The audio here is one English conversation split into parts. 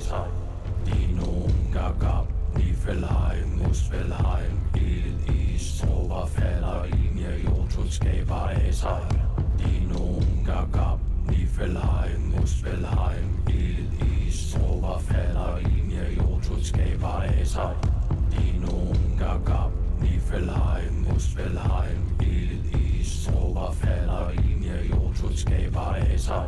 sig. Dinum gagab, Nifelheim, Muspelheim, Ild, Is, Trober, falder ind, Jotun skaber af sig. Dinum gagab, Nifelheim, Muspelheim, Ild, Is, Trober, falder ind, Jotun skaber af sig. Dinum gagab, Nifelheim, Muspelheim, Ild, Is, Trober, falder ind, Jotun skaber af sig.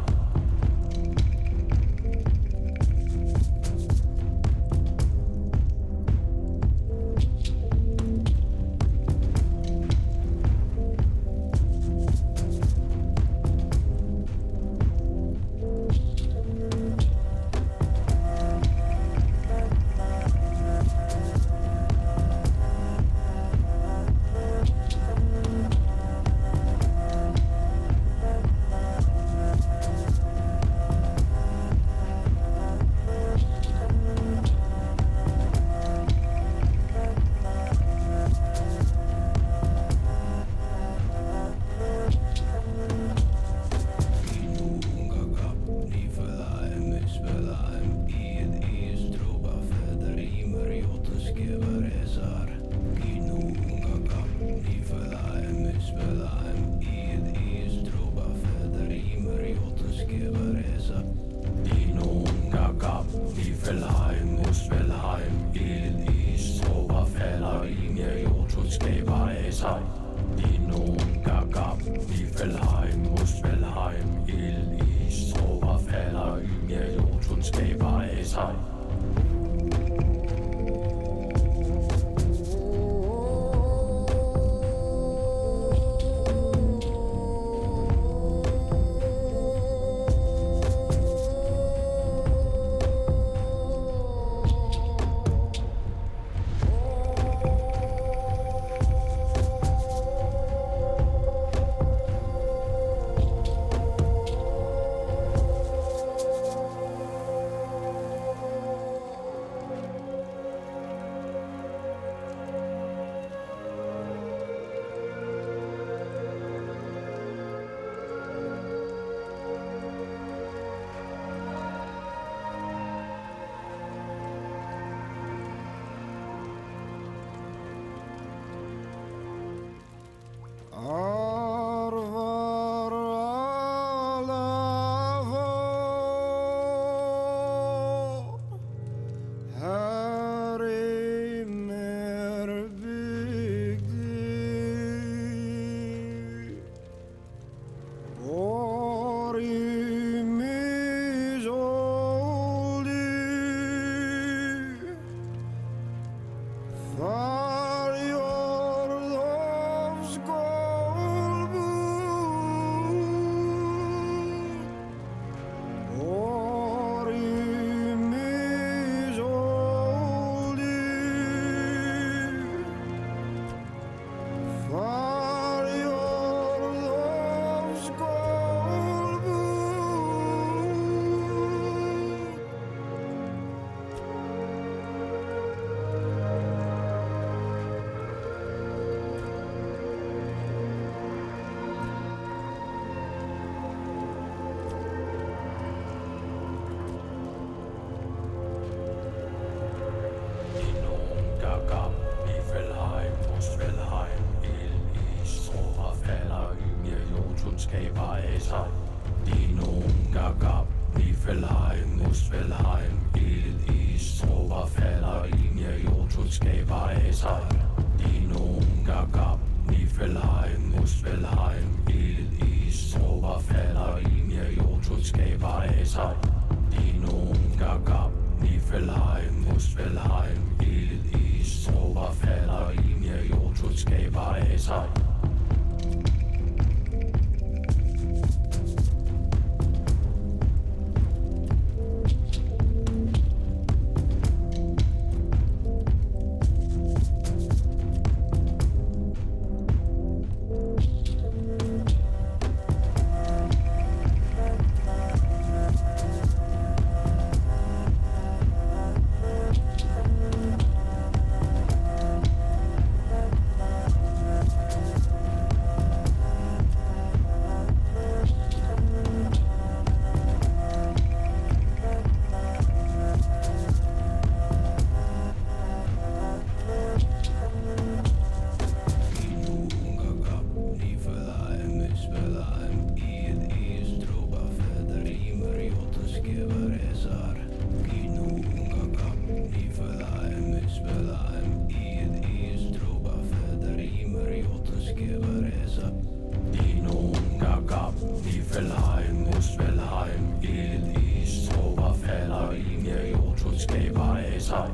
Niflheim, Muspelheim, ild, is, tåger falder ind, Jotunn skaber af sig.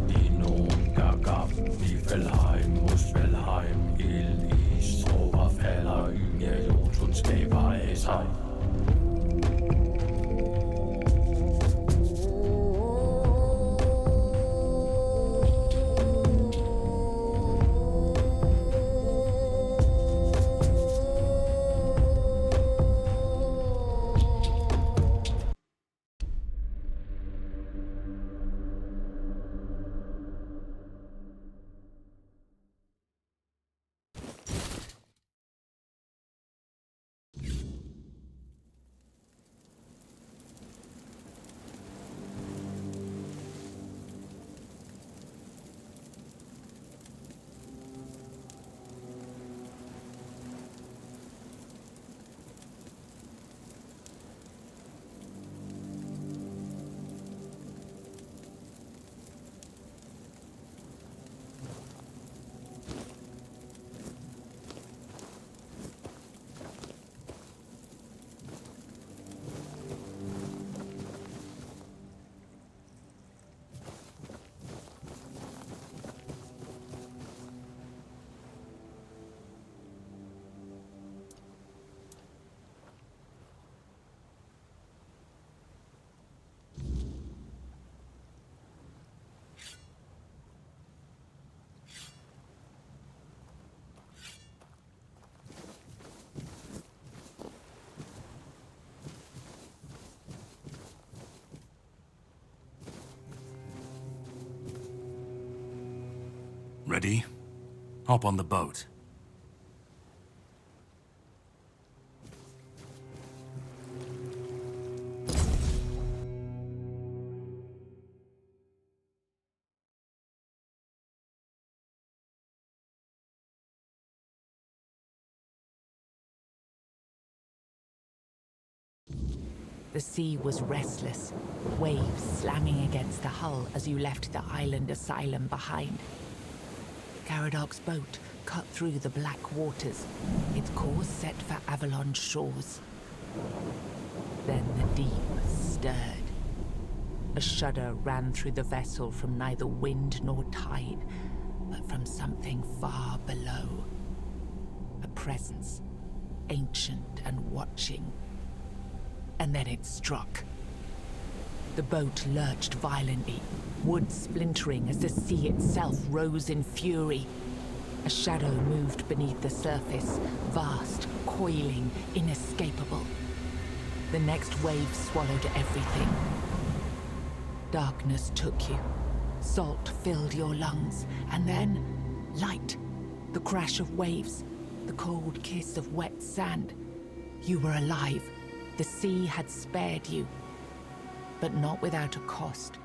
Dinon, Gagab, Niflheim, Muspelheim, ild, is, tåger falder ind, Jotunn skaber af sig. Ready? Hop on the boat. The sea was restless, waves slamming against the hull as you left the island asylum behind. Caradoc's boat cut through the black waters, its course set for Ávalon's shores. Then the deep stirred. A shudder ran through the vessel from neither wind nor tide, but from something far below. A presence, ancient and watching. And then it struck. The boat lurched violently, wood splintering as the sea itself rose in fury. A shadow moved beneath the surface, vast, coiling, inescapable. The next wave swallowed everything. Darkness took you. Salt filled your lungs, and then light. The crash of waves, the cold kiss of wet sand. You were alive. The sea had spared you, but not without a cost.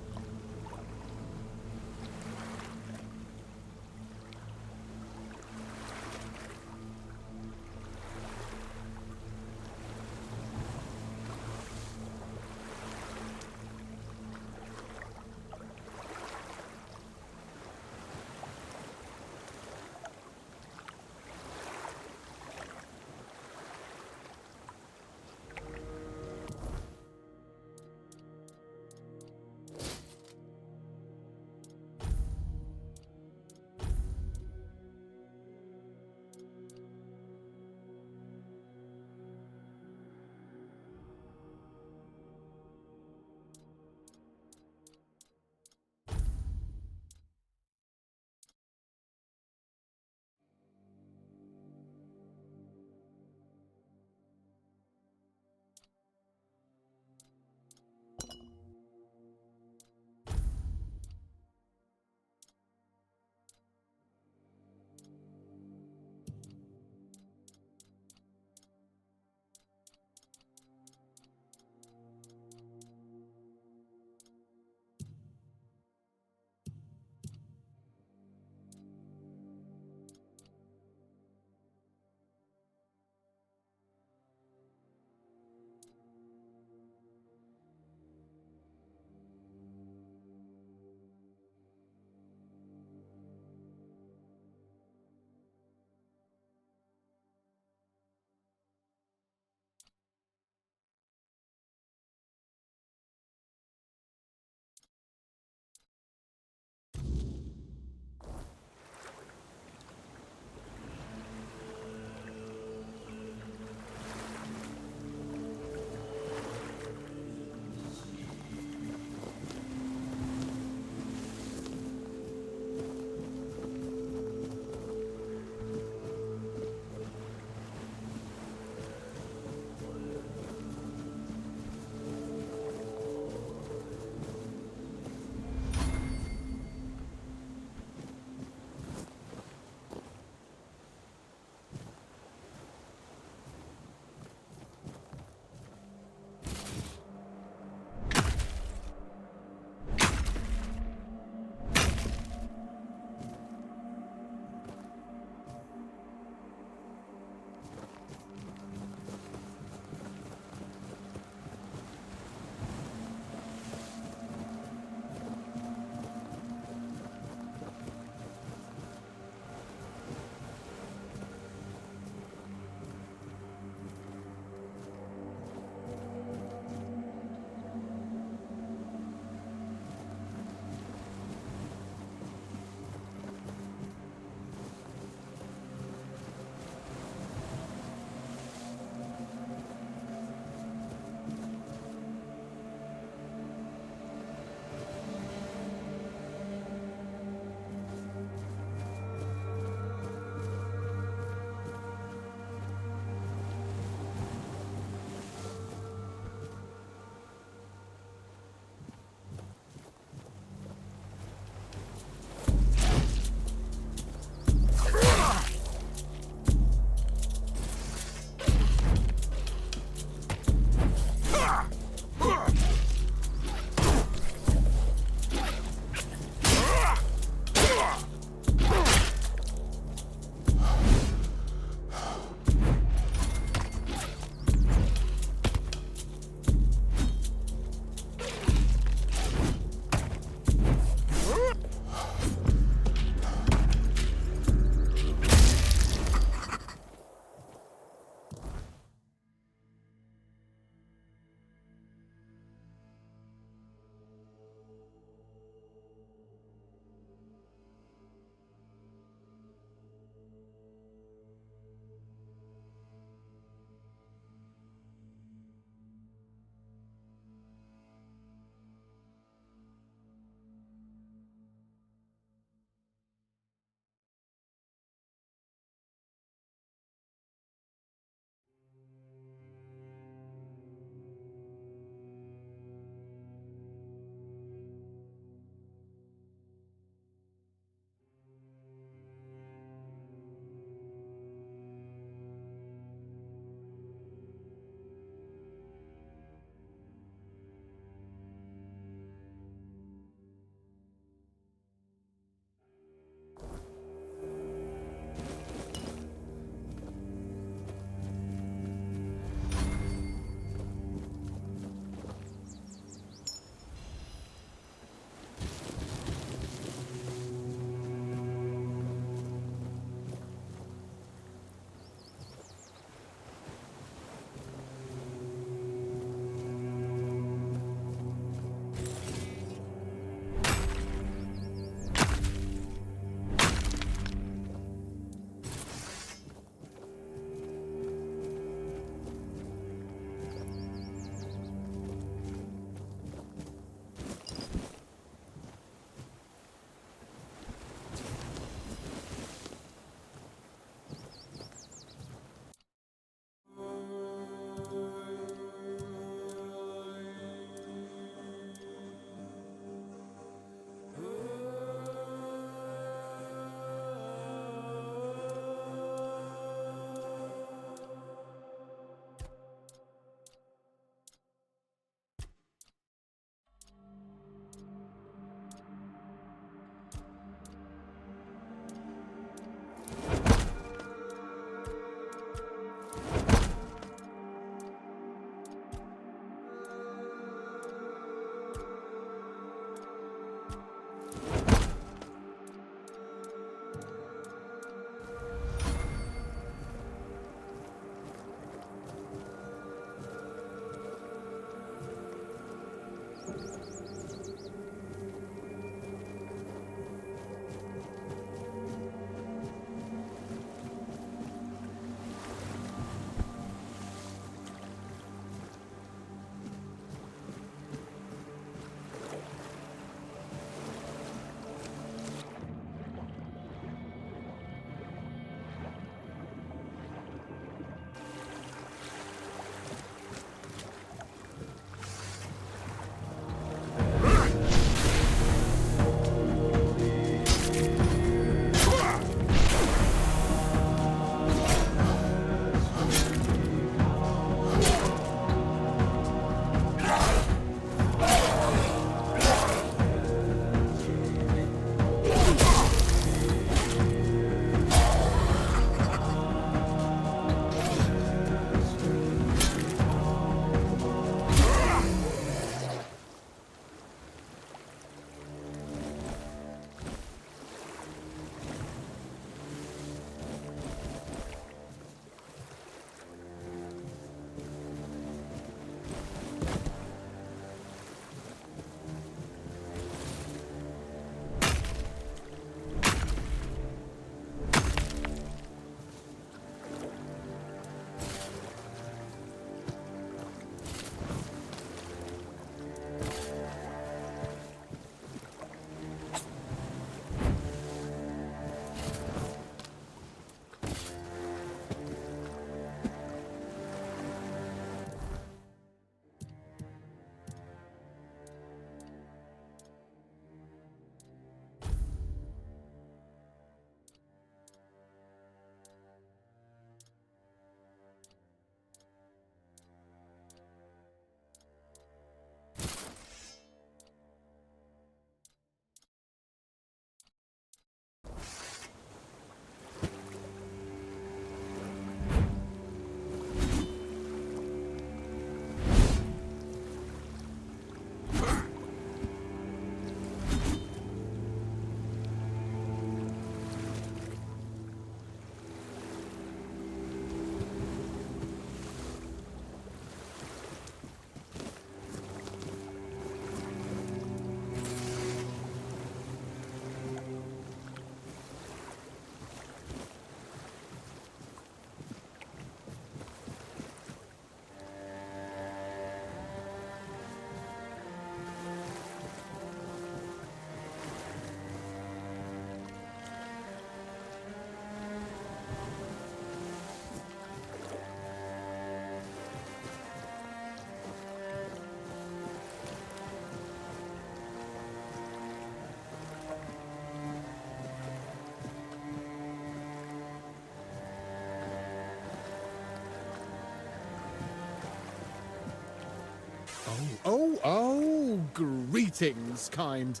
Greetings, kind.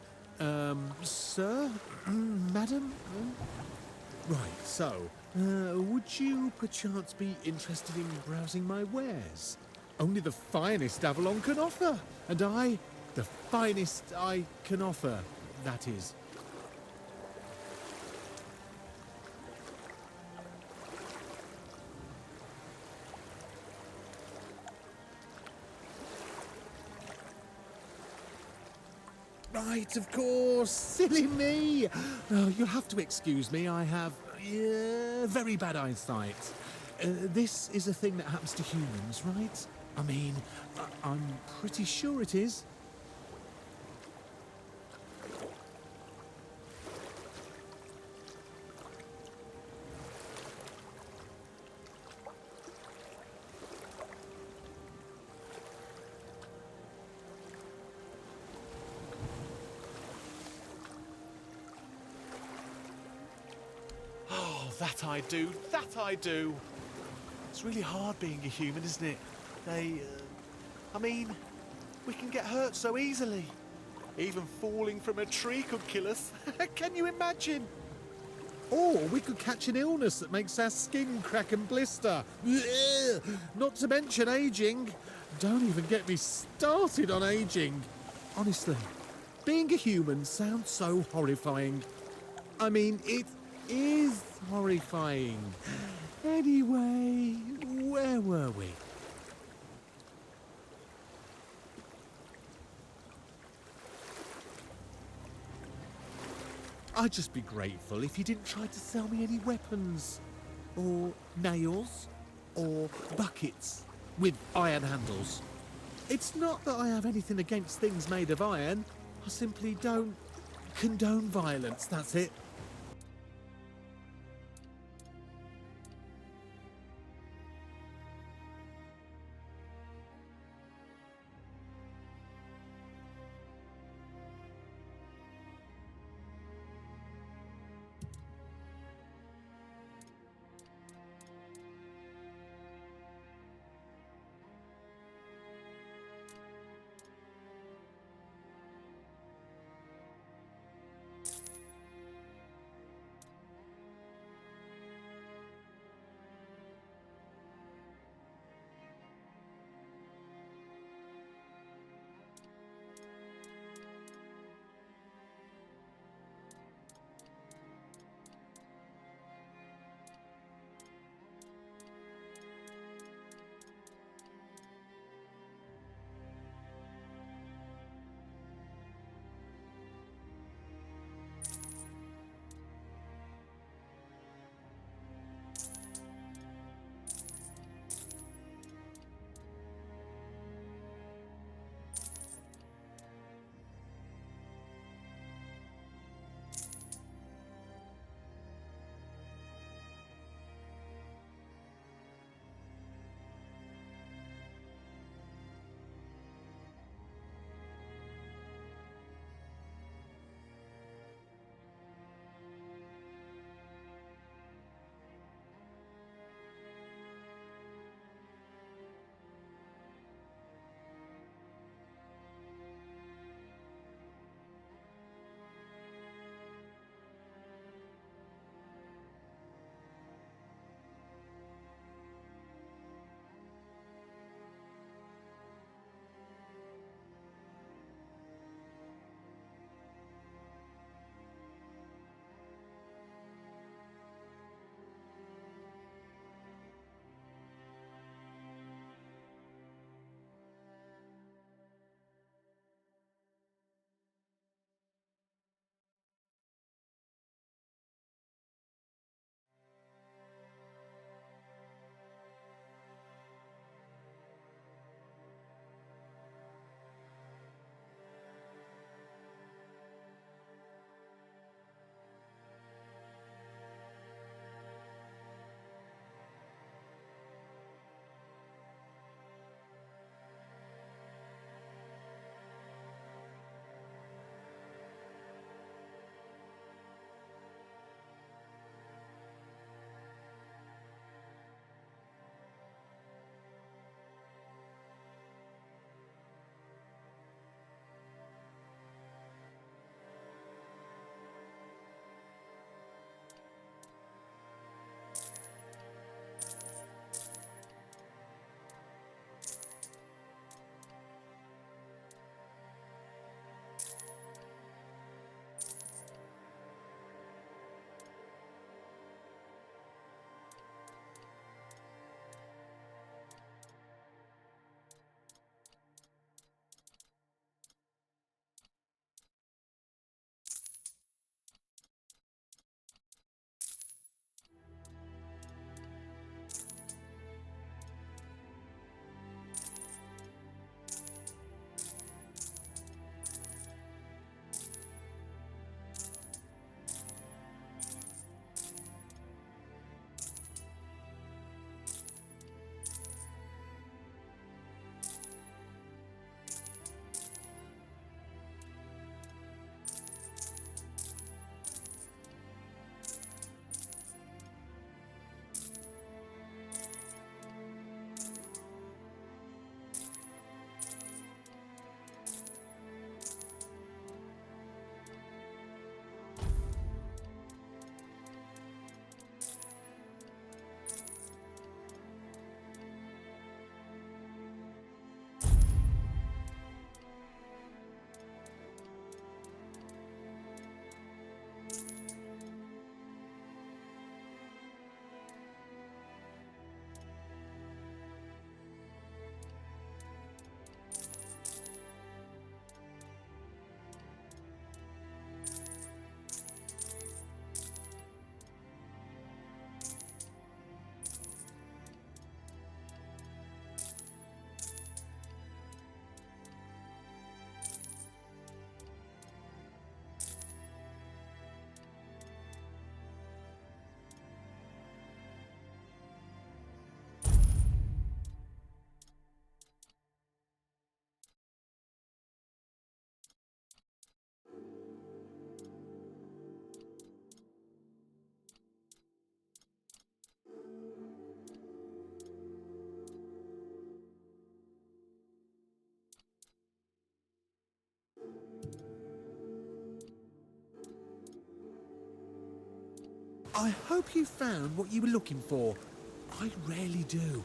Sir? Madam? Right, so, would you perchance be interested in browsing my wares? Only the finest Ávalon can offer, and I, the finest I can offer, that is. Right, of course. Silly me. Oh, you'll have to excuse me. I have very bad eyesight. This is a thing that happens to humans, right? I mean, I'm pretty sure it is. That I do, that I do. It's really hard being a human, isn't it? I mean, we can get hurt so easily. Even falling from a tree could kill us. Can you imagine? Or we could catch an illness that makes our skin crack and blister. Blech! Not to mention aging. Don't even get me started on aging. Honestly, being a human sounds so horrifying. I mean, it is horrifying. Anyway, where were we? I'd just be grateful if you didn't try to sell me any weapons, or nails, or buckets with iron handles. It's not that I have anything against things made of iron. I simply don't condone violence, that's it. I hope you found what you were looking for. I rarely do.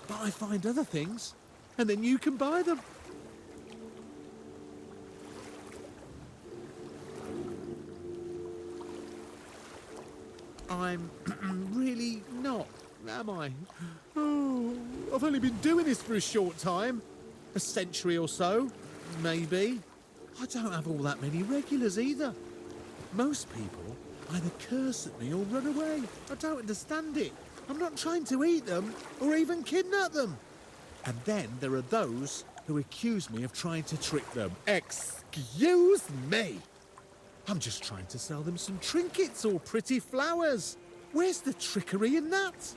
But I find other things, and then you can buy them. I'm really not, am I? Oh, I've only been doing this for a short time. A century or so, maybe. I don't have all that many regulars either. Most people either curse at me or run away. I don't understand it. I'm not trying to eat them or even kidnap them. And then there are those who accuse me of trying to trick them. Excuse me! I'm just trying to sell them some trinkets or pretty flowers. Where's the trickery in that?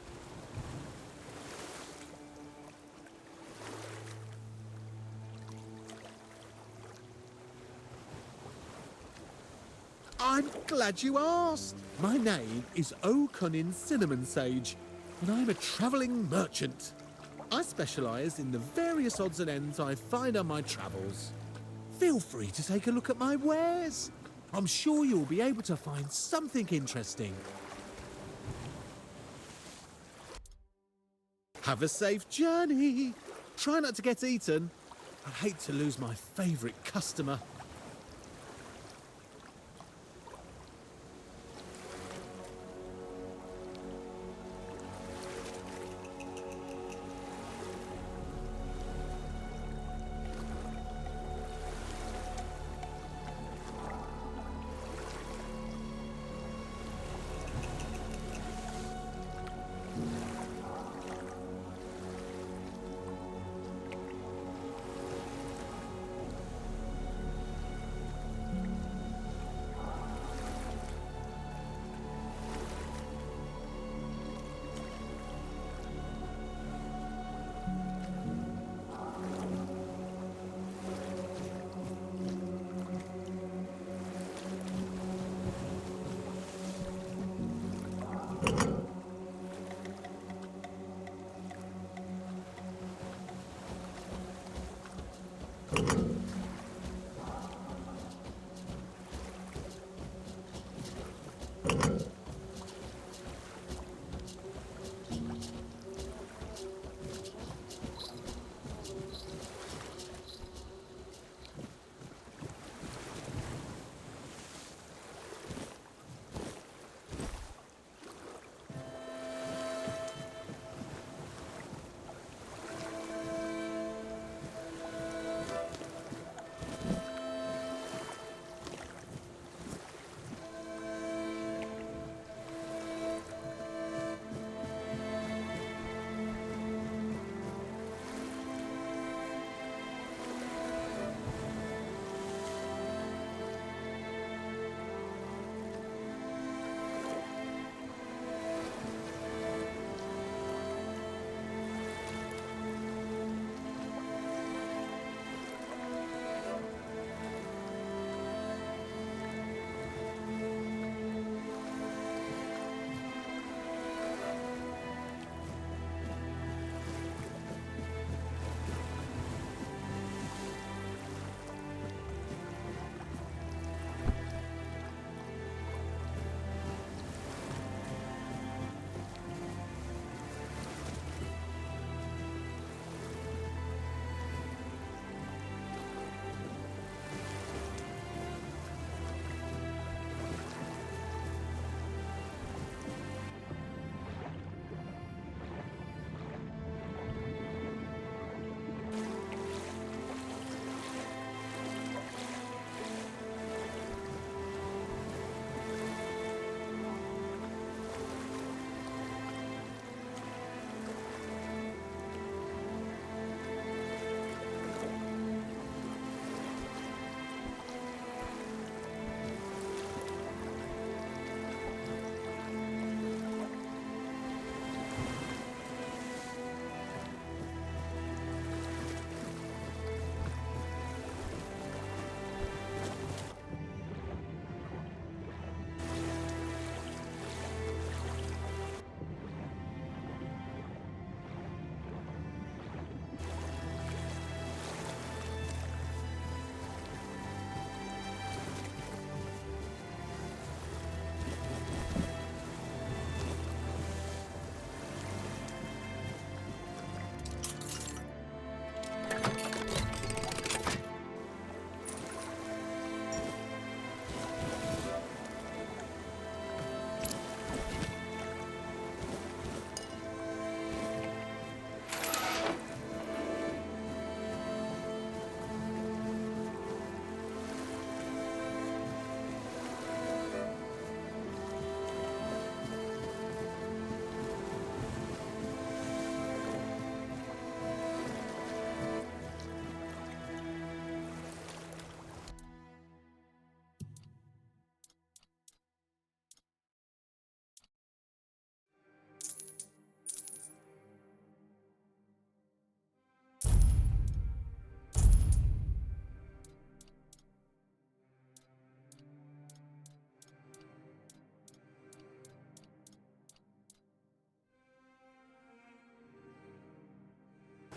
I'm glad you asked. My name is O'Cunnin Cinnamon Sage, and I'm a travelling merchant. I specialise in the various odds and ends I find on my travels. Feel free to take a look at my wares. I'm sure you'll be able to find something interesting. Have a safe journey. Try not to get eaten. I'd hate to lose my favourite customer.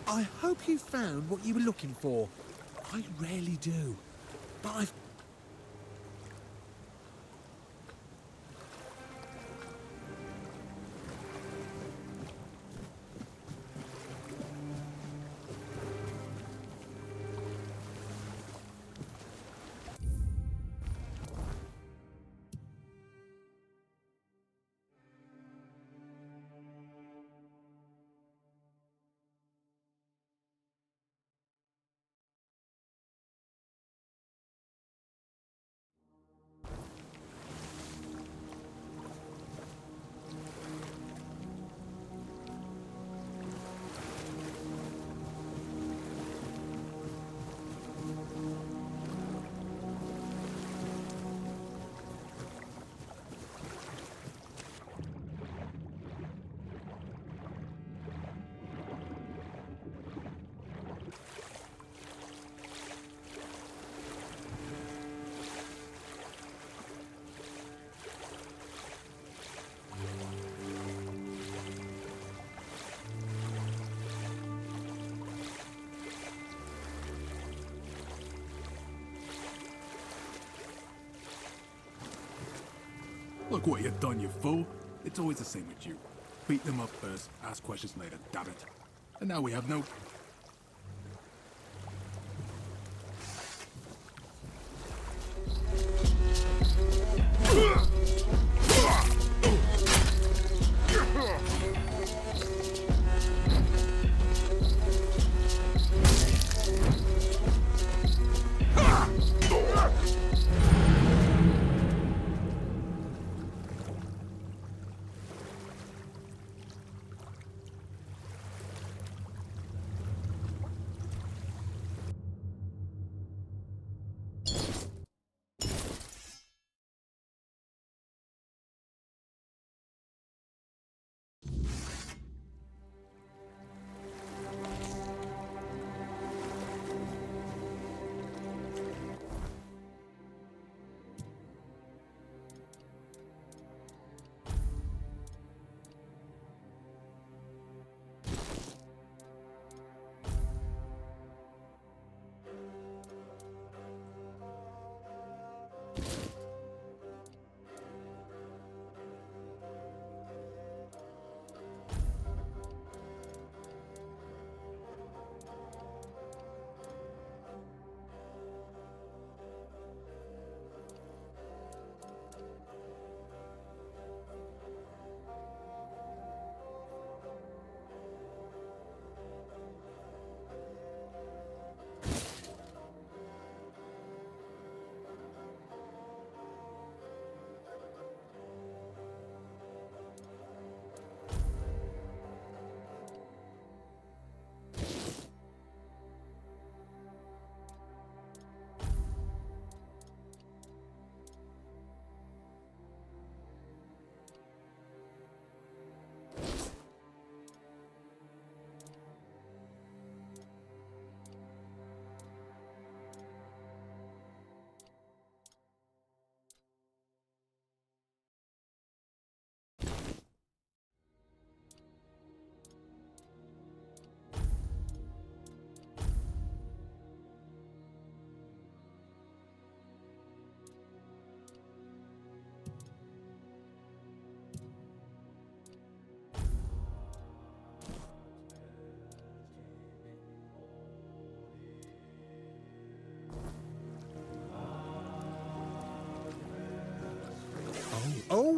I hope you found what you were looking for. I rarely do. But I've... Look what you've done, you fool. It's always the same with you. Beat them up first, ask questions later, damn it. And now we have no...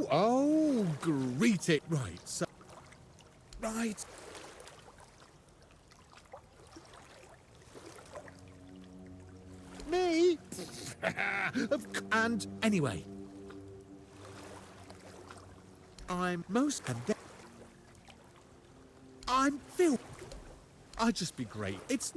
Oh, greet it. Right, so... Right. Me? And anyway. I'm most... I'm Phil. I'd just be great. It's...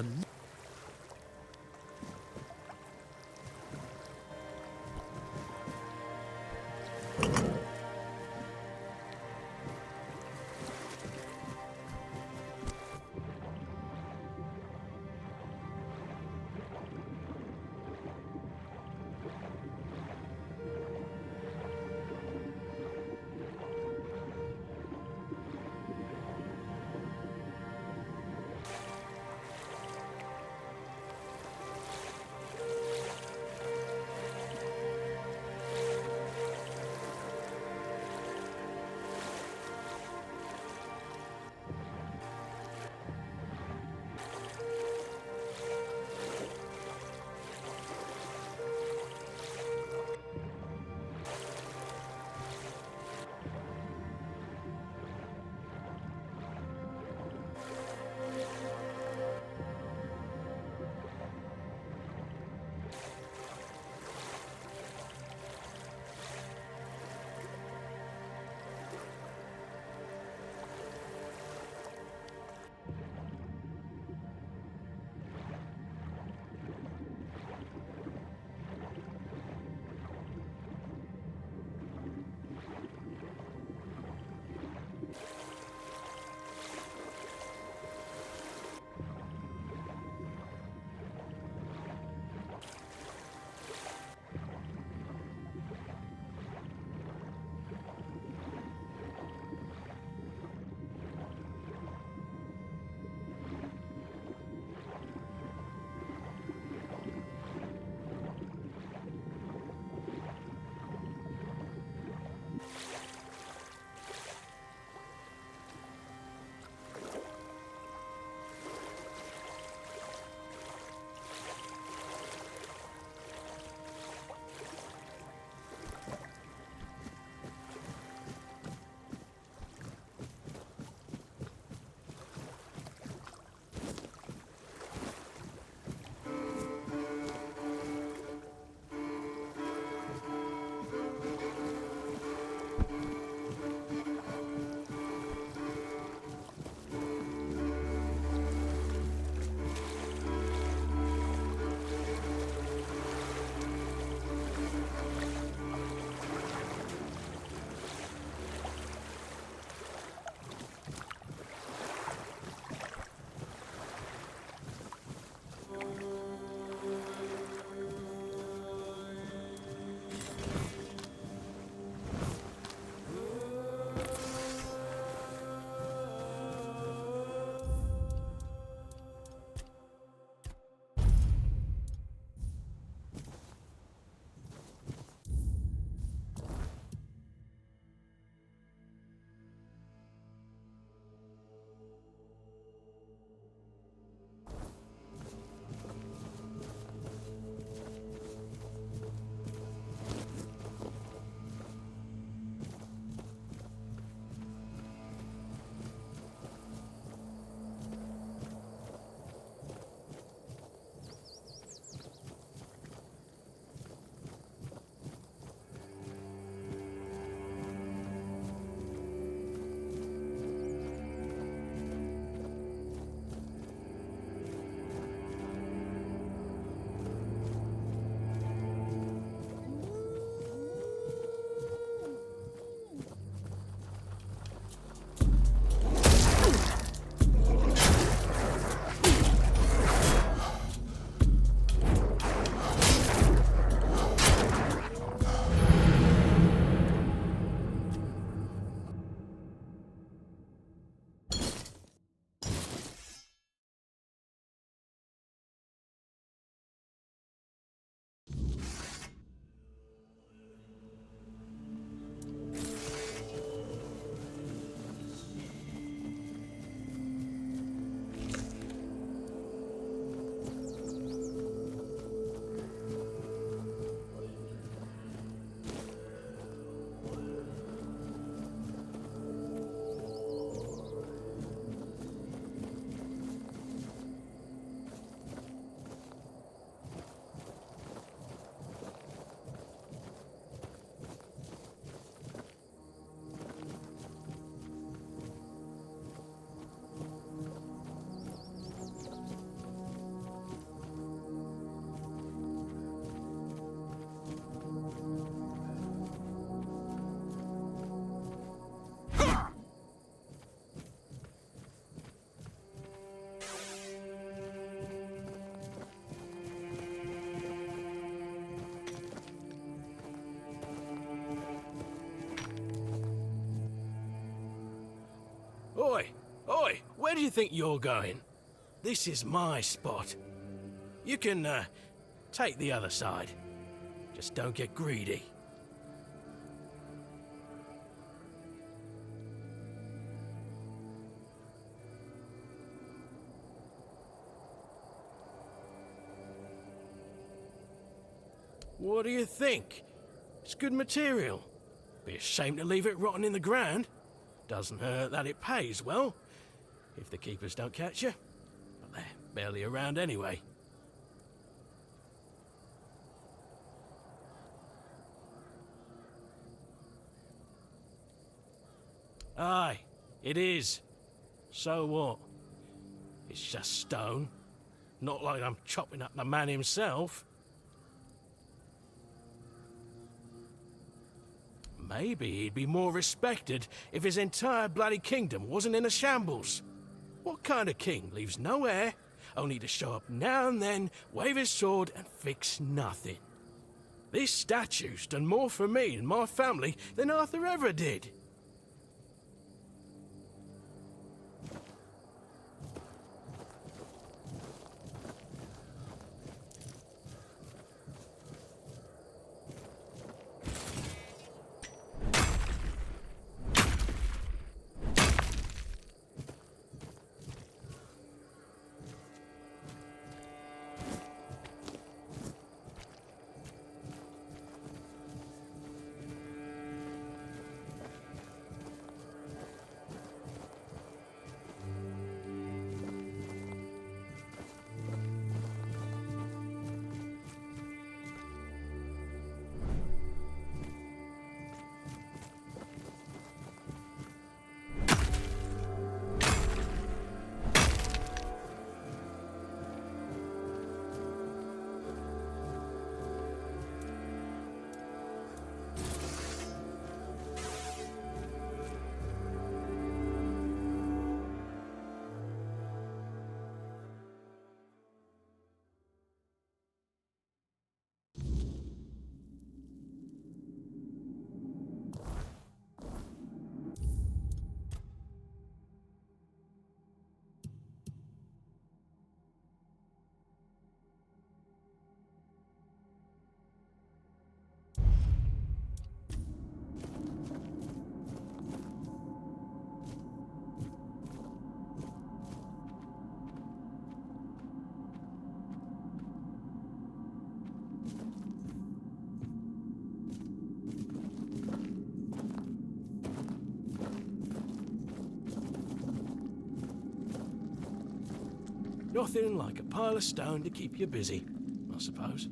And Where do you think you're going? This is my spot. You can, take the other side. Just don't get greedy. What do you think? It's good material. Be a shame to leave it rotting in the ground. Doesn't hurt that it pays well, if the keepers don't catch you. But they're barely around anyway. Aye, it is. So what? It's just stone. Not like I'm chopping up the man himself. Maybe he'd be more respected if his entire bloody kingdom wasn't in a shambles. What kind of king leaves no heir, only to show up now and then, wave his sword and fix nothing? This statue's done more for me and my family than Arthur ever did. Nothing like a pile of stone to keep you busy, I suppose.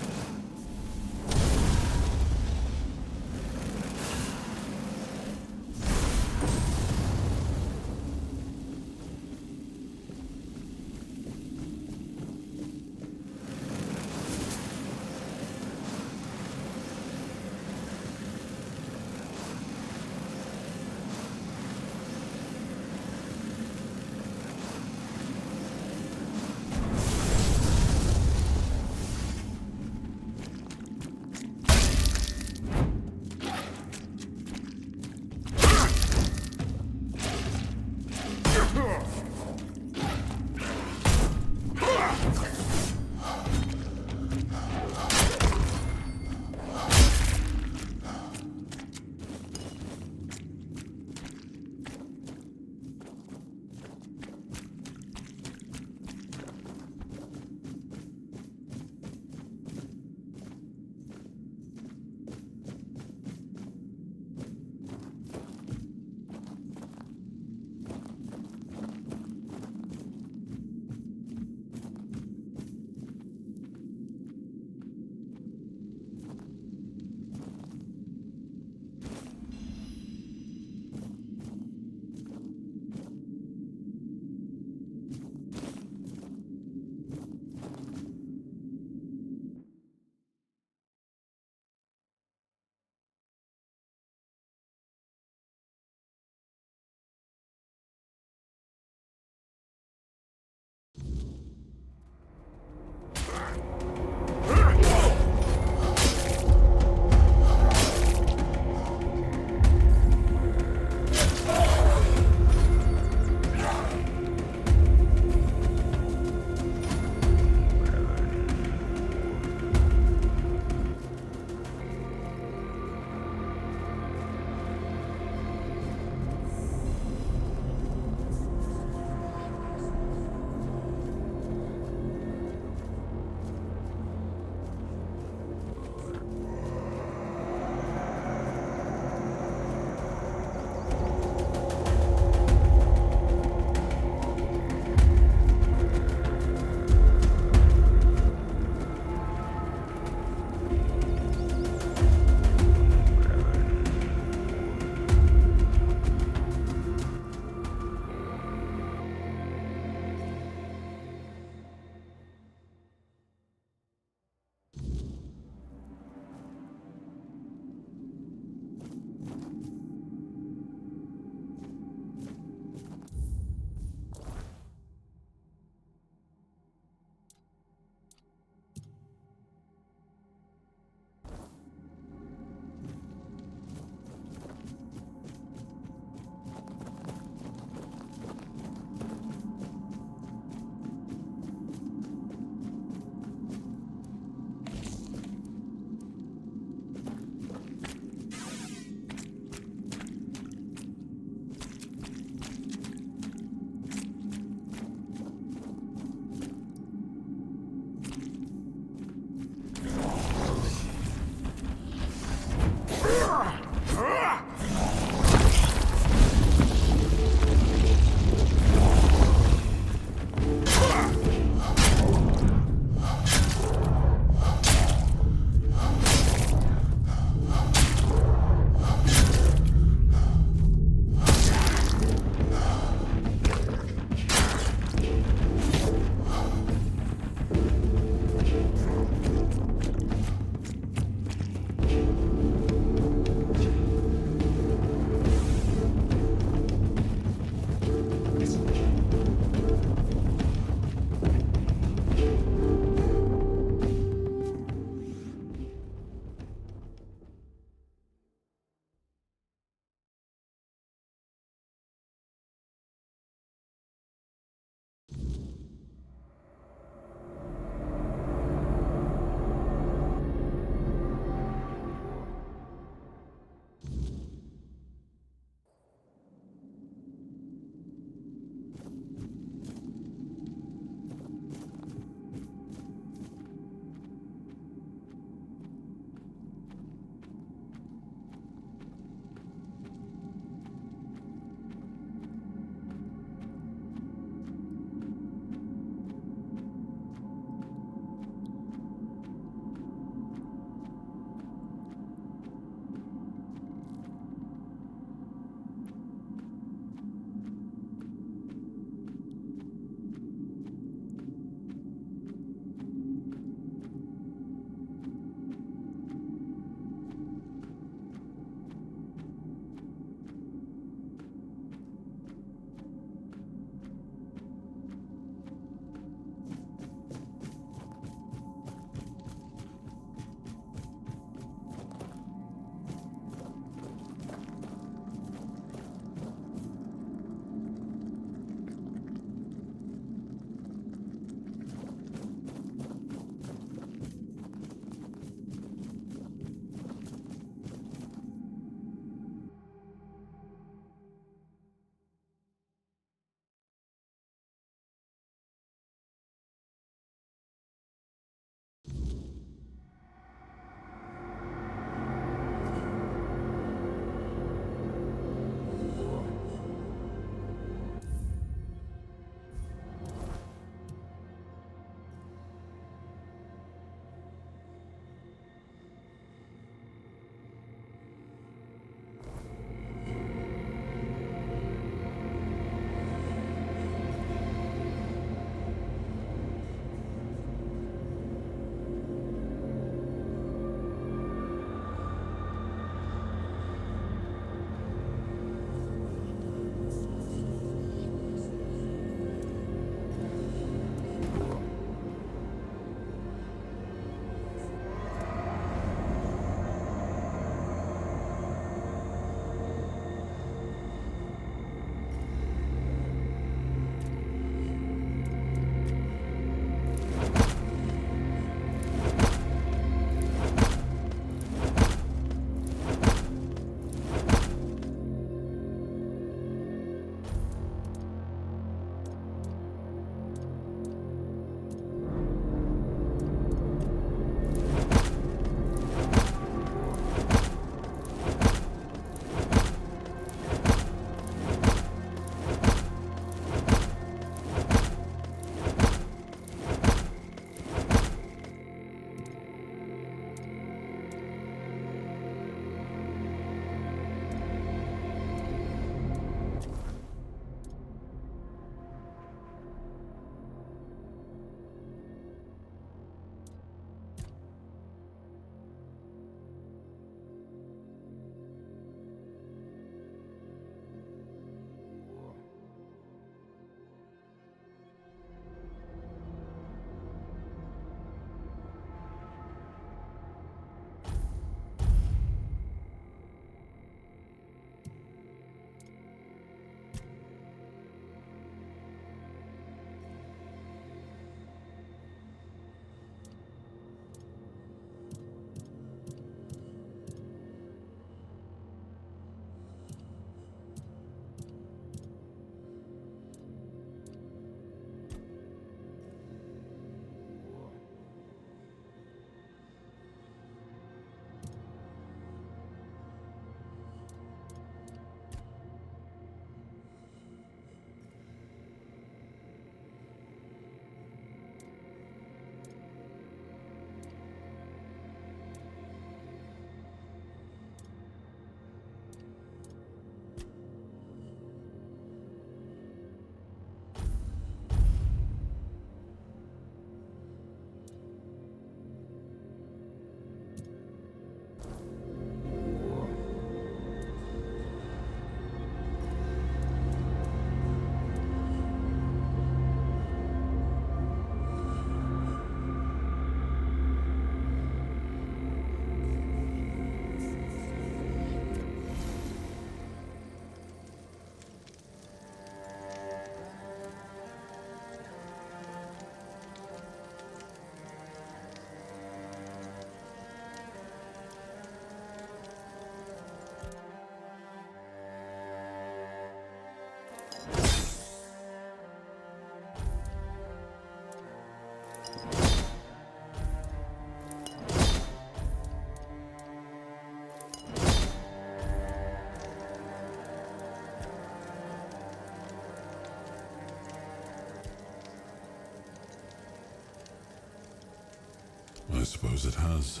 suppose it has.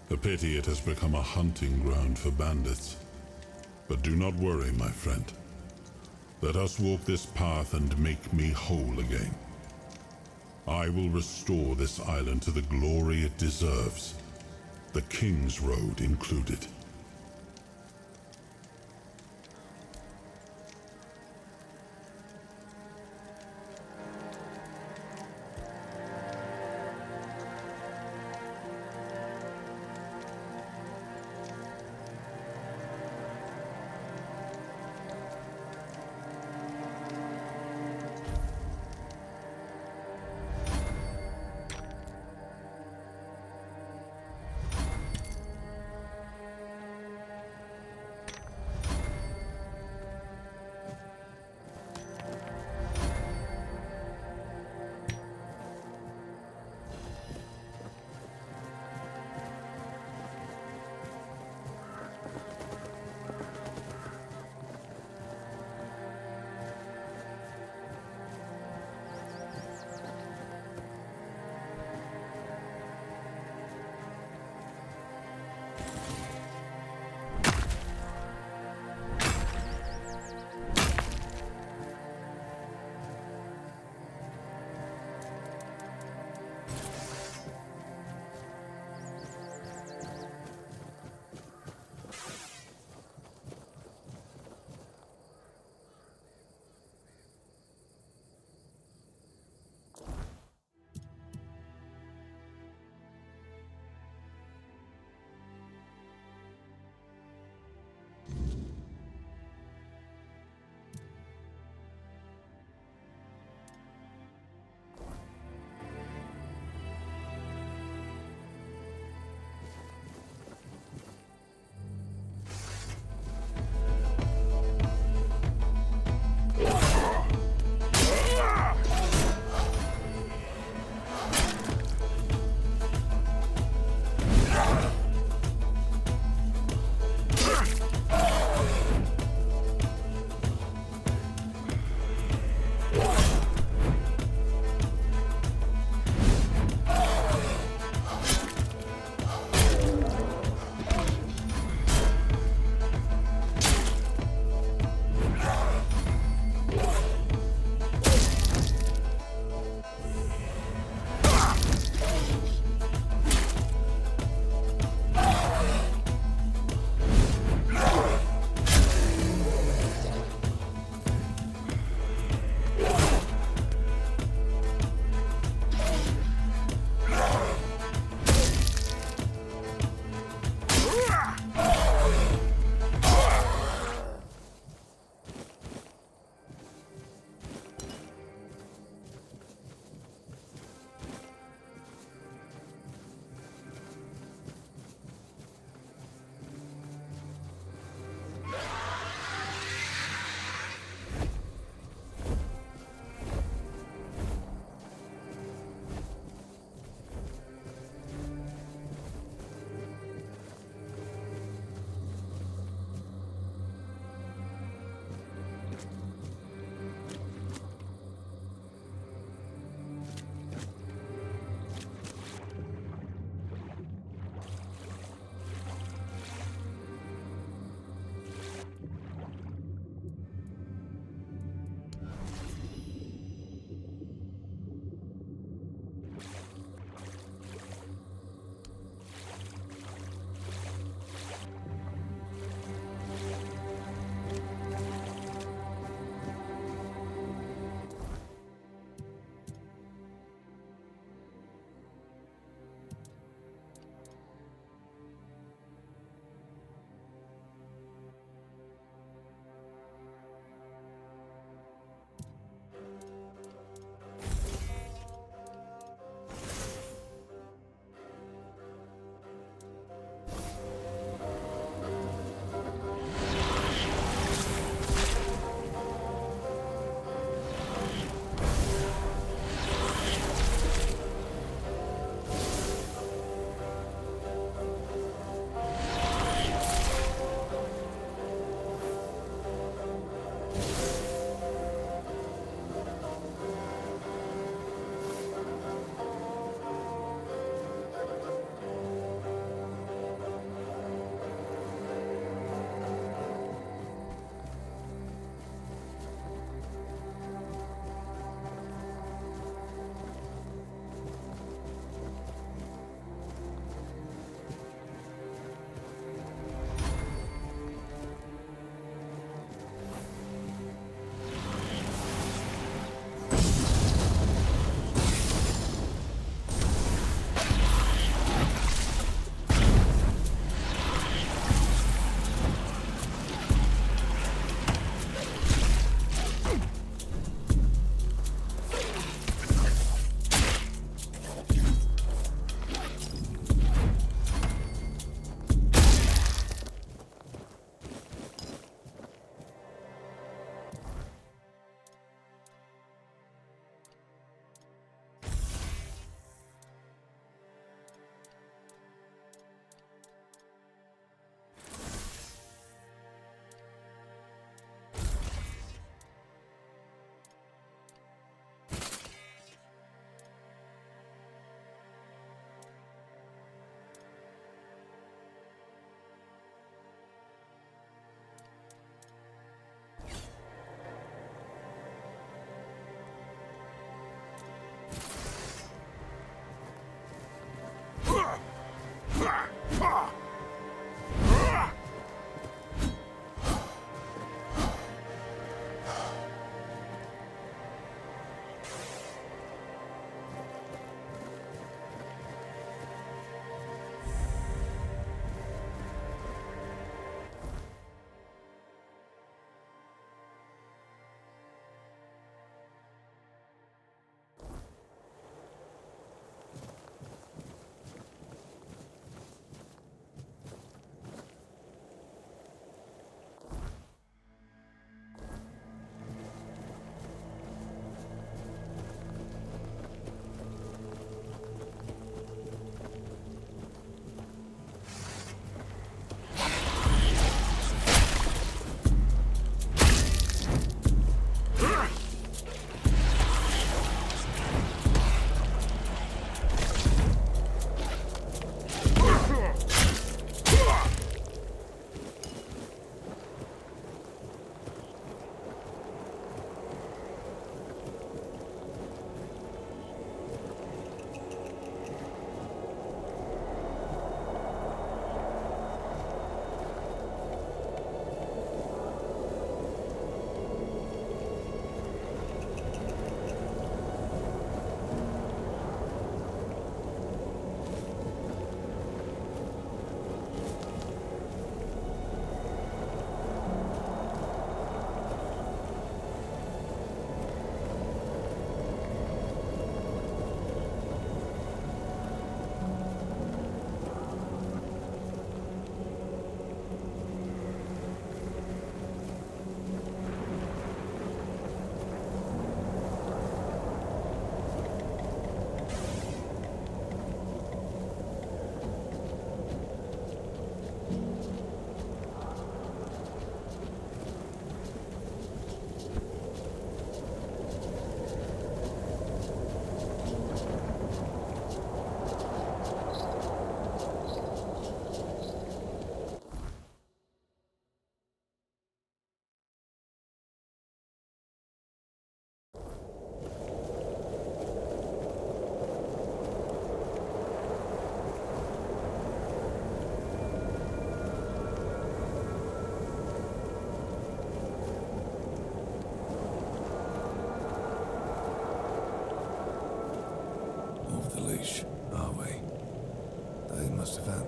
A pity it has become a hunting ground for bandits. But do not worry, my friend. Let us walk this path and make me whole again. I will restore this island to the glory it deserves, the King's Road included.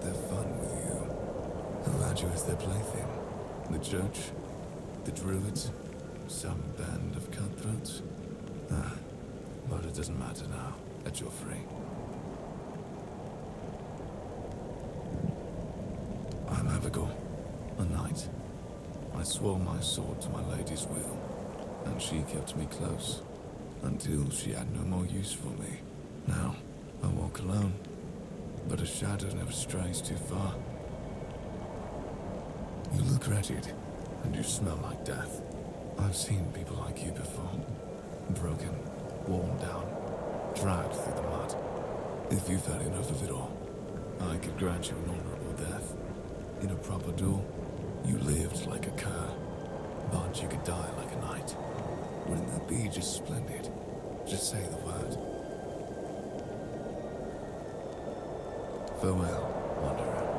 their fun with you. Who had you as their plaything? The church? The druids? Some band of cutthroats? Ah, but it doesn't matter now that you're free. I'm Abigail, a knight. I swore my sword to my lady's will, and she kept me close, until she had no more use for me. Now, I walk alone, but a shadow never strays too far. You look wretched, and you smell like death. I've seen people like you before. Broken, worn down, dragged through the mud. If you've had enough of it all, I could grant you an honorable death. In a proper duel, you lived like a cur, but you could die like a knight. Wouldn't that be just splendid? Just say the word. Farewell, wanderer.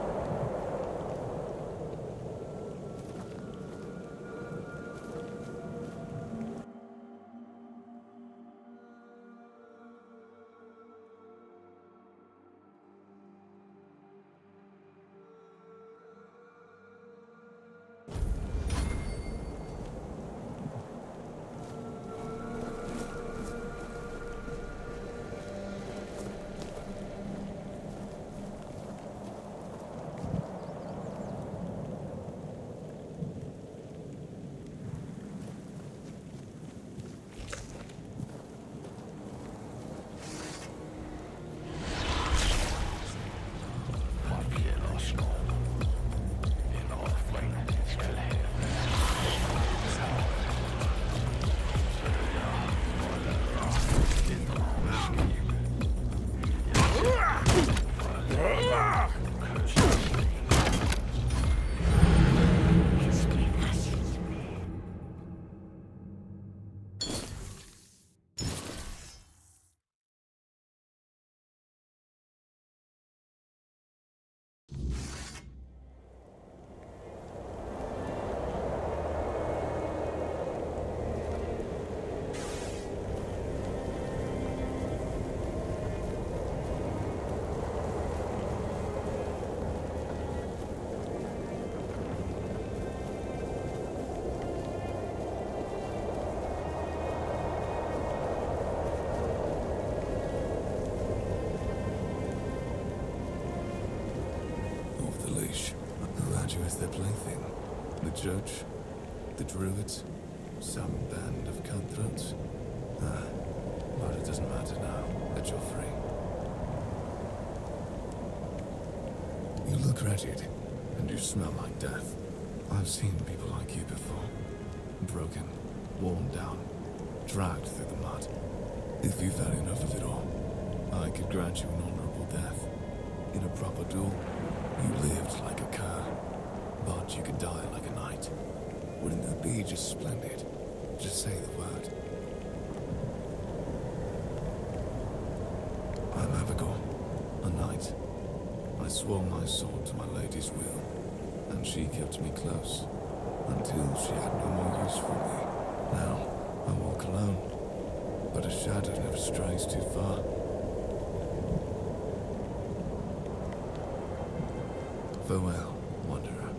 Who had you as their plaything? The church? The druids? Some band of cutthroats? Ah, but it doesn't matter now that you're free. You look wretched, and you smell like death. I've seen people like you before. Broken, worn down, dragged through the mud. If you've had enough of it all, I could grant you an honorable death. In a proper duel, you lived like a cur, but you could die like a knight. Wouldn't that be just splendid? Just say the word. I'm Abigail, a knight. I swore my sword to my lady's will, and she kept me close, until she had no more use for me. Now, I walk alone, but a shadow never strays too far. Farewell, wanderer.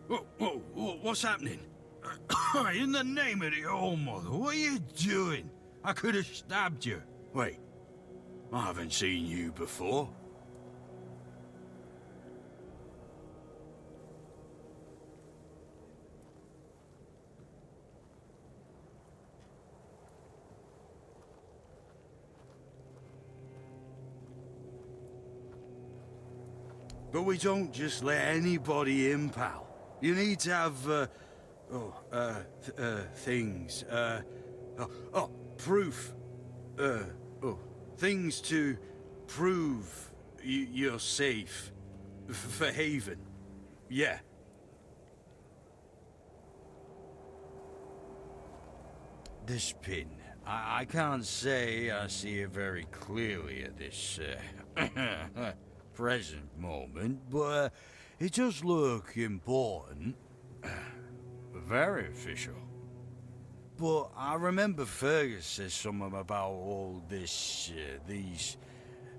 What's happening? In the name of the All Mother, what are you doing? I could have stabbed you. Wait, I haven't seen you before. But we don't just let anybody in, pal. You need to have, things, proof. Things to prove you're safe. For Haven. Yeah. This pin. I can't say I see it very clearly at this, present moment, but it does look important. Very official. But I remember Fergus said something about all this, these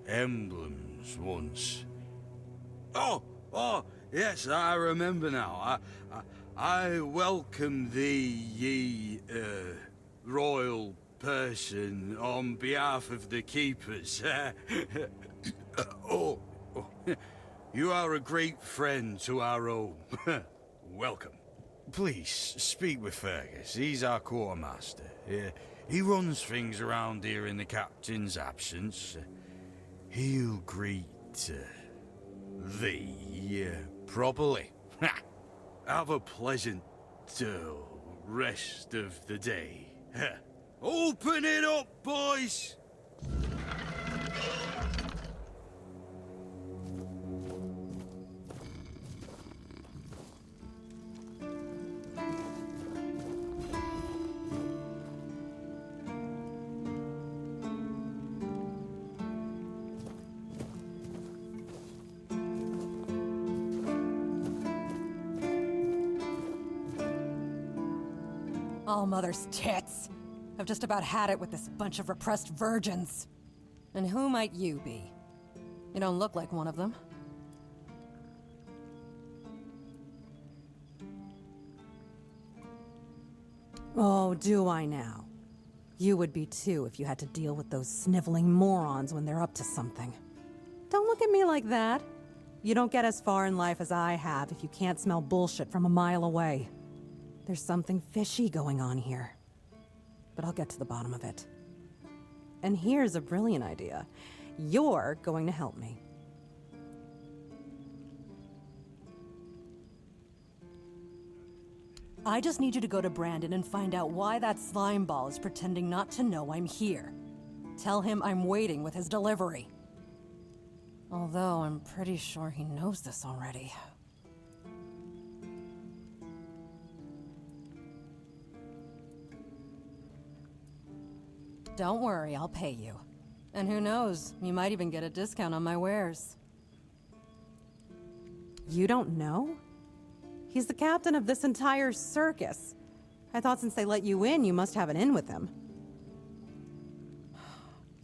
emblems once. Oh, yes, I remember now. I welcome thee, ye, royal person, on behalf of the keepers. You are a great friend to our own. Welcome. Please, speak with Fergus. He's our quartermaster. He runs things around here in the captain's absence. He'll greet thee properly. Have a pleasant rest of the day. Open it up, boys! All Mother's tits. I've just about had it with this bunch of repressed virgins. And who might you be? You don't look like one of them. Oh, do I now? You would be too if you had to deal with those sniveling morons when they're up to something. Don't look at me like that. You don't get as far in life as I have if you can't smell bullshit from a mile away. There's something fishy going on here. But I'll get to the bottom of it. And here's a brilliant idea. You're going to help me. I just need you to go to Brandon and find out why that slime ball is pretending not to know I'm here. Tell him I'm waiting with his delivery. Although I'm pretty sure he knows this already. Don't worry, I'll pay you. And who knows, you might even get a discount on my wares. You don't know? He's the captain of this entire circus. I thought since they let you in, you must have an in with him.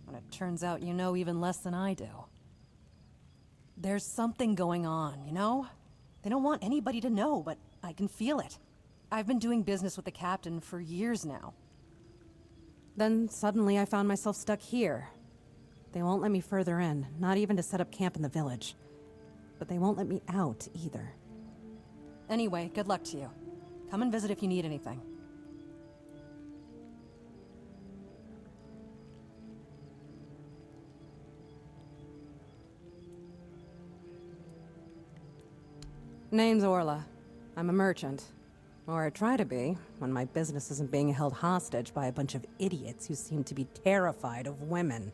But it turns out you know even less than I do. There's something going on, you know? They don't want anybody to know, but I can feel it. I've been doing business with the captain for years now. Then suddenly I found myself stuck here. They won't let me further in, not even to set up camp in the village. But they won't let me out either. Anyway, good luck to you. Come and visit if you need anything. Name's Orla. I'm a merchant. Or I try to be, when my business isn't being held hostage by a bunch of idiots who seem to be terrified of women.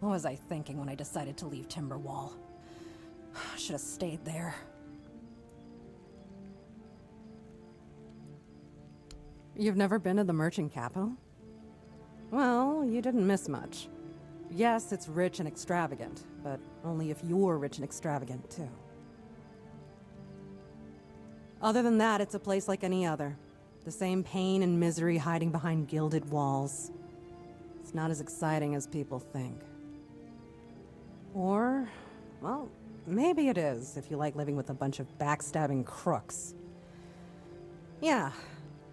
What was I thinking when I decided to leave Timberwall? I should have stayed there. You've never been to the merchant capital? Well, you didn't miss much. Yes, it's rich and extravagant, but only if you're rich and extravagant, too. Other than that, it's a place like any other. The same pain and misery hiding behind gilded walls. It's not as exciting as people think. Or, well, maybe it is, if you like living with a bunch of backstabbing crooks. Yeah,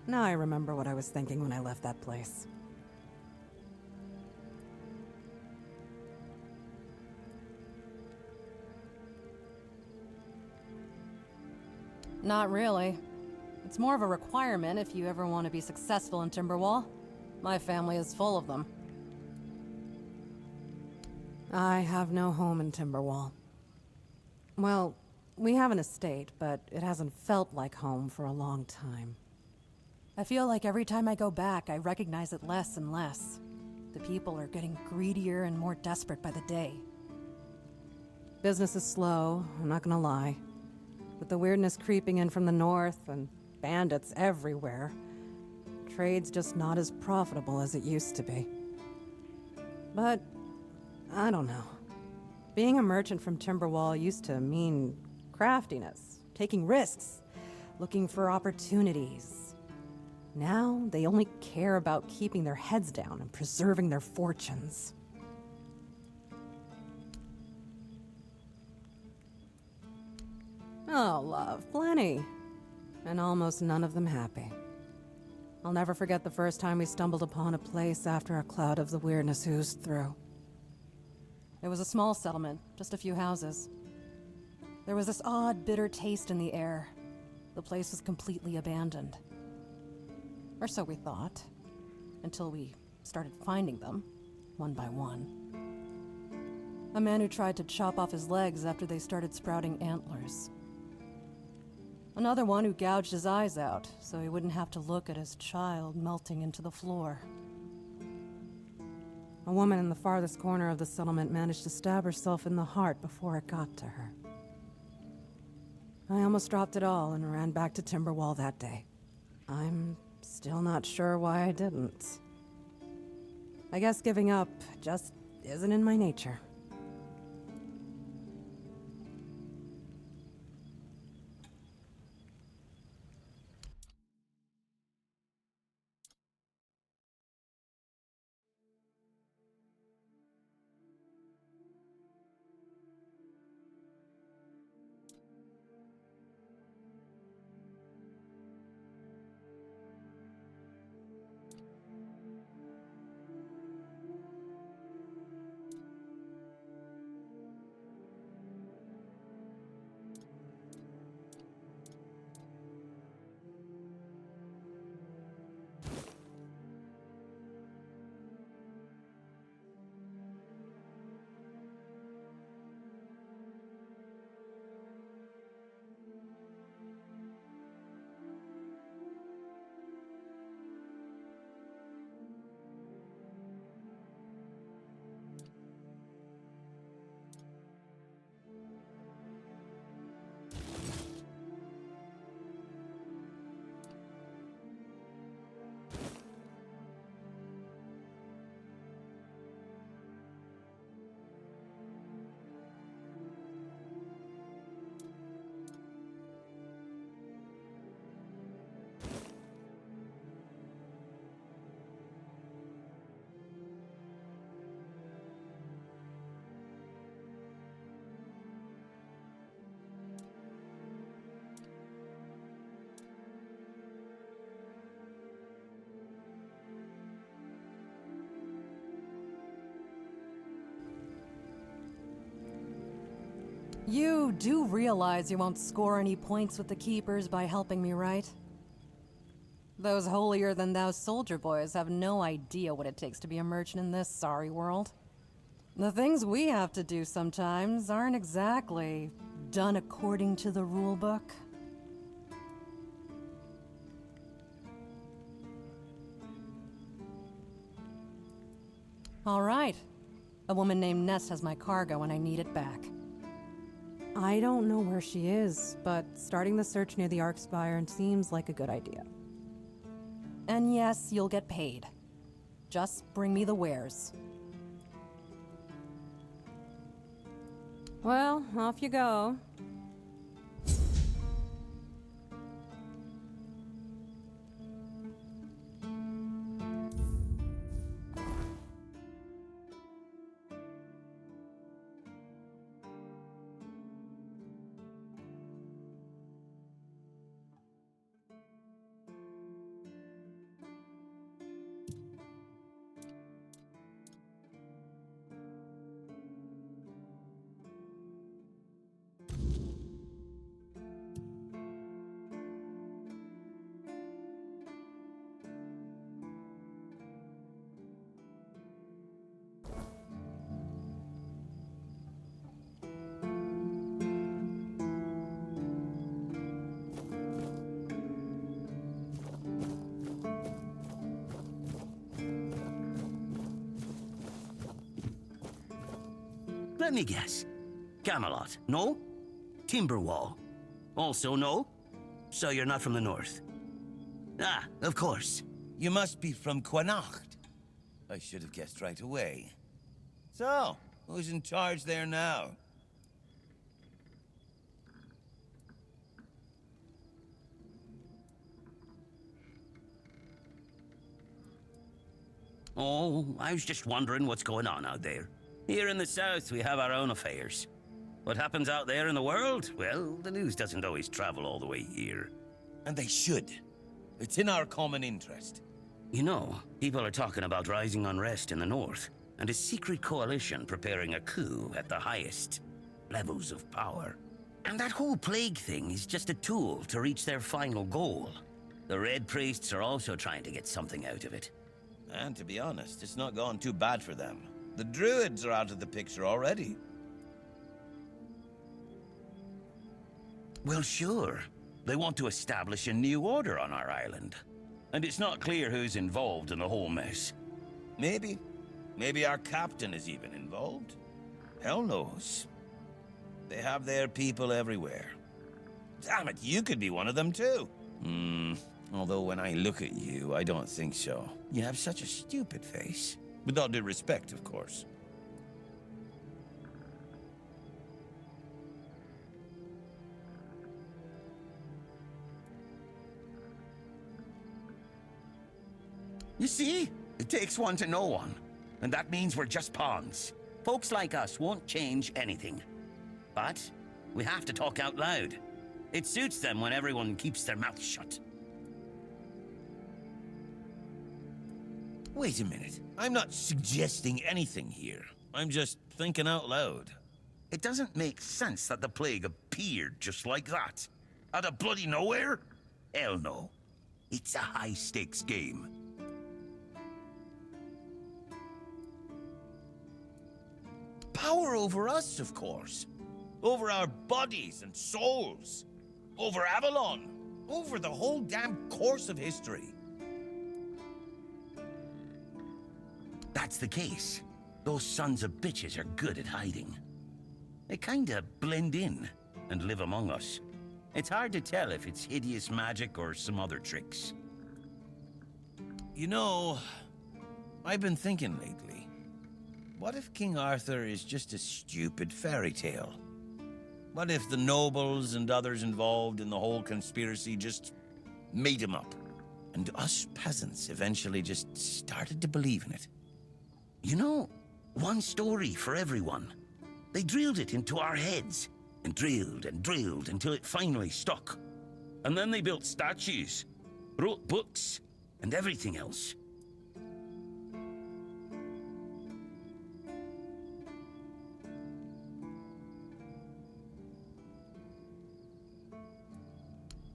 now I remember what I was thinking when I left that place. Not really. It's more of a requirement if you ever want to be successful in Timberwall. My family is full of them. I have no home in Timberwall. Well, we have an estate, but it hasn't felt like home for a long time. I feel like every time I go back, I recognize it less and less. The people are getting greedier and more desperate by the day. Business is slow, I'm not gonna lie. With the weirdness creeping in from the north and bandits everywhere, trade's just not as profitable as it used to be. But I don't know. Being a merchant from Timberwall used to mean craftiness, taking risks, looking for opportunities. Now, they only care about keeping their heads down and preserving their fortunes. Oh, love, plenty. And almost none of them happy. I'll never forget the first time we stumbled upon a place after a cloud of the weirdness oozed through. It was a small settlement, just a few houses. There was this odd, bitter taste in the air. The place was completely abandoned. Or so we thought, until we started finding them, one by one. A man who tried to chop off his legs after they started sprouting antlers. Another one who gouged his eyes out, so he wouldn't have to look at his child melting into the floor. A woman in the farthest corner of the settlement managed to stab herself in the heart before it got to her. I almost dropped it all and ran back to Timberwall that day. I'm still not sure why I didn't. I guess giving up just isn't in my nature. You do realize you won't score any points with the Keepers by helping me, right? Those holier-than-thou soldier boys have no idea what it takes to be a merchant in this sorry world. The things we have to do sometimes aren't exactly done according to the rulebook. All right. A woman named Ness has my cargo and I need it back. I don't know where she is, but starting the search near the Arkspire seems like a good idea. And yes, you'll get paid. Just bring me the wares. Well, off you go. Let me guess. Camelot, no? Timberwall, also no? So you're not from the north? Ah, of course. You must be from Connacht. I should have guessed right away. So, who's in charge there now? Oh, I was just wondering what's going on out there. Here in the south, we have our own affairs. What happens out there in the world? Well, the news doesn't always travel all the way here. And they should. It's in our common interest. You know, people are talking about rising unrest in the north, and a secret coalition preparing a coup at the highest levels of power. And that whole plague thing is just a tool to reach their final goal. The Red Priests are also trying to get something out of it. And to be honest, it's not gone too bad for them. The Druids are out of the picture already. Well, sure. They want to establish a new order on our island. And it's not clear who's involved in the whole mess. Maybe. Maybe our captain is even involved. Hell knows. They have their people everywhere. Damn it, you could be one of them too. Although when I look at you, I don't think so. You have such a stupid face. With all due respect, of course. You see? It takes one to know one. And that means we're just pawns. Folks like us won't change anything. But we have to talk out loud. It suits them when everyone keeps their mouth shut. Wait a minute. I'm not suggesting anything here. I'm just thinking out loud. It doesn't make sense that the plague appeared just like that. Out of bloody nowhere? Hell no. It's a high-stakes game. Power over us, of course. Over our bodies and souls. Over Ávalon. Over the whole damn course of history. That's the case. Those sons of bitches are good at hiding. They kinda blend in and live among us. It's hard to tell if it's hideous magic or some other tricks. You know, I've been thinking lately. What if King Arthur is just a stupid fairy tale? What if the nobles and others involved in the whole conspiracy just made him up? And us peasants eventually just started to believe in it? You know, one story for everyone. They drilled it into our heads, and drilled until it finally stuck. And then they built statues, wrote books, and everything else.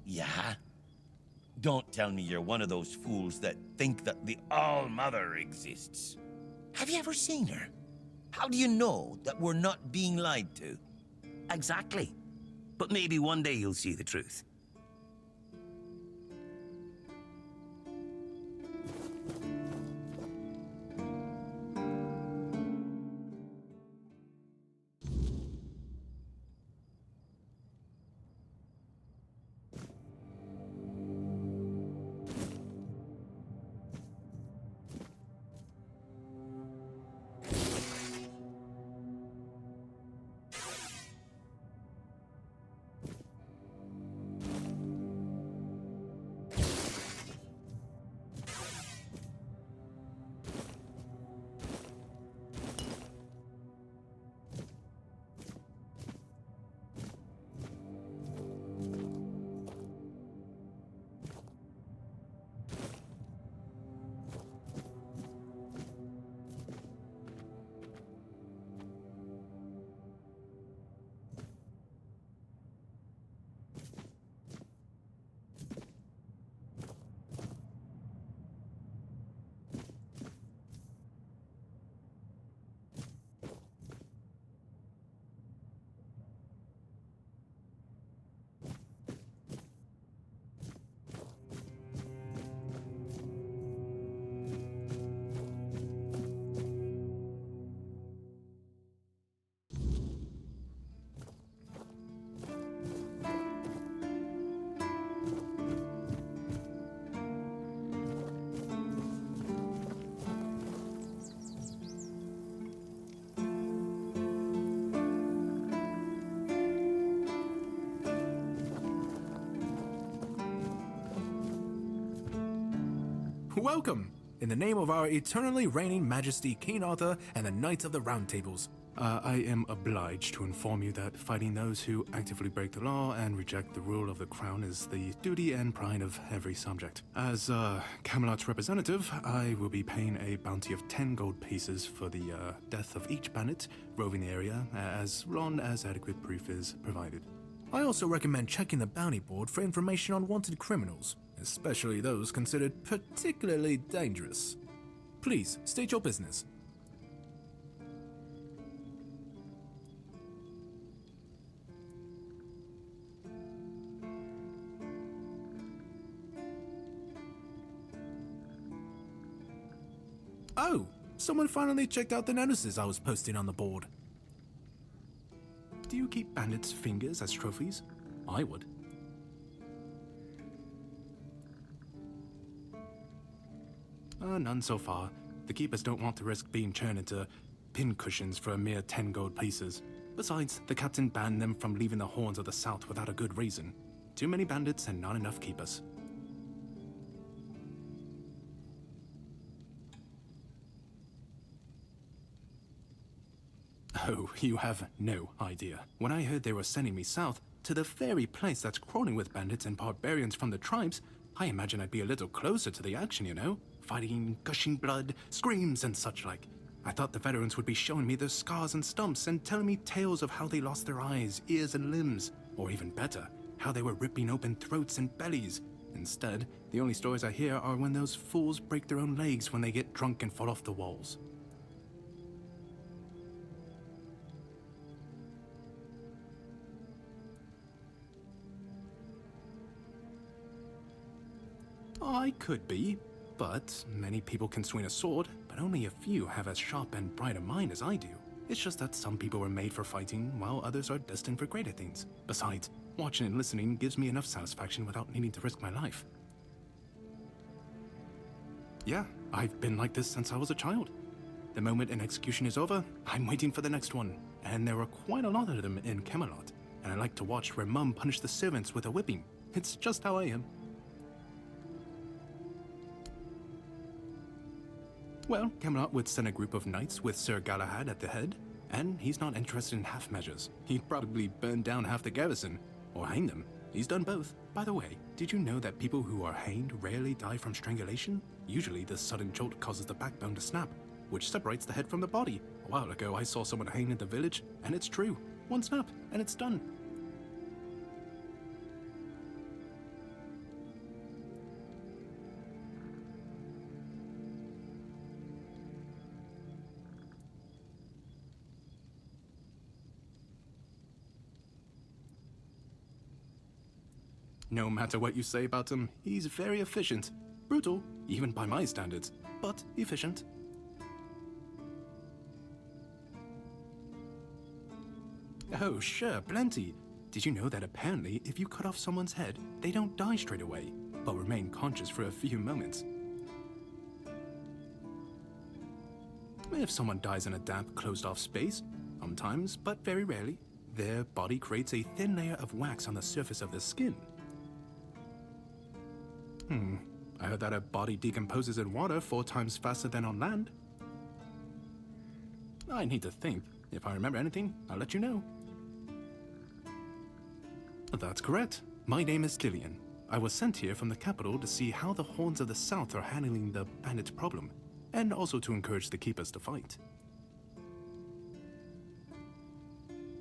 Yeah? Don't tell me you're one of those fools that think that the All-Mother exists. Have you ever seen her? How do you know that we're not being lied to? Exactly. But maybe one day you'll see the truth. Welcome! In the name of our eternally reigning Majesty King Arthur and the Knights of the Round Tables, I am obliged to inform you that fighting those who actively break the law and reject the rule of the crown is the duty and pride of every subject. As Camelot's representative, I will be paying a bounty of 10 gold pieces for the death of each bandit roving the area, as long as adequate proof is provided. I also recommend checking the bounty board for information on wanted criminals, especially those considered particularly dangerous. Please, state your business. Oh, someone finally checked out the notices I was posting on the board. Do you keep bandits' fingers as trophies? I would. None so far. The keepers don't want to risk being turned into pincushions for a mere 10 gold pieces. Besides, the captain banned them from leaving the Horns of the South without a good reason. Too many bandits and not enough keepers. Oh, you have no idea. When I heard they were sending me south, to the very place that's crawling with bandits and barbarians from the tribes, I imagined I'd be a little closer to the action, you know? Fighting, gushing blood, screams and such like. I thought the veterans would be showing me their scars and stumps and telling me tales of how they lost their eyes, ears and limbs. Or even better, how they were ripping open throats and bellies. Instead, the only stories I hear are when those fools break their own legs when they get drunk and fall off the walls. I could be, but many people can swing a sword, but only a few have as sharp and bright a mind as I do. It's just that some people were made for fighting, while others are destined for greater things. Besides, watching and listening gives me enough satisfaction without needing to risk my life. Yeah, I've been like this since I was a child. The moment an execution is over, I'm waiting for the next one, and there are quite a lot of them in Camelot, and I like to watch where Mum punished the servants with a whipping. It's just how I am. Well, Camelot would send a group of knights with Sir Galahad at the head, and he's not interested in half measures. He'd probably burn down half the garrison, or hang them. He's done both. By the way, did you know that people who are hanged rarely die from strangulation? Usually the sudden jolt causes the backbone to snap, which separates the head from the body. A while ago I saw someone hanged in the village, and it's true. One snap, and it's done. No matter what you say about him, he's very efficient. Brutal, even by my standards, but efficient. Oh, sure, plenty. Did you know that apparently if you cut off someone's head, they don't die straight away, but remain conscious for a few moments? If someone dies in a damp, closed-off space, sometimes, but very rarely, their body creates a thin layer of wax on the surface of the skin. I heard that a body decomposes in water 4 times faster than on land. I need to think. If I remember anything, I'll let you know. That's correct. My name is Killian. I was sent here from the capital to see how the Horns of the South are handling the bandit problem, and also to encourage the keepers to fight.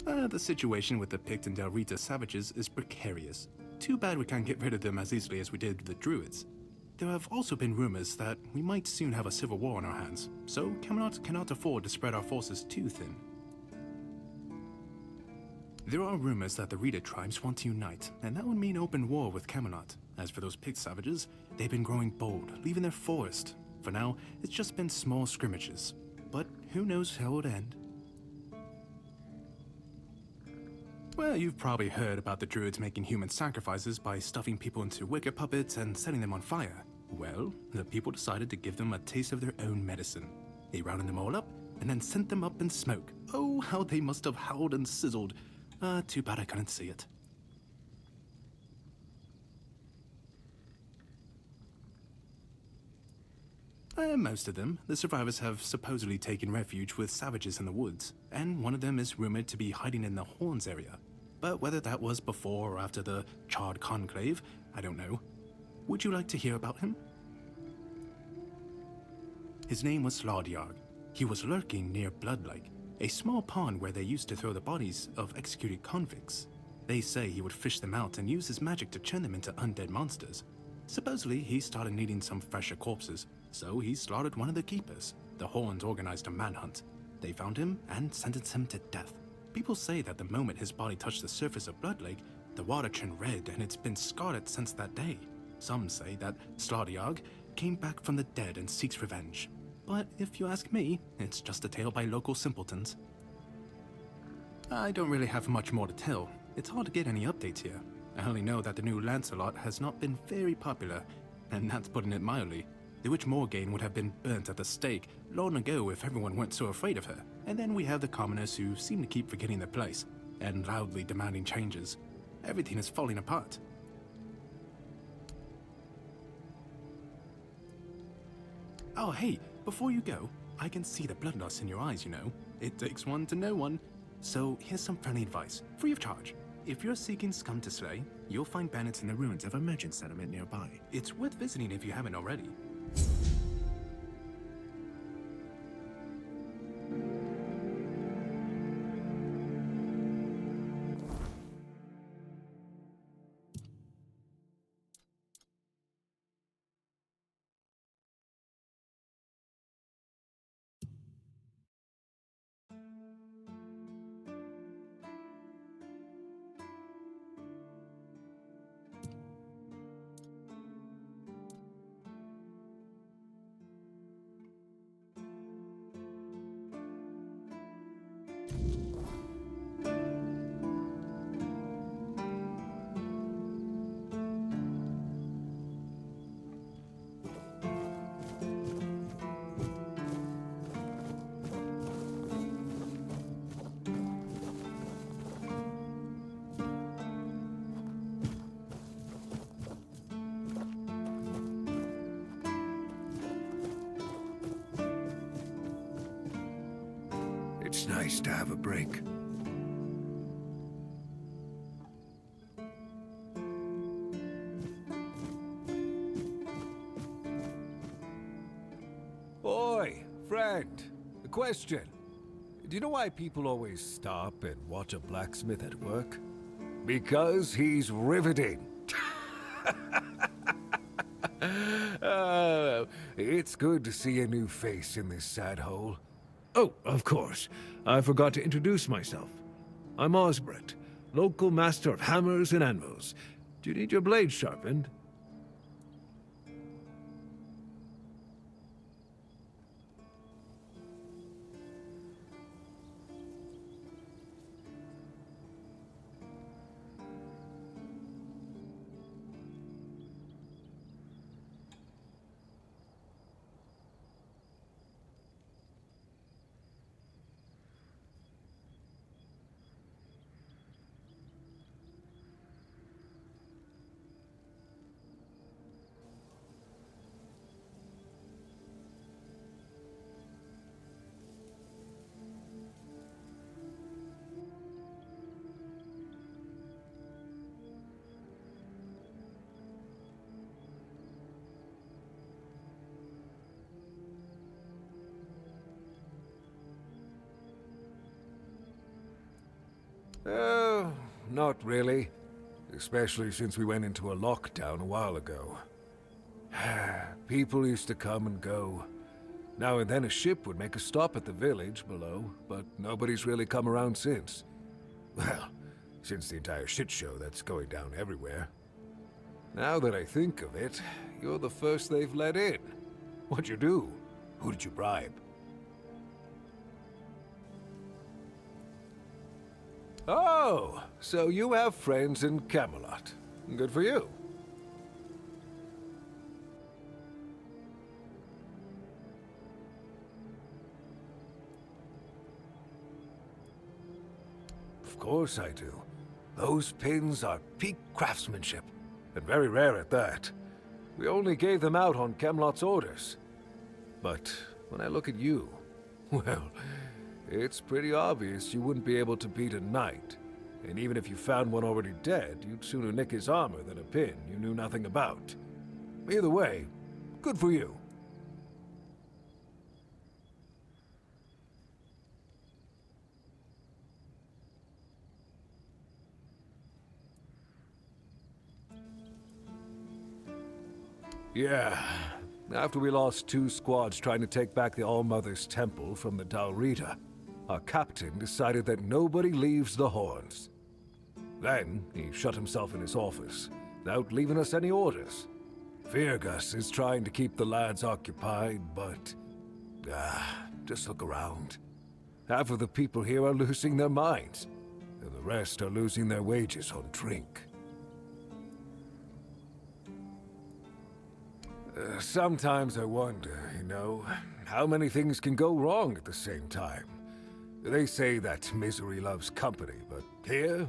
The situation with the Pict and Del Rita savages is precarious. Too bad we can't get rid of them as easily as we did the Druids. There have also been rumors that we might soon have a civil war on our hands, so Camelot cannot afford to spread our forces too thin. There are rumors that the Rita tribes want to unite, and that would mean open war with Camelot. As for those Pict savages, they've been growing bold, leaving their forest. For now, it's just been small scrimmages, but who knows how it would end. Well, you've probably heard about the Druids making human sacrifices by stuffing people into wicker puppets and setting them on fire. Well, the people decided to give them a taste of their own medicine. They rounded them all up and then sent them up in smoke. Oh, how they must have howled and sizzled. Too bad I couldn't see it. Most of them. The survivors have supposedly taken refuge with savages in the woods, and one of them is rumored to be hiding in the Horns area. But whether that was before or after the Charred Conclave, I don't know. Would you like to hear about him? His name was Slaudyarg. He was lurking near Blood Lake, a small pond where they used to throw the bodies of executed convicts. They say he would fish them out and use his magic to turn them into undead monsters. Supposedly, he started needing some fresher corpses, so he slaughtered one of the keepers. The Horns organized a manhunt. They found him and sentenced him to death. People say that the moment his body touched the surface of Blood Lake, the water turned red and it's been scarred since that day. Some say that Slaudyarg came back from the dead and seeks revenge. But if you ask me, it's just a tale by local simpletons. I don't really have much more to tell. It's hard to get any updates here. I only know that the new Lancelot has not been very popular, and that's putting it mildly. The Witch Morgaine would have been burnt at the stake long ago if everyone weren't so afraid of her. And then we have the commoners who seem to keep forgetting their place, and loudly demanding changes. Everything is falling apart. Oh hey, before you go, I can see the bloodlust in your eyes, you know. It takes one to know one. So here's some friendly advice, free of charge. If you're seeking scum to slay, you'll find bandits in the ruins of a merchant settlement nearby. It's worth visiting if you haven't already. It's nice to have a break. Oi, friend. A question. Do you know why people always stop and watch a blacksmith at work? Because he's riveting. It's good to see a new face in this sad hole. Oh, of course. I forgot to introduce myself. I'm Osbert, local master of hammers and anvils. Do you need your blade sharpened? Oh, not really. Especially since we went into a lockdown a while ago. People used to come and go. Now and then a ship would make a stop at the village below, but nobody's really come around since. Well, since the entire shit show that's going down everywhere. Now that I think of it, you're the first they've let in. What'd you do? Who did you bribe? Oh, so you have friends in Camelot. Good for you. Of course I do. Those pins are peak craftsmanship, and very rare at that. We only gave them out on Camelot's orders. But when I look at you, well, it's pretty obvious you wouldn't be able to beat a knight. And even if you found one already dead, you'd sooner nick his armor than a pin you knew nothing about. Either way, good for you. Yeah, after we lost 2 squads trying to take back the All-Mother's Temple from the Dalrita, our captain decided that nobody leaves the Horns. Then, he shut himself in his office, without leaving us any orders. Virgus is trying to keep the lads occupied, but... just look around. Half of the people here are losing their minds, and the rest are losing their wages on drink. Sometimes I wonder, how many things can go wrong at the same time. They say that misery loves company, but here,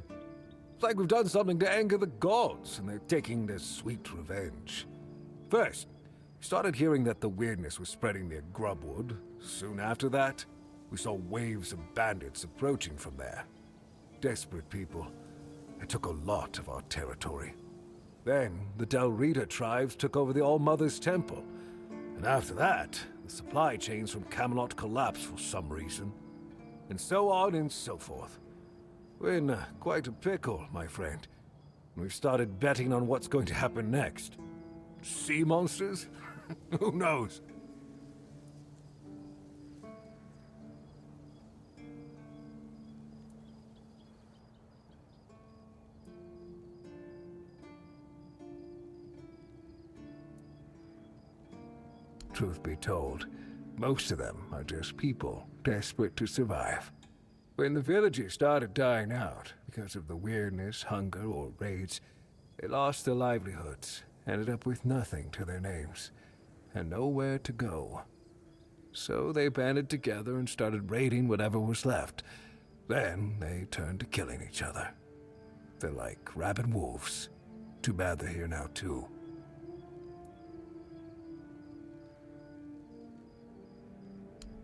it's like we've done something to anger the gods, and they're taking their sweet revenge. First, we started hearing that the weirdness was spreading near Grubwood. Soon after that, we saw waves of bandits approaching from there. Desperate people. It took a lot of our territory. Then, the Dalrita tribes took over the All-Mother's Temple. And after that, the supply chains from Camelot collapsed for some reason. And so on and so forth. We're in quite a pickle, my friend. We've started betting on what's going to happen next. Sea monsters? Who knows? Truth be told, most of them are just people desperate to survive. When the villagers started dying out because of the weirdness, hunger, or raids, they lost their livelihoods, ended up with nothing to their names, and nowhere to go. So they banded together and started raiding whatever was left. Then they turned to killing each other. They're like rabid wolves. Too bad they're here now, too.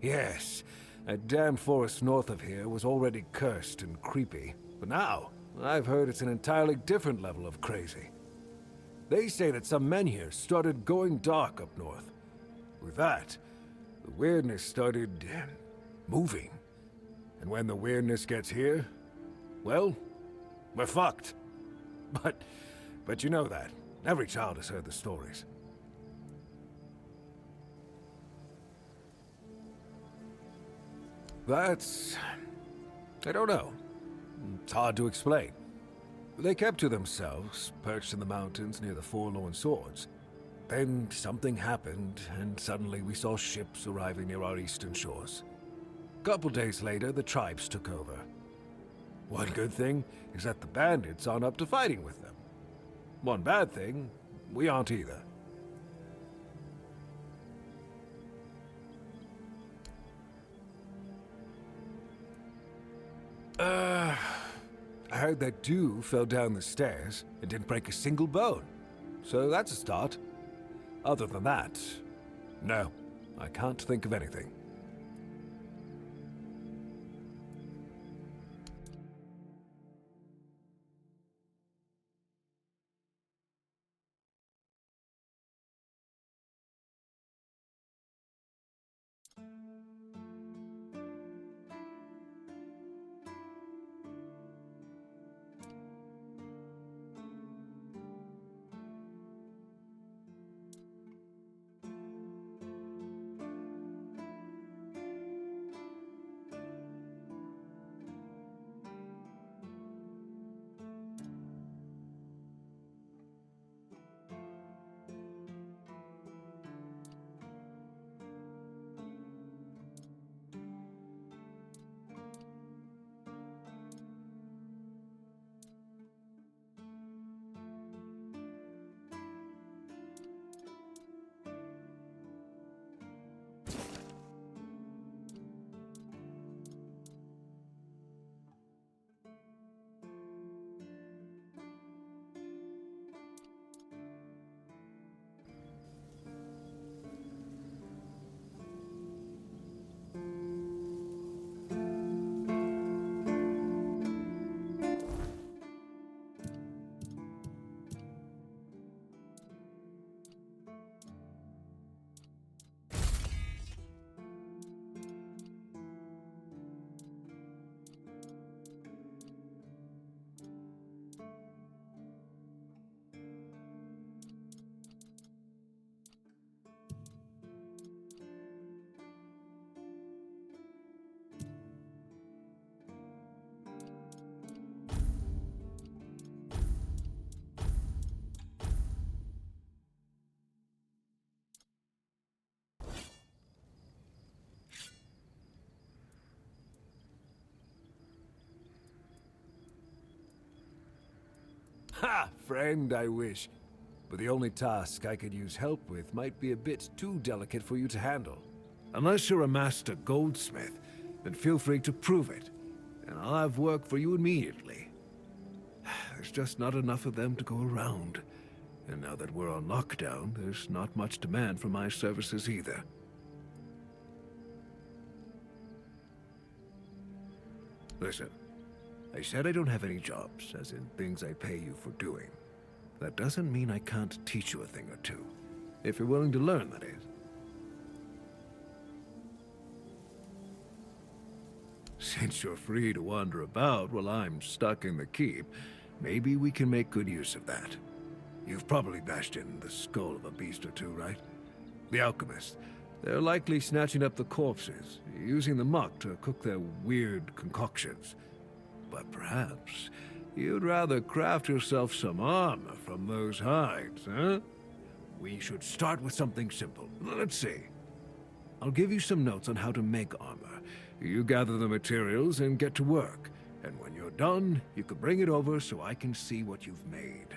Yes, that damn forest north of here was already cursed and creepy. But now, I've heard it's an entirely different level of crazy. They say that some men here started going dark up north. With that, the weirdness started moving. And when the weirdness gets here, well, we're fucked. But you know that. Every child has heard the stories. That's... I don't know. It's hard to explain. They kept to themselves, perched in the mountains near the Forlorn Swords. Then something happened, and suddenly we saw ships arriving near our eastern shores. A couple days later, the tribes took over. One good thing is that the bandits aren't up to fighting with them. One bad thing, we aren't either. I heard that dew fell down the stairs and didn't break a single bone. So that's a start. Other than that, no, I can't think of anything. Ha! Friend, I wish. But the only task I could use help with might be a bit too delicate for you to handle. Unless you're a master goldsmith, then feel free to prove it, and I'll have work for you immediately. There's just not enough of them to go around. And now that we're on lockdown, there's not much demand for my services either. Listen, I said I don't have any jobs, as in things I pay you for doing. That doesn't mean I can't teach you a thing or two. If you're willing to learn, that is. Since you're free to wander about while I'm stuck in the keep, maybe we can make good use of that. You've probably bashed in the skull of a beast or two, right? The alchemists. They're likely snatching up the corpses, using the muck to cook their weird concoctions. But perhaps you'd rather craft yourself some armor from those hides, huh? We should start with something simple. Let's see. I'll give you some notes on how to make armor. You gather the materials and get to work. And when you're done, you can bring it over so I can see what you've made.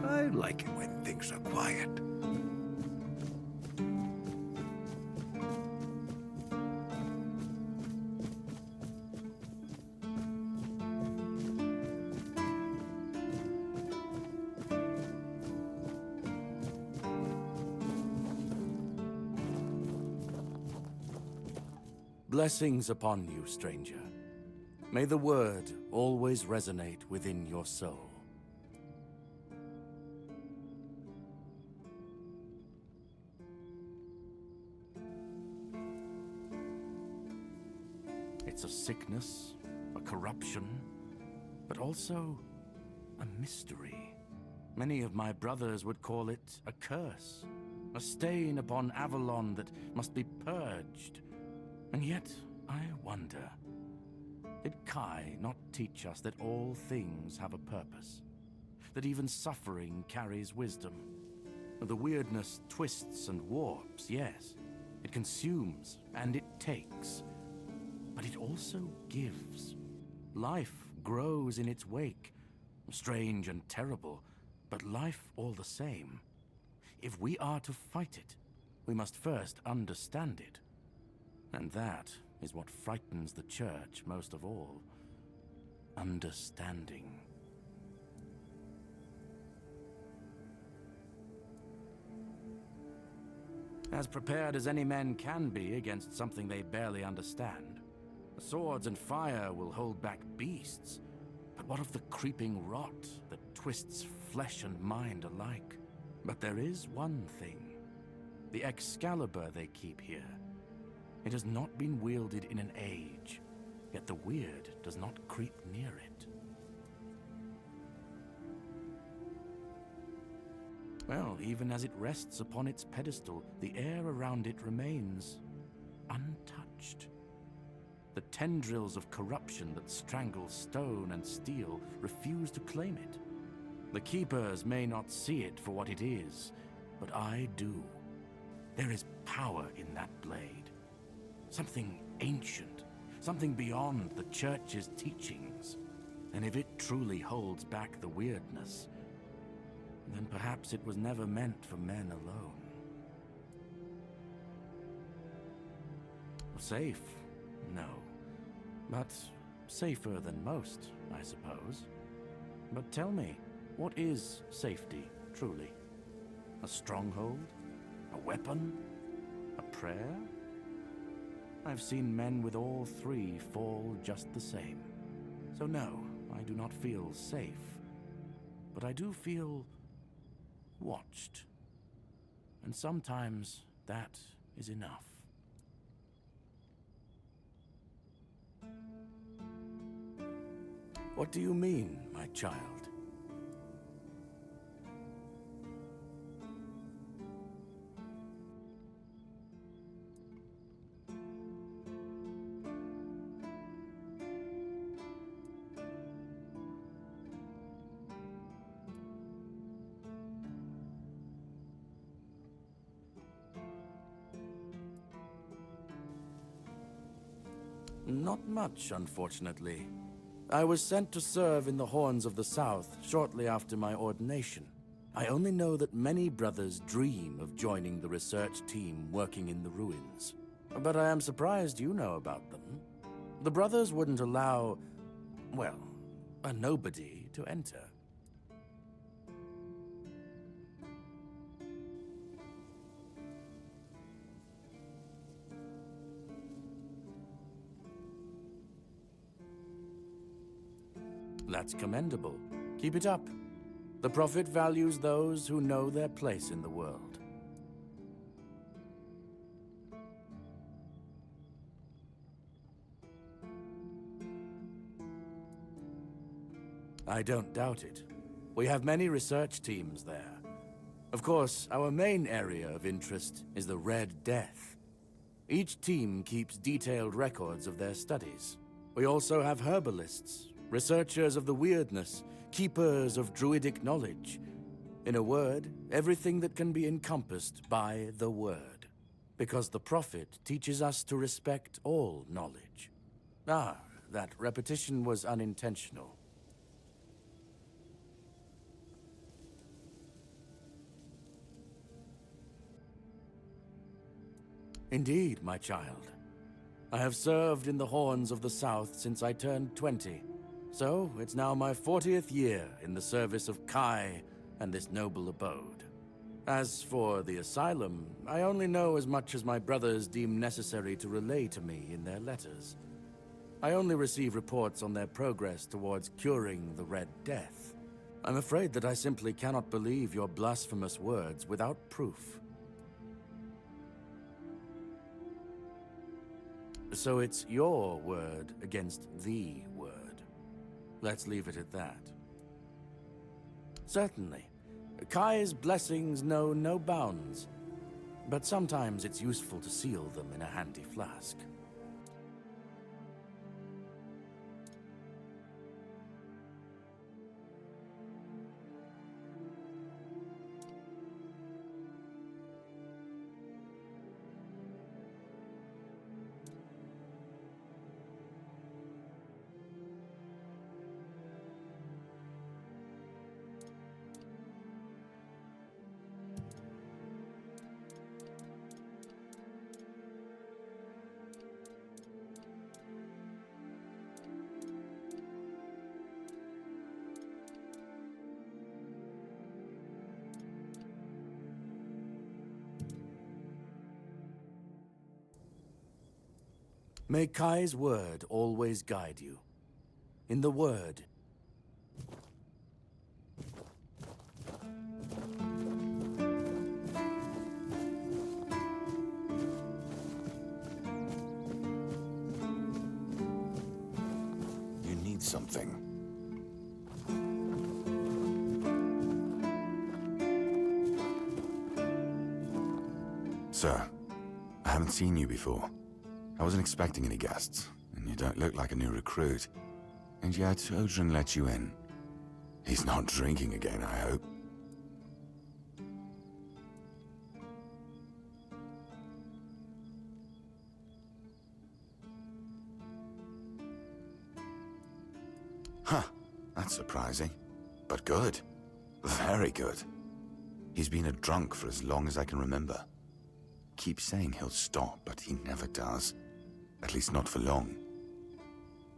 I like it when things are quiet. Blessings upon you, stranger. May the word always resonate within your soul. It's a sickness, a corruption, but also a mystery. Many of my brothers would call it a curse, a stain upon Ávalon that must be purged. And yet, I wonder, did Kai not teach us that all things have a purpose? That even suffering carries wisdom? The weirdness twists and warps, yes. It consumes and it takes. But it also gives. Life grows in its wake. Strange and terrible, but life all the same. If we are to fight it, we must first understand it. And that is what frightens the Church most of all. Understanding. As prepared as any men can be against something they barely understand. Swords and fire will hold back beasts, but what of the creeping rot that twists flesh and mind alike? But there is one thing. The Excalibur they keep here. It has not been wielded in an age, yet the weird does not creep near it. Well, even as it rests upon its pedestal, the air around it remains untouched. The tendrils of corruption that strangle stone and steel refuse to claim it. The Keepers may not see it for what it is, but I do. There is power in that blade. Something ancient, something beyond the Church's teachings. And if it truly holds back the weirdness, then perhaps it was never meant for men alone. Safe? No. But safer than most, I suppose. But tell me, what is safety, truly? A stronghold? A weapon? prayer? I've seen men with all three fall just the same. So no, I do not feel safe. But I do feel watched. And sometimes that is enough. What do you mean, my child? Not much, unfortunately. I was sent to serve in the Horns of the South shortly after my ordination. I only know that many brothers dream of joining the research team working in the ruins. But I am surprised you know about them. The brothers wouldn't allow, well, a nobody to enter. That's commendable. Keep it up. The Prophet values those who know their place in the world. I don't doubt it. We have many research teams there. Of course, our main area of interest is the Red Death. Each team keeps detailed records of their studies. We also have herbalists, researchers of the weirdness, keepers of druidic knowledge. In a word, everything that can be encompassed by the word. Because the Prophet teaches us to respect all knowledge. Ah, that repetition was unintentional. Indeed, my child. I have served in the Horns of the South since I turned 20. So, it's now my 40th year in the service of Kai and this noble abode. As for the asylum, I only know as much as my brothers deem necessary to relay to me in their letters. I only receive reports on their progress towards curing the Red Death. I'm afraid that I simply cannot believe your blasphemous words without proof. So it's your word against the word. Let's leave it at that. Certainly. Kai's blessings know no bounds, but sometimes it's useful to seal them in a handy flask. May Kai's word always guide you. In the word. You need something. Sir, I haven't seen you before. I wasn't expecting any guests, and you don't look like a new recruit. And yet, Odrin let you in. He's not drinking again, I hope. Huh, that's surprising. But good. Very good. He's been a drunk for as long as I can remember. Keeps saying he'll stop, but he never does. At least not for long.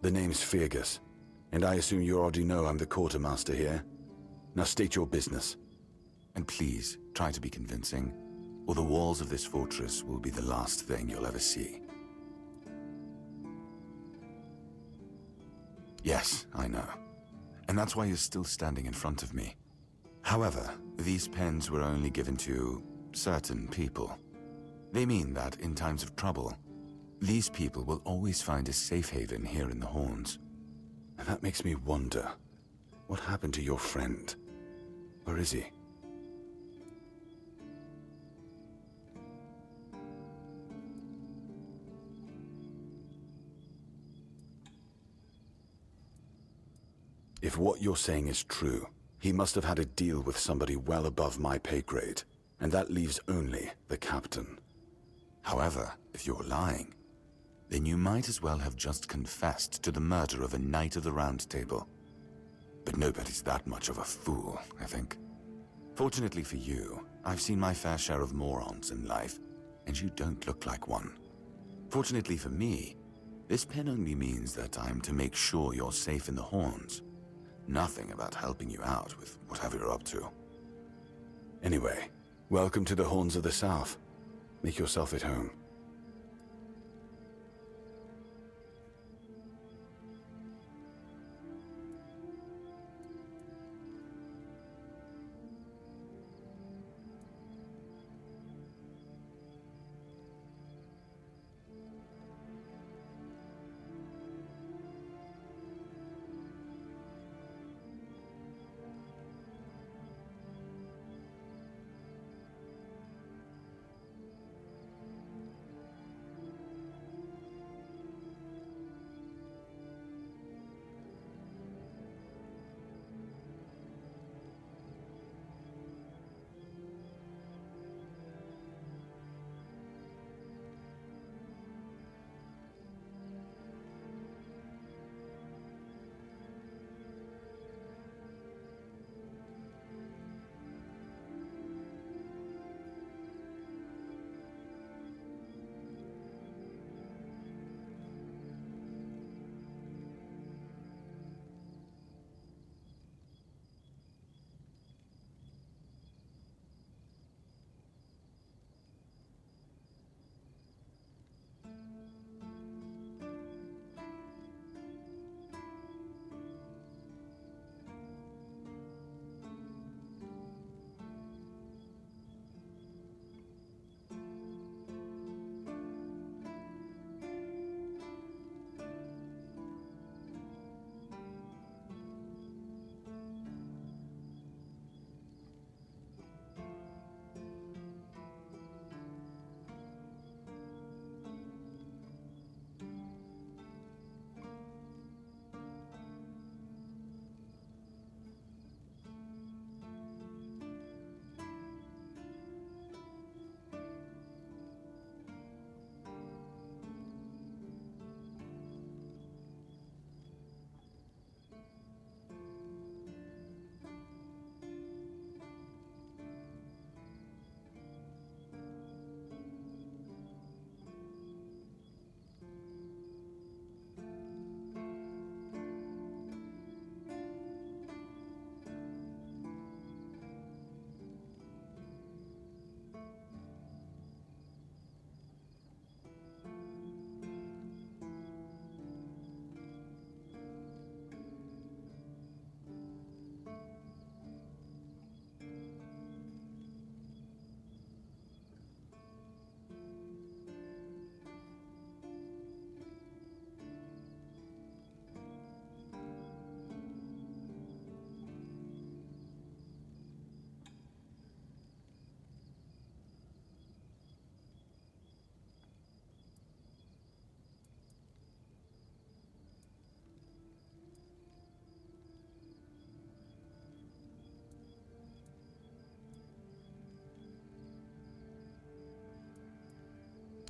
The name's Fergus, and I assume you already know I'm the quartermaster here. Now state your business. And please, try to be convincing. or the walls of this fortress will be the last thing you'll ever see. Yes, I know. And that's why you're still standing in front of me. However, these pens were only given to certain people. They mean that in times of trouble, these people will always find a safe haven here in the Horns. And that makes me wonder, what happened to your friend? Where is he? If what you're saying is true, he must have had a deal with somebody well above my pay grade, and that leaves only the captain. However, if you're lying, then you might as well have just confessed to the murder of a Knight of the Round Table. But nobody's that much of a fool, I think. Fortunately for you, I've seen my fair share of morons in life, and you don't look like one. Fortunately for me, this pen only means that I'm to make sure you're safe in the Horns. Nothing about helping you out with whatever you're up to. Anyway, welcome to the Horns of the South. Make yourself at home.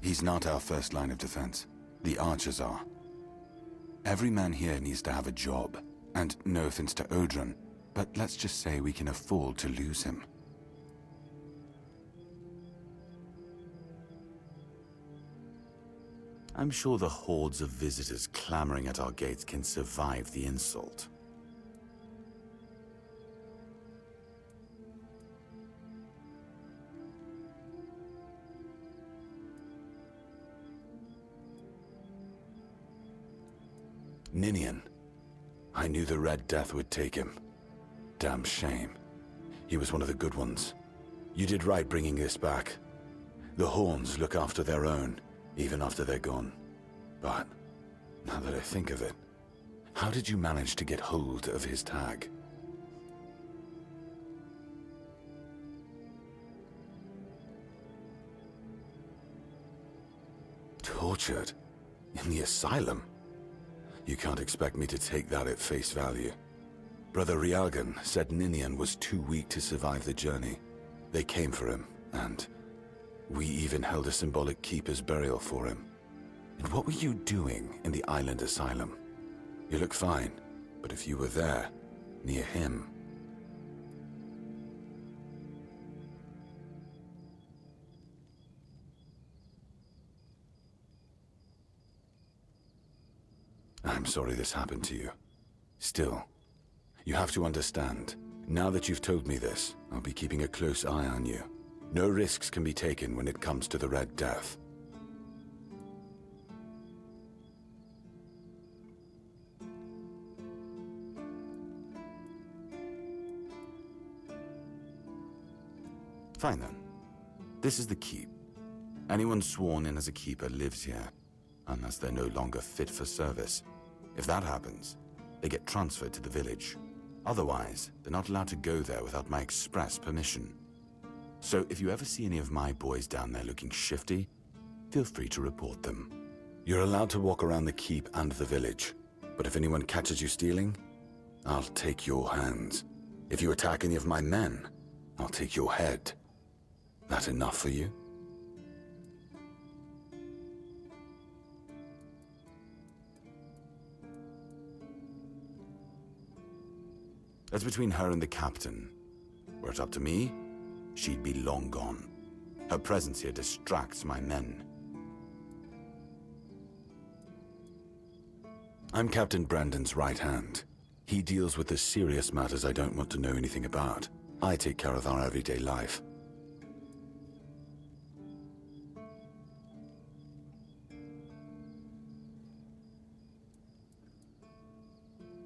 He's not our first line of defense. The archers are. Every man here needs to have a job. And no offense to Odrin, but let's just say we can afford to lose him. I'm sure the hordes of visitors clamoring at our gates can survive the insult. Ninian. I knew the Red Death would take him. Damn shame. He was one of the good ones. You did right bringing this back. The Horns look after their own, even after they're gone. But, now that I think of it, how did you manage to get hold of his tag? Tortured? In the asylum? You can't expect me to take that at face value. Brother Rialgan said Ninian was too weak to survive the journey. They came for him, and we even held a symbolic keeper's burial for him. And what were you doing in the island asylum? You look fine, but if you were there, near him... I'm sorry this happened to you. Still, you have to understand, now that you've told me this, I'll be keeping a close eye on you. No risks can be taken when it comes to the Red Death. Fine then. This is the keep. Anyone sworn in as a keeper lives here, unless they're no longer fit for service. If that happens, they get transferred to the village. Otherwise, they're not allowed to go there without my express permission. So if you ever see any of my boys down there looking shifty, feel free to report them. You're allowed to walk around the keep and the village, but if anyone catches you stealing, I'll take your hands. If you attack any of my men, I'll take your head. That enough for you? That's between her and the captain. Were it up to me, she'd be long gone. Her presence here distracts my men. I'm Captain Brandon's right hand. He deals with the serious matters I don't want to know anything about. I take care of our everyday life.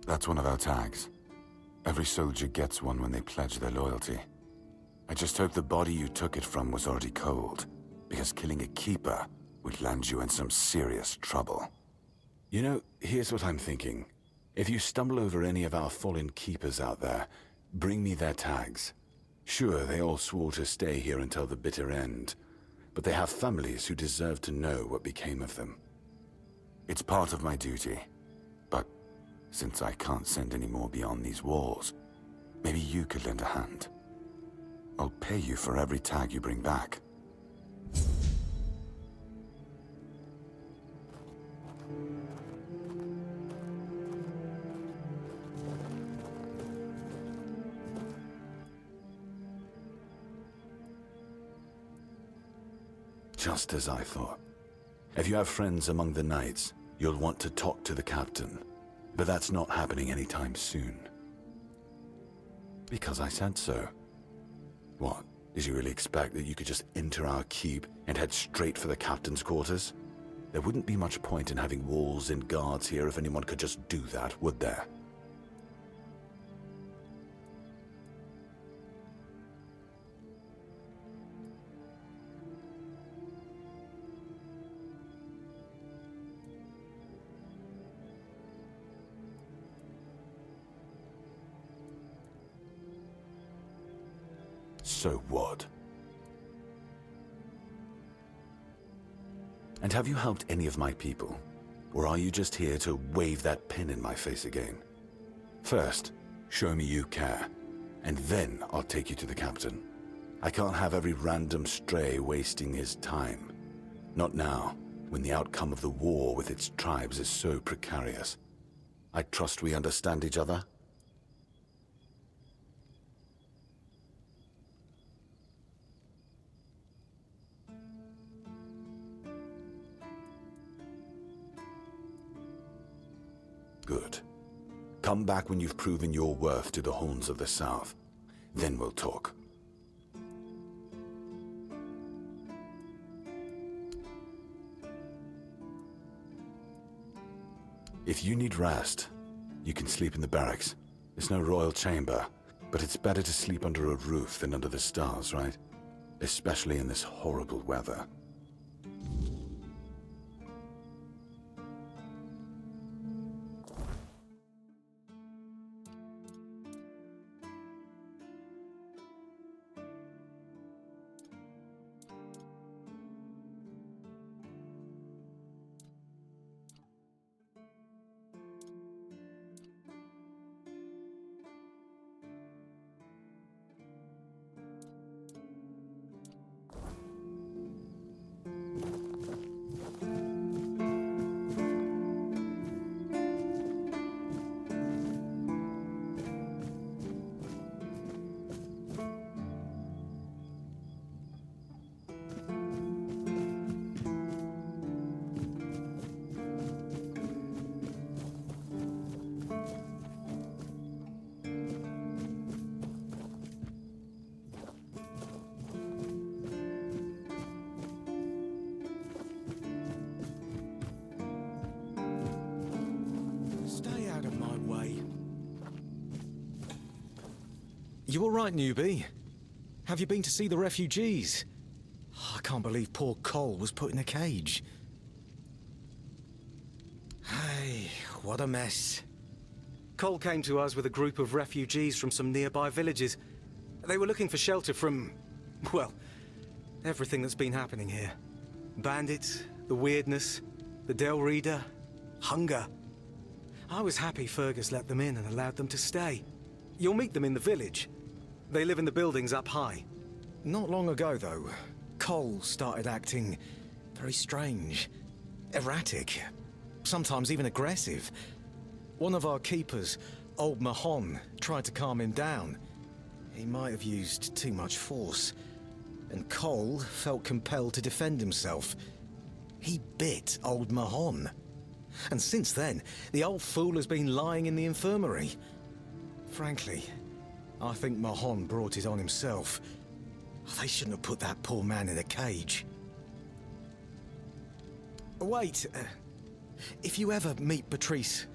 That's one of our tags. Every soldier gets one when they pledge their loyalty. I just hope the body you took it from was already cold, because killing a keeper would land you in some serious trouble. You know, here's what I'm thinking. If you stumble over any of our fallen keepers out there, bring me their tags. Sure, they all swore to stay here until the bitter end, but they have families who deserve to know what became of them. It's part of my duty, but since I can't send any more beyond these walls, maybe you could lend a hand. I'll pay you for every tag you bring back. Just as I thought. If you have friends among the knights, you'll want to talk to the captain. But that's not happening anytime soon. Because I said so. What? Did you really expect that you could just enter our keep and head straight for the captain's quarters? There wouldn't be much point in having walls and guards here if anyone could just do that, would there? So what? And have you helped any of my people? Or are you just here to wave that pin in my face again? First, show me you care, and then I'll take you to the captain. I can't have every random stray wasting his time. Not now, when the outcome of the war with its tribes is so precarious. I trust we understand each other? Good. Come back when you've proven your worth to the Horns of the South. Then we'll talk. If you need rest, you can sleep in the barracks. It's no royal chamber, but it's better to sleep under a roof than under the stars, right? Especially in this horrible weather. Stay out of my way. You all right, newbie? Have you been to see the refugees? I can't believe poor Cole was put in a cage. Hey, what a mess. Cole came to us with a group of refugees from some nearby villages. They were looking for shelter from, well, everything that's been happening here. Bandits, the weirdness, the Del Reader, hunger. I was happy Fergus let them in and allowed them to stay. You'll meet them in the village. They live in the buildings up high. Not long ago, though, Cole started acting very strange, erratic, sometimes even aggressive. One of our keepers, old Mahon, tried to calm him down. He might have used too much force, and Cole felt compelled to defend himself. He bit old Mahon. And since then, the old fool has been lying in the infirmary. Frankly, I think Mahon brought it on himself. They shouldn't have put that poor man in a cage. Wait, if you ever meet Patrice,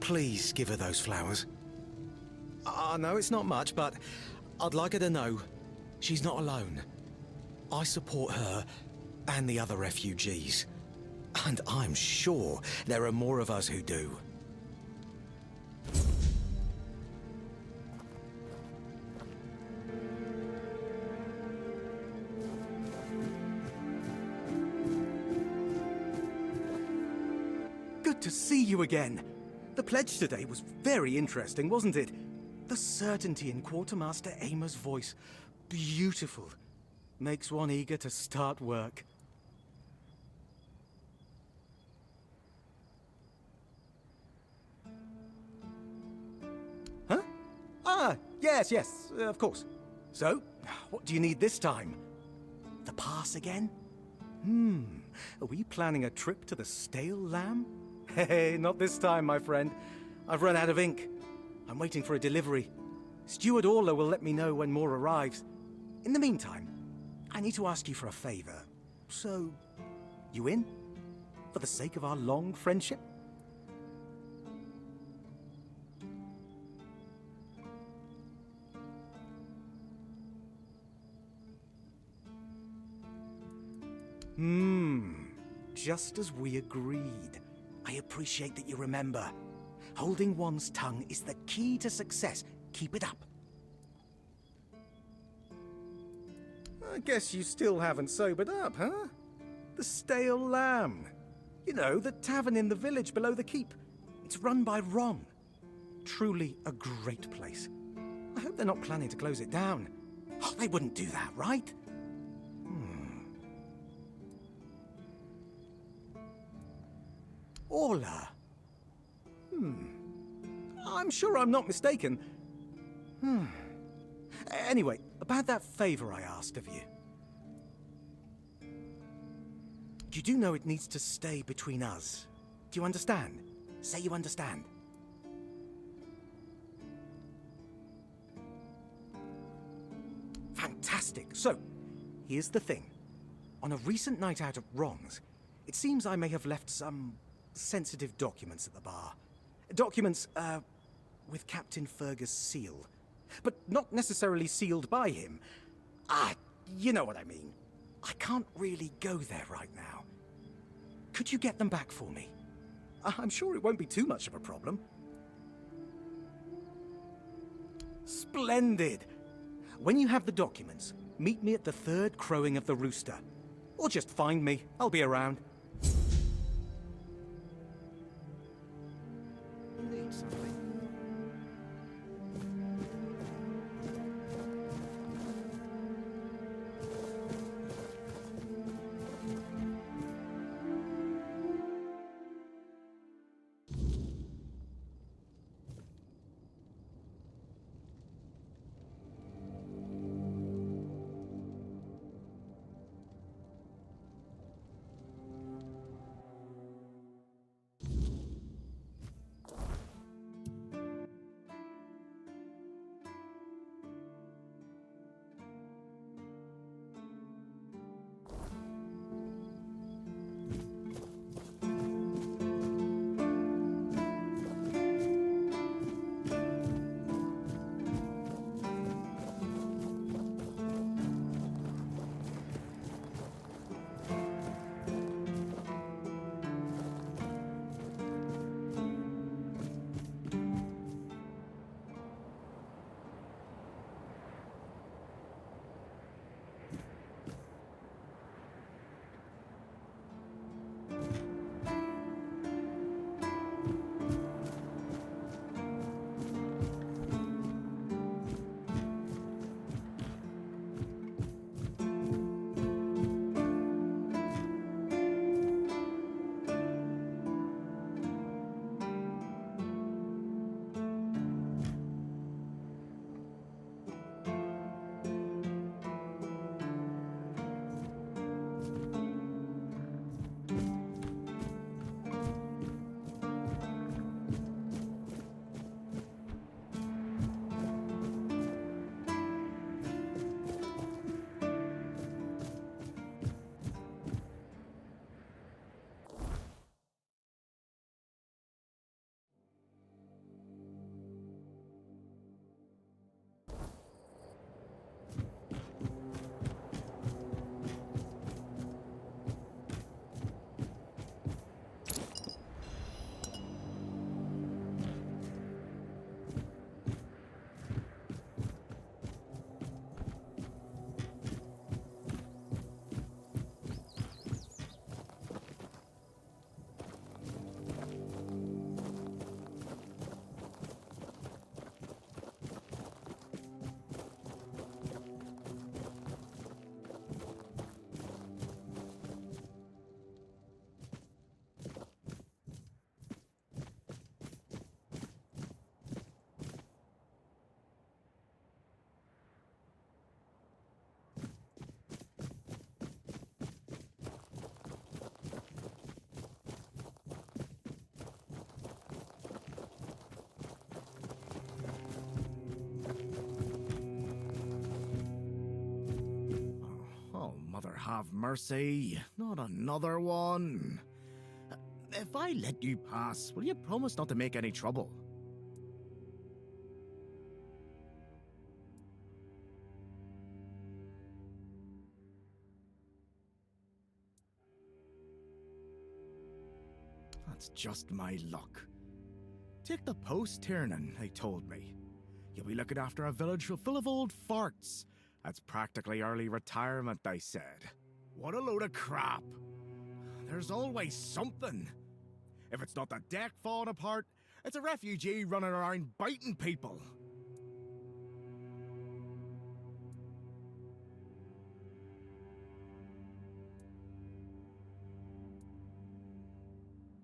please give her those flowers. I know it's not much, but I'd like her to know she's not alone. I support her and the other refugees. And I'm sure there are more of us who do. Good to see you again. The pledge today was very interesting, wasn't it? The certainty in Quartermaster Aymer's voice. Beautiful. Makes one eager to start work. Huh? Ah, yes, of course. So, what do you need this time? The pass again? Are we planning a trip to the Stale Lamb? Hey, not this time, my friend. I've run out of ink. I'm waiting for a delivery. Steward Orla will let me know when more arrives. In the meantime, I need to ask you for a favor. So, you in? For the sake of our long friendship? Just as we agreed. I appreciate that you remember. Holding one's tongue is the key to success. Keep it up. I guess you still haven't sobered up, huh? The Stale Lamb. You know, the tavern in the village below the keep. It's run by Ron. Truly a great place. I hope they're not planning to close it down. Oh, they wouldn't do that, right? Orla. I'm sure I'm not mistaken. Anyway, about that favor I asked of you. You do know it needs to stay between us. Do you understand? Say you understand. Fantastic. So, here's the thing. On a recent night out at Ron's, it seems I may have left some sensitive documents at the bar. Documents, with Captain Fergus' seal. But not necessarily sealed by him. You know what I mean. I can't really go there right now. Could you get them back for me? I'm sure it won't be too much of a problem. Splendid! When you have the documents, meet me at the third crowing of the rooster. Or just find me. I'll be around. Need something. Mother have mercy, not another one. If I let you pass, will you promise not to make any trouble? That's just my luck. Take the post, Tiernan, they told me. You'll be looking after a village full of old farts. That's practically early retirement, they said. What a load of crap. There's always something. If it's not the deck falling apart, it's a refugee running around biting people.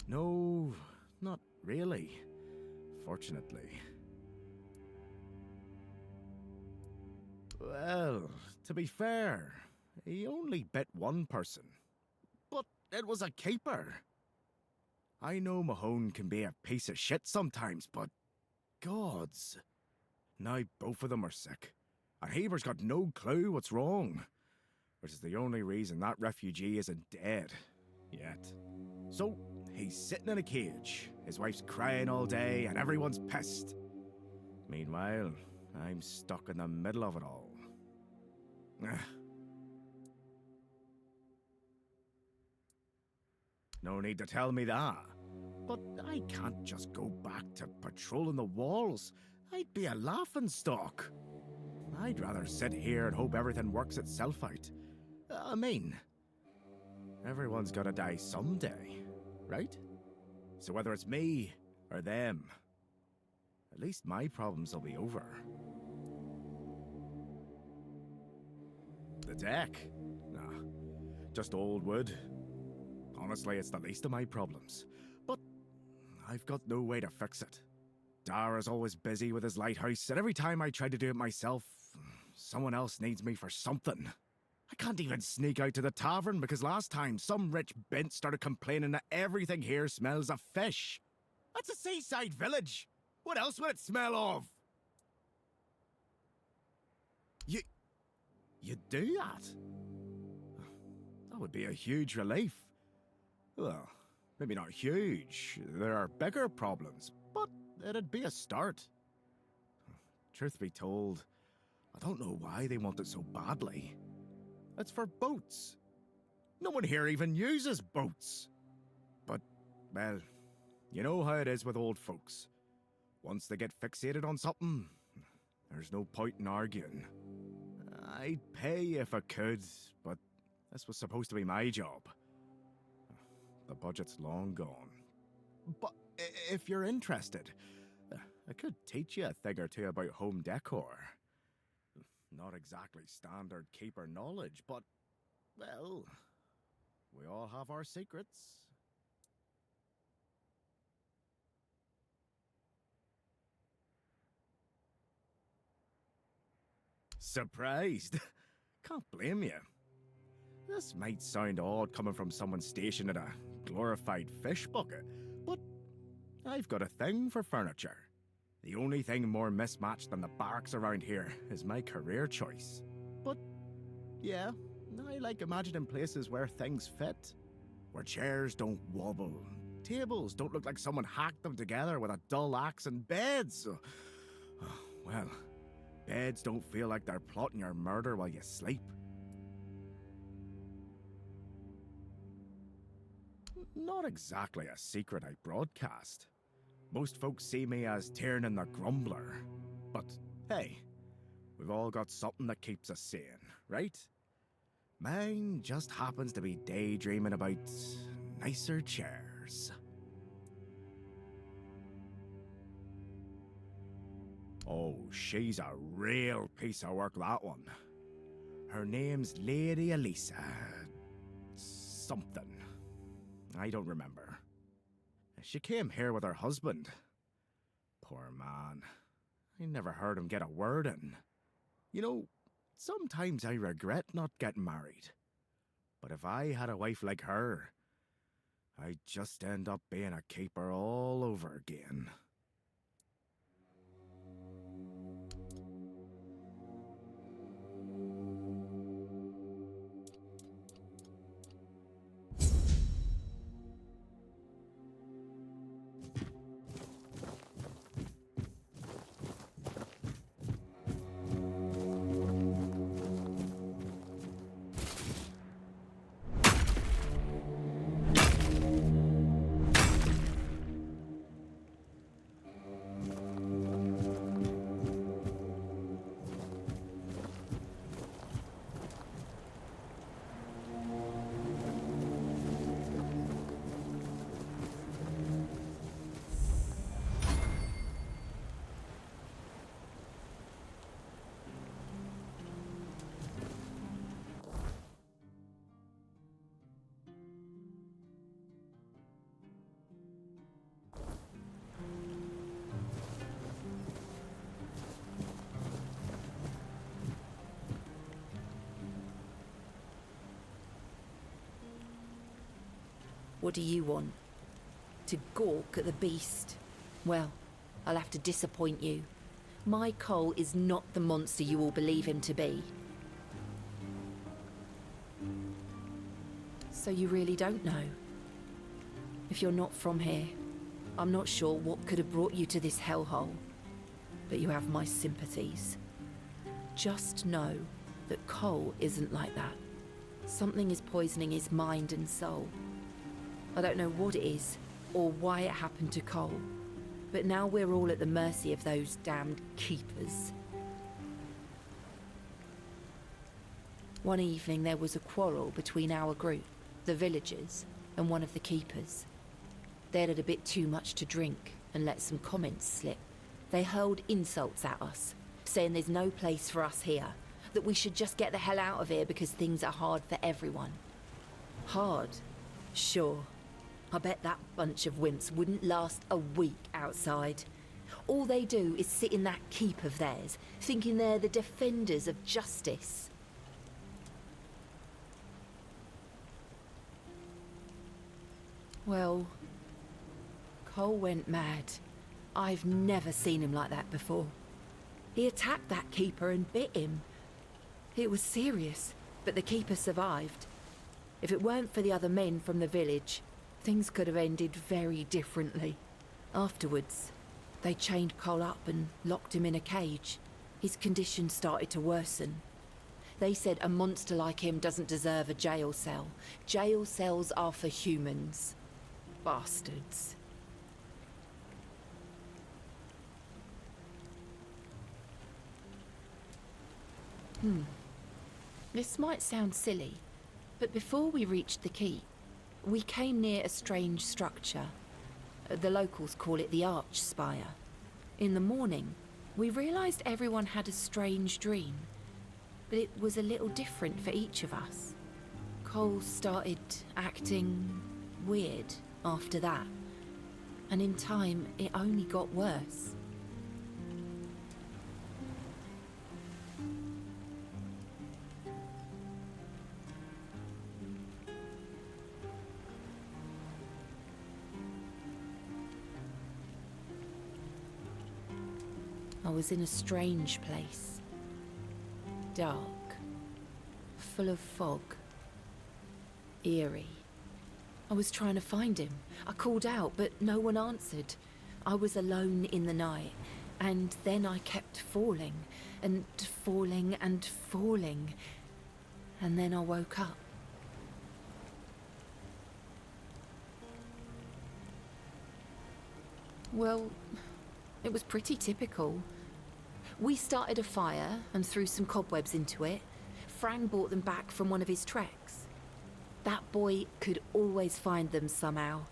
No, not really. Fortunately. Well, to be fair, he only bit one person. But it was a keeper. I know Mahone can be a piece of shit sometimes, but gods. Now both of them are sick. And Haber's got no clue what's wrong. Which is the only reason that refugee isn't dead. Yet. So, he's sitting in a cage. His wife's crying all day, and everyone's pissed. Meanwhile, I'm stuck in the middle of it all. No need to tell me that. But I can't just go back to patrolling the walls. I'd be a laughingstock. I'd rather sit here and hope everything works itself out. I mean, everyone's gotta die someday, right? So whether it's me or them, at least my problems will be over. The deck? Nah, just old wood. Honestly, it's the least of my problems. But I've got no way to fix it. Dara's always busy with his lighthouse, and every time I try to do it myself, someone else needs me for something. I can't even sneak out to the tavern because last time some rich bint started complaining that everything here smells of fish. That's a seaside village. What else would it smell of? You do that? That would be a huge relief. Well, maybe not huge. There are bigger problems, but it'd be a start. Truth be told, I don't know why they want it so badly. It's for boats. No one here even uses boats. But, well, you know how it is with old folks. Once they get fixated on something, there's no point in arguing. I'd pay if I could, but this was supposed to be my job. The budget's long gone. But if you're interested, I could teach you a thing or two about home decor. Not exactly standard keeper knowledge, but, well, we all have our secrets. Surprised? Can't blame you. This might sound odd coming from someone stationed at a glorified fish bucket, but I've got a thing for furniture. The only thing more mismatched than the barracks around here is my career choice. But, yeah, I like imagining places where things fit. Where chairs don't wobble, tables don't look like someone hacked them together with a dull axe, and beds, well, beds don't feel like they're plotting your murder while you sleep. Not exactly a secret I broadcast. Most folks see me as Tiernan the Grumbler. But, hey, we've all got something that keeps us sane, right? Mine just happens to be daydreaming about nicer chairs. Oh, she's a real piece of work, that one. Her name's Lady Elisa. Something. I don't remember. She came here with her husband. Poor man. I never heard him get a word in. You know, sometimes I regret not getting married. But if I had a wife like her, I'd just end up being a keeper all over again. What do you want? To gawk at the beast? Well, I'll have to disappoint you. My Cole is not the monster you all believe him to be. So you really don't know? If you're not from here, I'm not sure what could have brought you to this hellhole, but you have my sympathies. Just know that Cole isn't like that. Something is poisoning his mind and soul. I don't know what it is, or why it happened to Cole, but now we're all at the mercy of those damned keepers. One evening there was a quarrel between our group, the villagers, and one of the keepers. They'd had a bit too much to drink and let some comments slip. They hurled insults at us, saying there's no place for us here, that we should just get the hell out of here because things are hard for everyone. Hard? Sure. I bet that bunch of wimps wouldn't last a week outside. All they do is sit in that keep of theirs, thinking they're the defenders of justice. Well, Cole went mad. I've never seen him like that before. He attacked that keeper and bit him. It was serious, but the keeper survived. If it weren't for the other men from the village, things could have ended very differently. Afterwards, they chained Cole up and locked him in a cage. His condition started to worsen. They said a monster like him doesn't deserve a jail cell. Jail cells are for humans. Bastards. This might sound silly, but before we reached the keep, we came near a strange structure. The locals call it the Arch Spire. In the morning, we realized everyone had a strange dream, but it was a little different for each of us. Cole started acting weird after that, and in time, it only got worse. I was in a strange place. Dark. Full of fog. Eerie. I was trying to find him. I called out, but no one answered. I was alone in the night, and then I kept falling, and falling, and falling. And then I woke up. Well, it was pretty typical. We started a fire and threw some cobwebs into it. Frank brought them back from one of his treks. That boy could always find them somehow.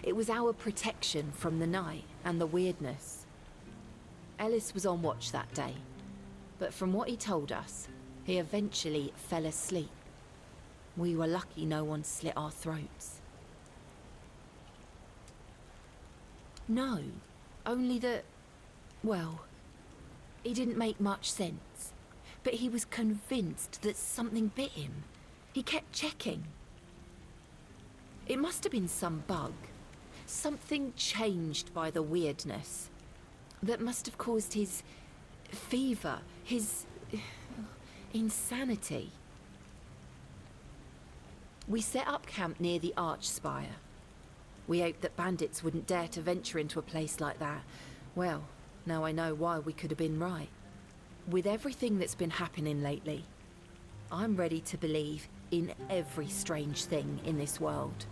It was our protection from the night and the weirdness. Ellis was on watch that day, but from what he told us, he eventually fell asleep. We were lucky no one slit our throats. No, only that, well, he didn't make much sense, but he was convinced that something bit him. He kept checking. It must have been some bug. Something changed by the weirdness. That must have caused his fever, his insanity. We set up camp near the Arch Spire. We hoped that bandits wouldn't dare to venture into a place like that. Well, now I know why we could have been right. With everything that's been happening lately, I'm ready to believe in every strange thing in this world.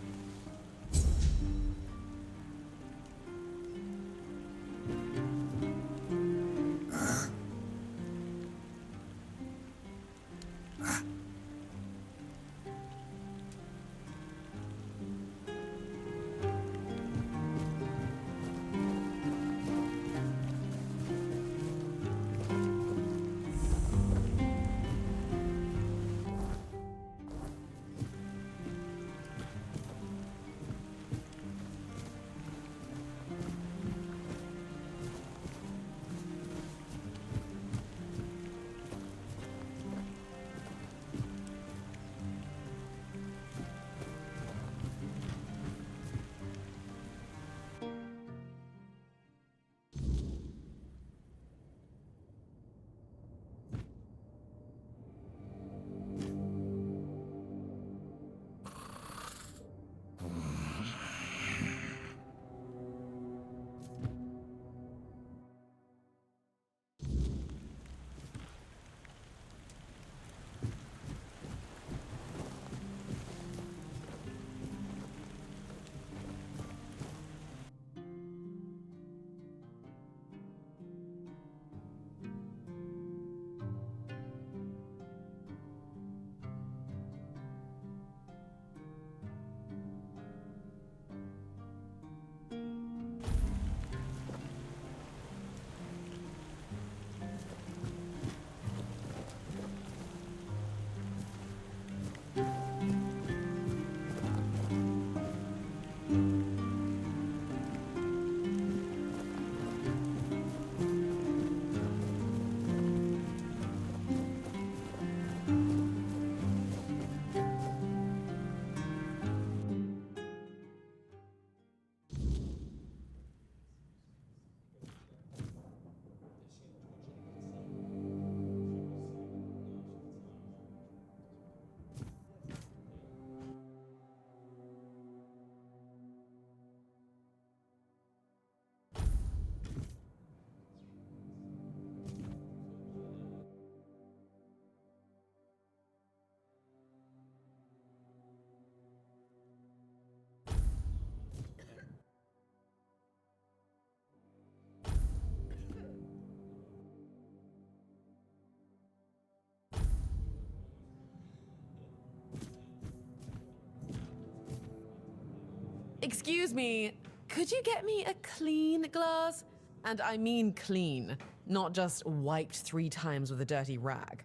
Excuse me, could you get me a clean glass? And I mean clean, not just wiped 3 times with a dirty rag.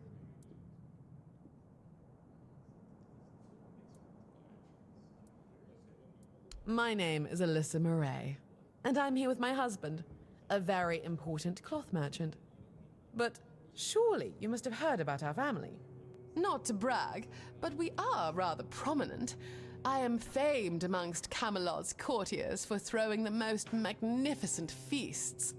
My name is Alyssa Murray, and I'm here with my husband, a very important cloth merchant. But surely you must have heard about our family. Not to brag, but we are rather prominent. I am famed amongst Camelot's courtiers for throwing the most magnificent feasts.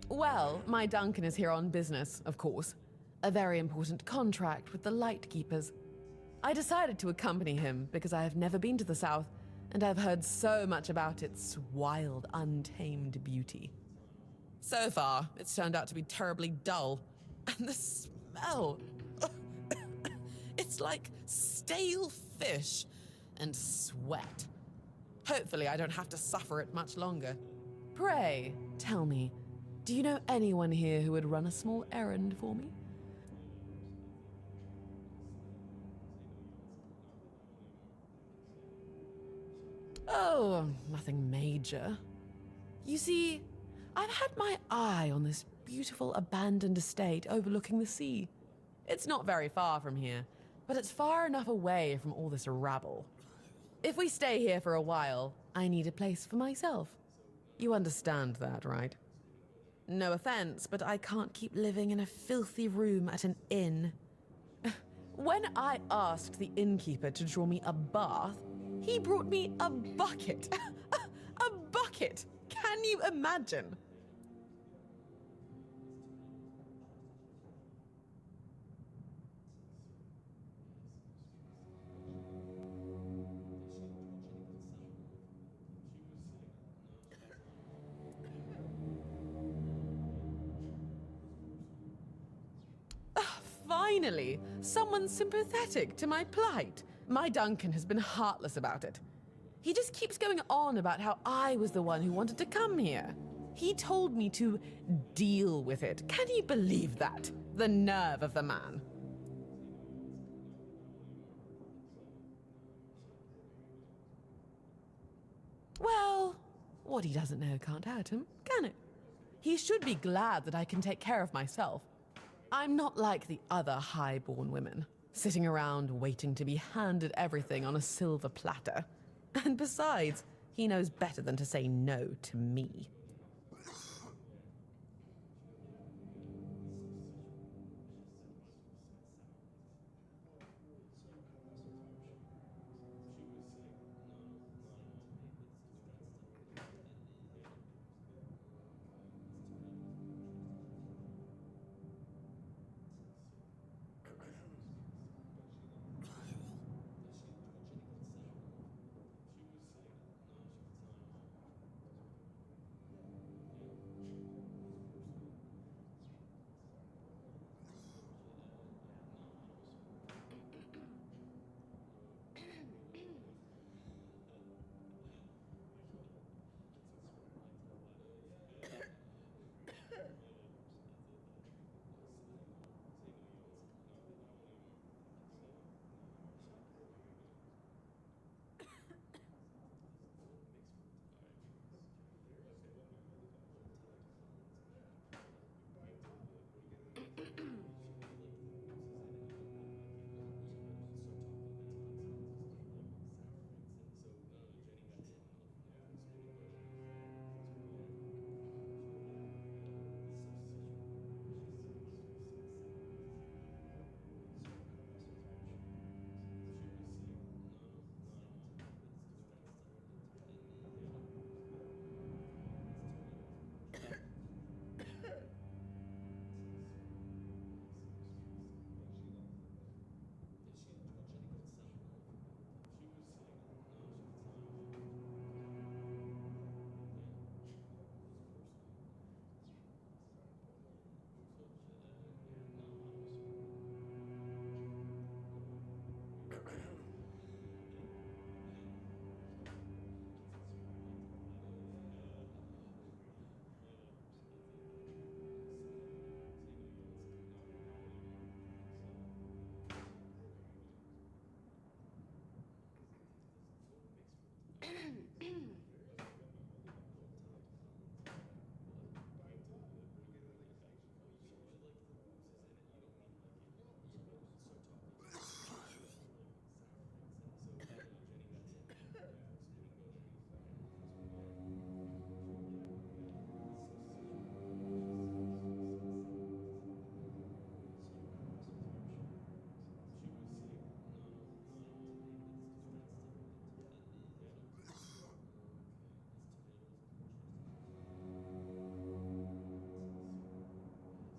Well, my Duncan is here on business, of course. A very important contract with the Lightkeepers. I decided to accompany him because I have never been to the South, and I've heard so much about its wild, untamed beauty. So far, it's turned out to be terribly dull. And the smell! It's like stale fish and sweat. Hopefully I don't have to suffer it much longer. Pray, tell me, do you know anyone here who would run a small errand for me? Oh, nothing major. You see, I've had my eye on this beautiful abandoned estate overlooking the sea. It's not very far from here, but it's far enough away from all this rabble. If we stay here for a while, I need a place for myself. You understand that, right? No offense, but I can't keep living in a filthy room at an inn. When I asked the innkeeper to draw me a bath, he brought me a bucket. A bucket! Can you imagine? Finally, someone sympathetic to my plight. My Duncan has been heartless about it. He just keeps going on about how I was the one who wanted to come here. He told me to deal with it. Can you believe that? The nerve of the man. Well, what he doesn't know can't hurt him, can it? He should be glad that I can take care of myself. I'm not like the other high-born women, sitting around waiting to be handed everything on a silver platter. And besides, he knows better than to say no to me.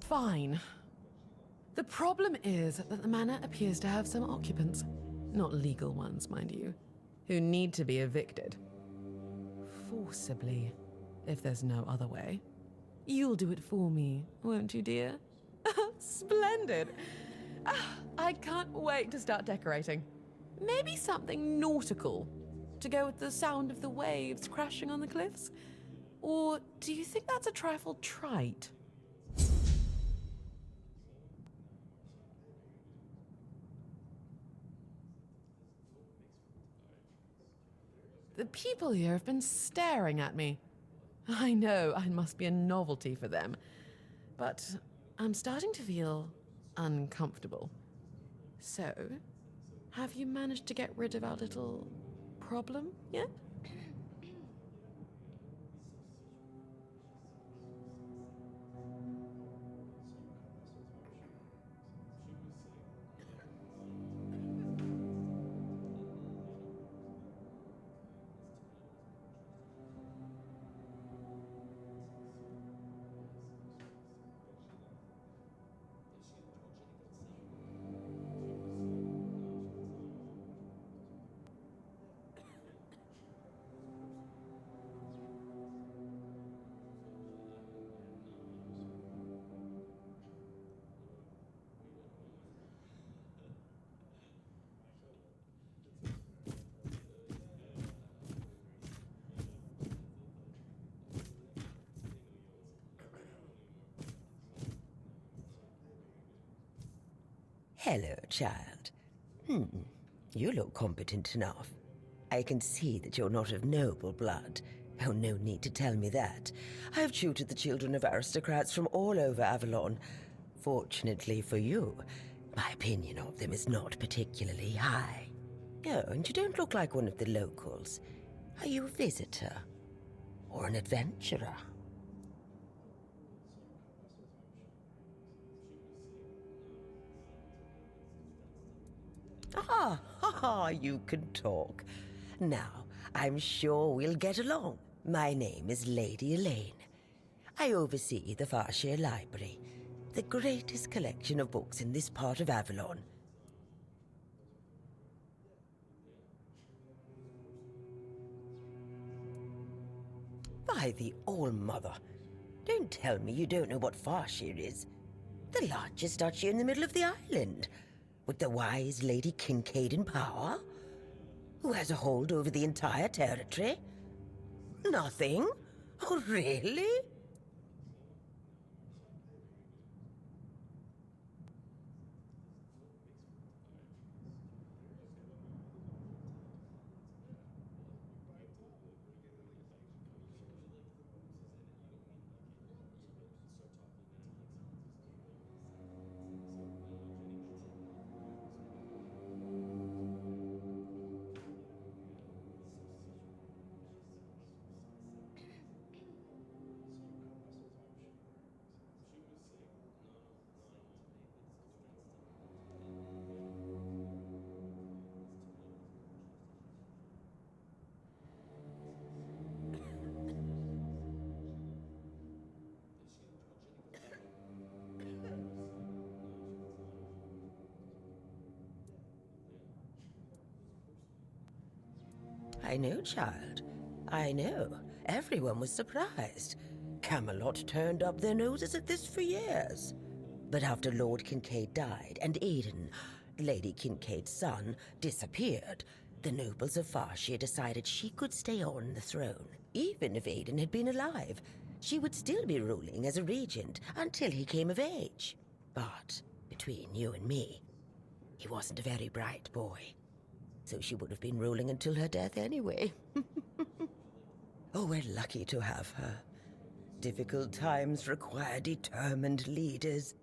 Fine. The problem is that the manor appears to have some occupants, not legal ones, mind you, who need to be evicted. Forcibly, if there's no other way. You'll do it for me, won't you, dear? Splendid! I can't wait to start decorating. Maybe something nautical, to go with the sound of the waves crashing on the cliffs? Or do you think that's a trifle trite? The people here have been staring at me. I know I must be a novelty for them, but I'm starting to feel uncomfortable. So, have you managed to get rid of our little problem yet? Hello, child. You look competent enough. I can see that you're not of noble blood. Oh, no need to tell me that. I've tutored the children of aristocrats from all over Ávalon. Fortunately for you, my opinion of them is not particularly high. Oh, and you don't look like one of the locals. Are you a visitor? Or an adventurer? You can talk. Now, I'm sure we'll get along. My name is Lady Elaine. I oversee the Farshire Library, the greatest collection of books in this part of Ávalon. By the All-Mother, don't tell me you don't know what Farshire is. The largest duchy in the middle of the island, with the wise Lady Kincaid in power, who has a hold over the entire territory. Nothing? Oh, really? I know, child. I know. Everyone was surprised. Camelot turned up their noses at this for years. But after Lord Kincaid died and Aidan, Lady Kincaid's son, disappeared, the nobles of Farshire decided she could stay on the throne. Even if Aidan had been alive, she would still be ruling as a regent until he came of age. But between you and me, he wasn't a very bright boy. So she would have been ruling until her death anyway. Oh, we're lucky to have her. Difficult times require determined leaders.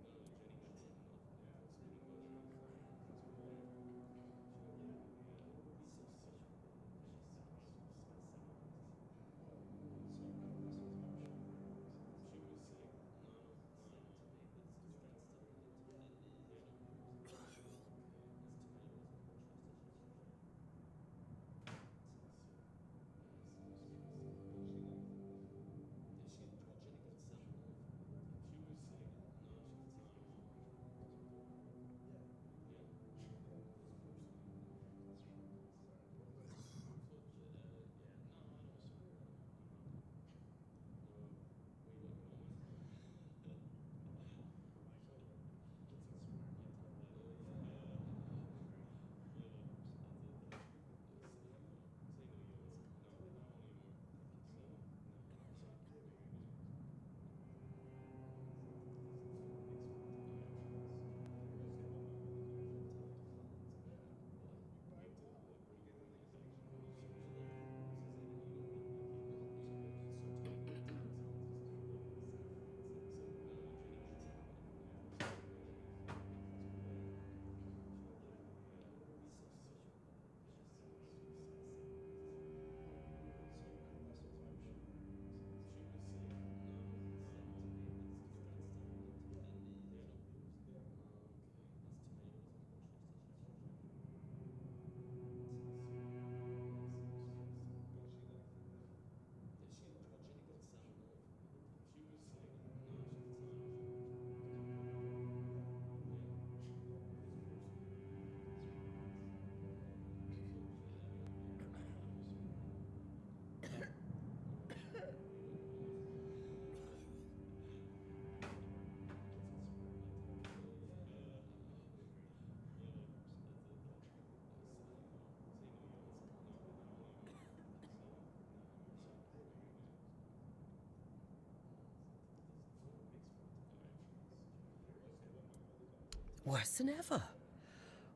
Worse than ever.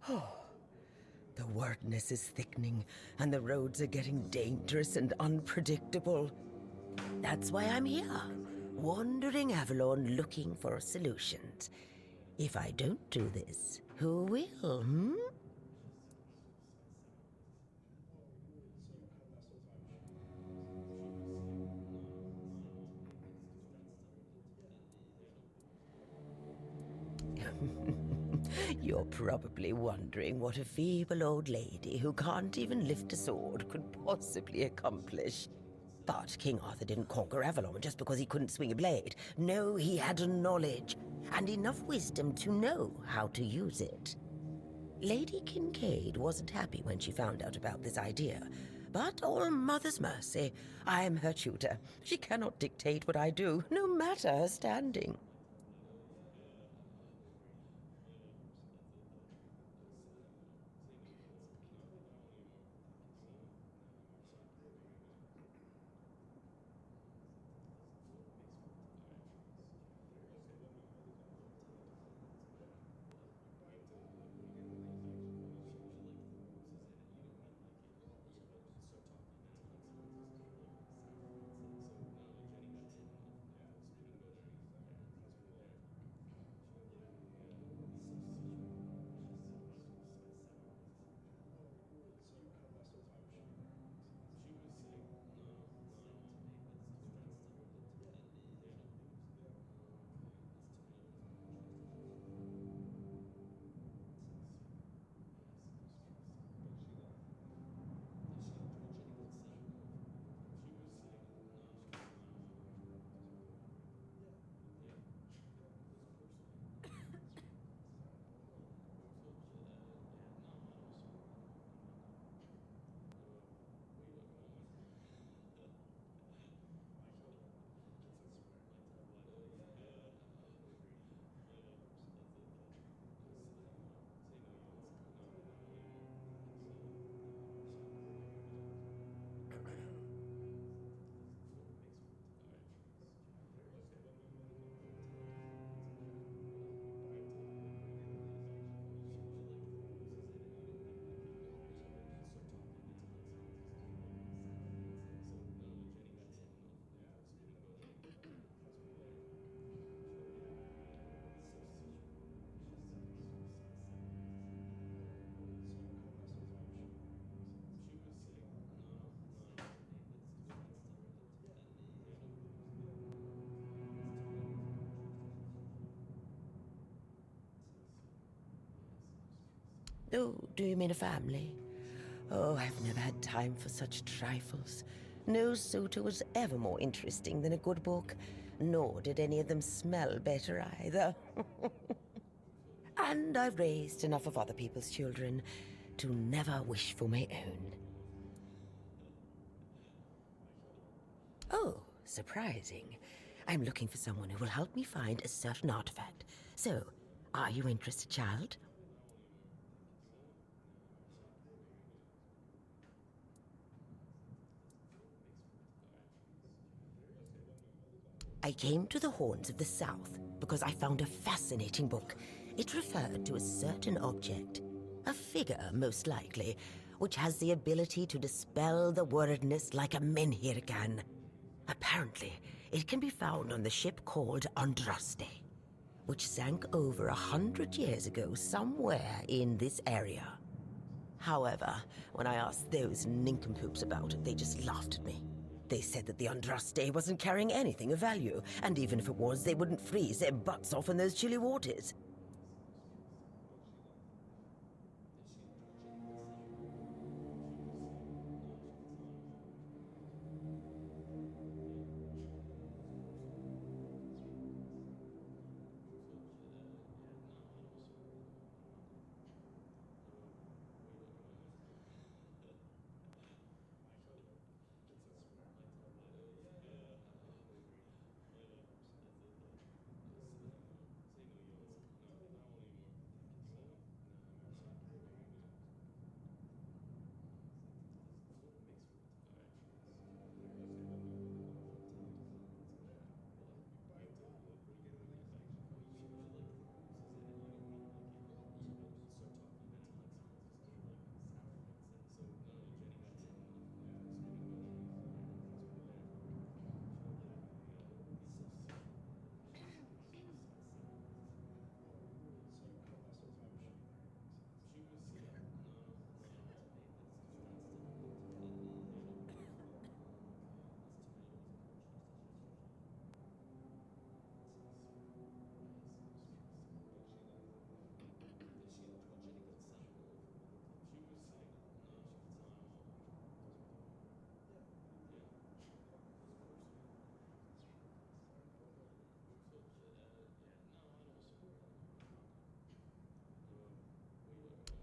Oh, the wordness is thickening, and the roads are getting dangerous and unpredictable. That's why I'm here, wandering Ávalon looking for solutions. If I don't do this, who will, hmm? You're probably wondering what a feeble old lady who can't even lift a sword could possibly accomplish. But King Arthur didn't conquer Ávalon just because he couldn't swing a blade. No, he had knowledge, and enough wisdom to know how to use it. Lady Kincaid wasn't happy when she found out about this idea. But all Mother's mercy, I am her tutor. She cannot dictate what I do, no matter her standing. Oh, do you mean a family? Oh, I've never had time for such trifles. No suitor was ever more interesting than a good book, nor did any of them smell better either. And I've raised enough of other people's children to never wish for my own. Oh, surprising. I'm looking for someone who will help me find a certain artifact. So, are you interested, child? I came to the Horns of the South because I found a fascinating book. It referred to a certain object, a figure most likely, which has the ability to dispel the wordness like a menhir can. Apparently, it can be found on the ship called Andraste, which sank over 100 years ago somewhere in this area. However, when I asked those nincompoops about it, they just laughed at me. They said that the Andraste wasn't carrying anything of value, and even if it was, they wouldn't freeze their butts off in those chilly waters.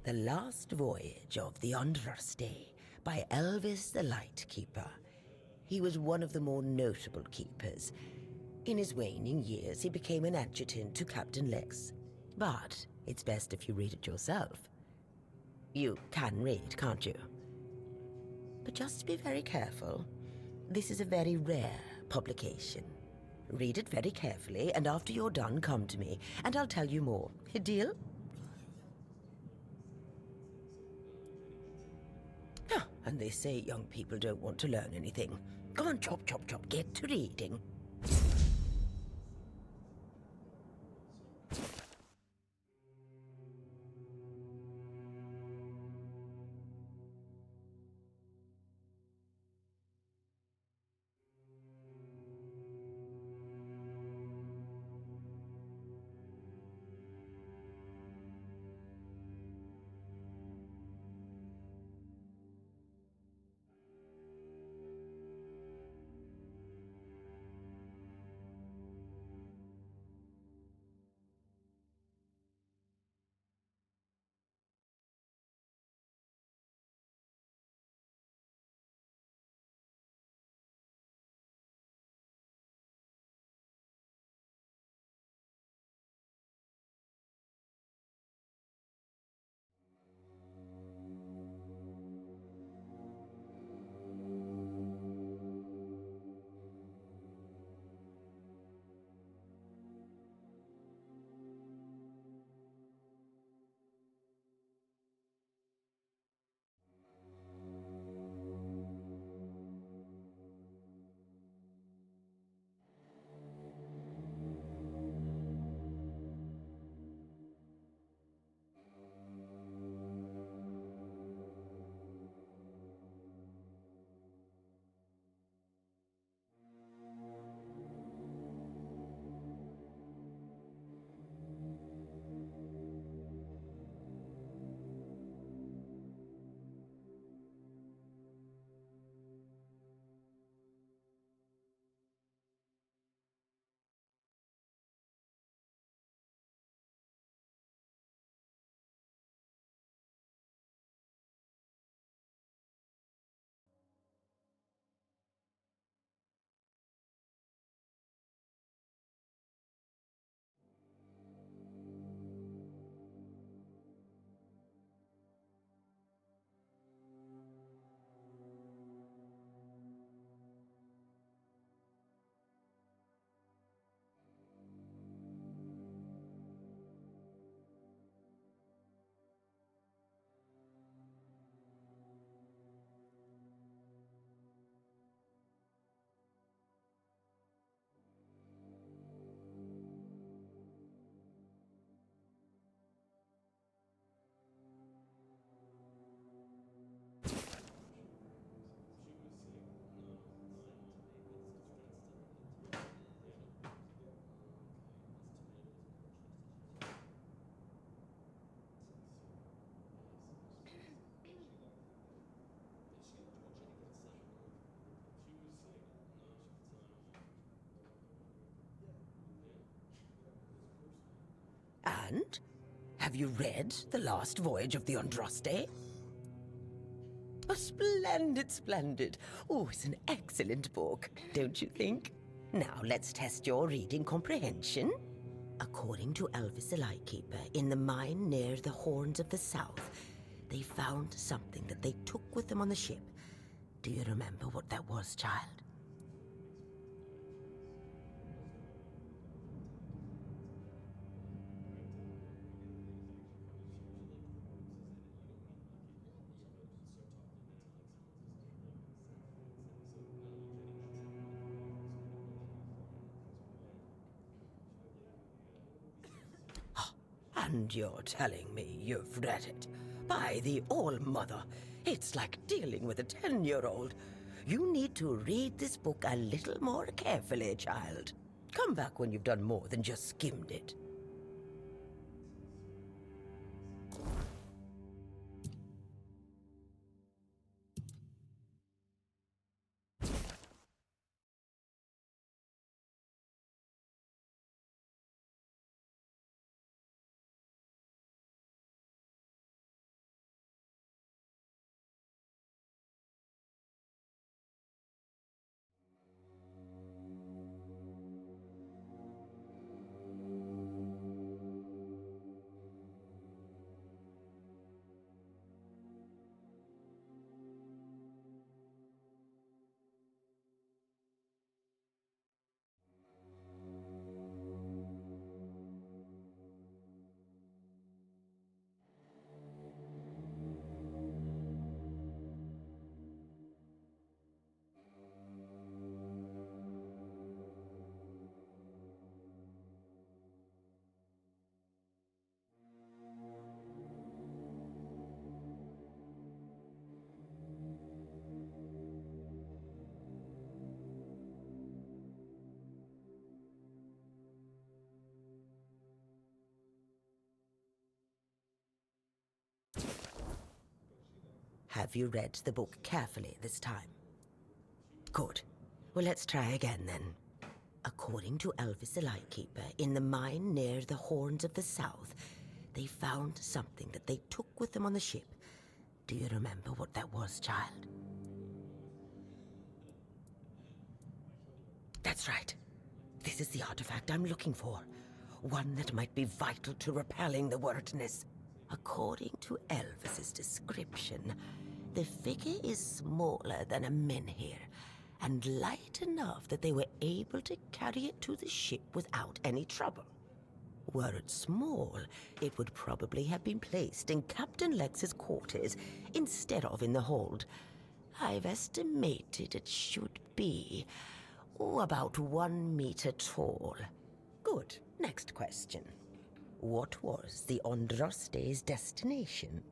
The Last Voyage of the Andraste by Elvis the Lightkeeper. He was one of the more notable keepers. In his waning years, he became an adjutant to Captain Lex. But it's best if you read it yourself. You can read, can't you? But just be very careful. This is a very rare publication. Read it very carefully, and after you're done, come to me, and I'll tell you more. Deal? And they say young people don't want to learn anything. Come on, chop, chop, chop, get to reading. And? Have you read The Last Voyage of the Andraste? Oh, splendid, splendid. Oh, it's an excellent book, don't you think? Now, let's test your reading comprehension. According to Elvis the Lightkeeper, in the mine near the Horns of the South, they found something that they took with them on the ship. Do you remember what that was, child? And you're telling me you've read it? By the All-Mother, it's like dealing with a 10-year-old. You need to read this book a little more carefully, child. Come back when you've done more than just skimmed it. Have you read the book carefully this time? Good. Well, let's try again then. According to Elvis the Lightkeeper, in the mine near the Horns of the South, they found something that they took with them on the ship. Do you remember what that was, child? That's right. This is the artifact I'm looking for. One that might be vital to repelling the wordness. According to Elvis's description, the figure is smaller than a menhir, and light enough that they were able to carry it to the ship without any trouble. Were it small, it would probably have been placed in Captain Lex's quarters instead of in the hold. I've estimated it should be about 1 meter tall. Good. Next question. What was the Andraste's destination?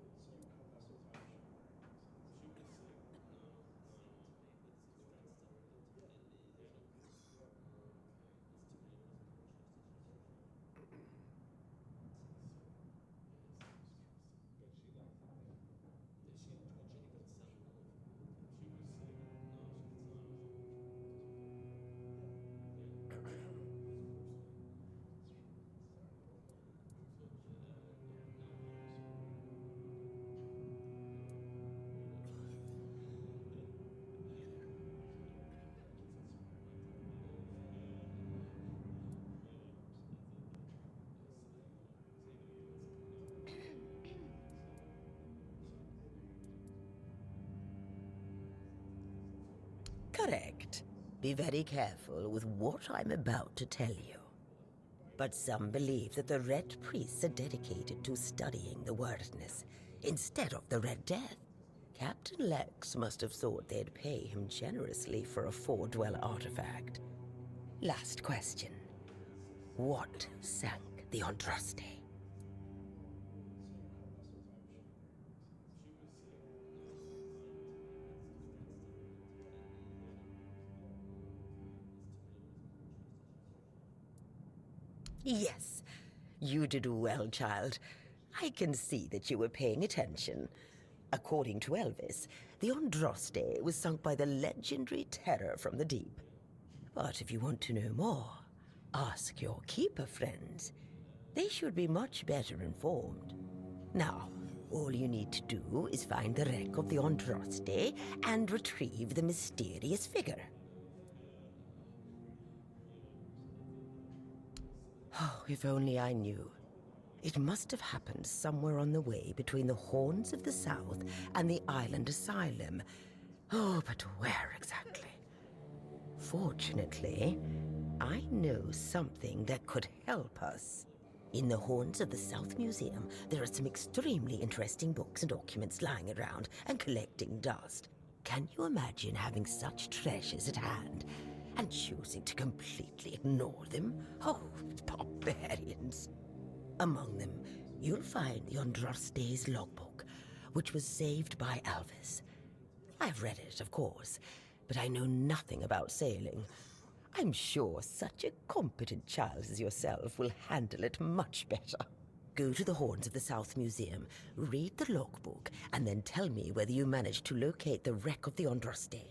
Correct. Be very careful with what I'm about to tell you. But some believe that the Red Priests are dedicated to studying the wordness instead of the Red Death. Captain Lex must have thought they'd pay him generously for a Four-Dweller artifact. Last question. What sank the Andraste? Yes, you did well, child. I can see that you were paying attention. According to Elvis, the Andraste was sunk by the legendary terror from the deep. But if you want to know more, ask your keeper friends. They should be much better informed. Now, all you need to do is find the wreck of the Andraste and retrieve the mysterious figure. Oh, if only I knew. It must have happened somewhere on the way between the Horns of the South and the Island Asylum. Oh, but where exactly? Fortunately, I know something that could help us. In the Horns of the South Museum, there are some extremely interesting books and documents lying around and collecting dust. Can you imagine having such treasures at hand and choosing to completely ignore them? Oh, barbarians. Among them, you'll find the Andraste's logbook, which was saved by Elvis. I've read it, of course, but I know nothing about sailing. I'm sure such a competent child as yourself will handle it much better. Go to the Horns of the South Museum, read the logbook, and then tell me whether you managed to locate the wreck of the Andraste.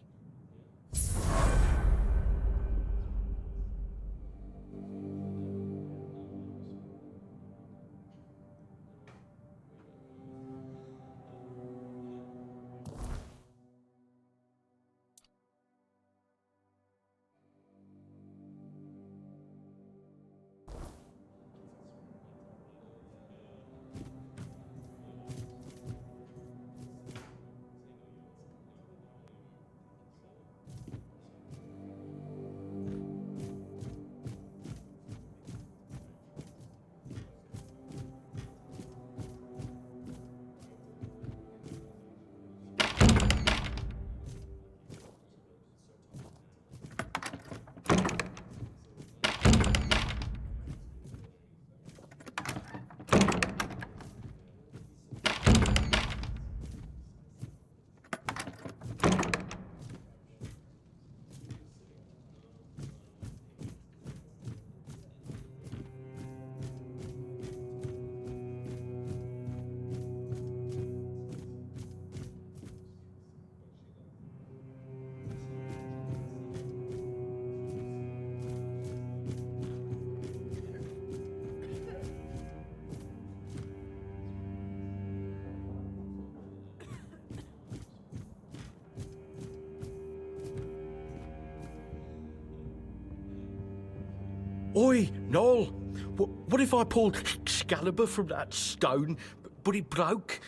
Oi, Noel. What if I pulled Excalibur from that stone, but it broke,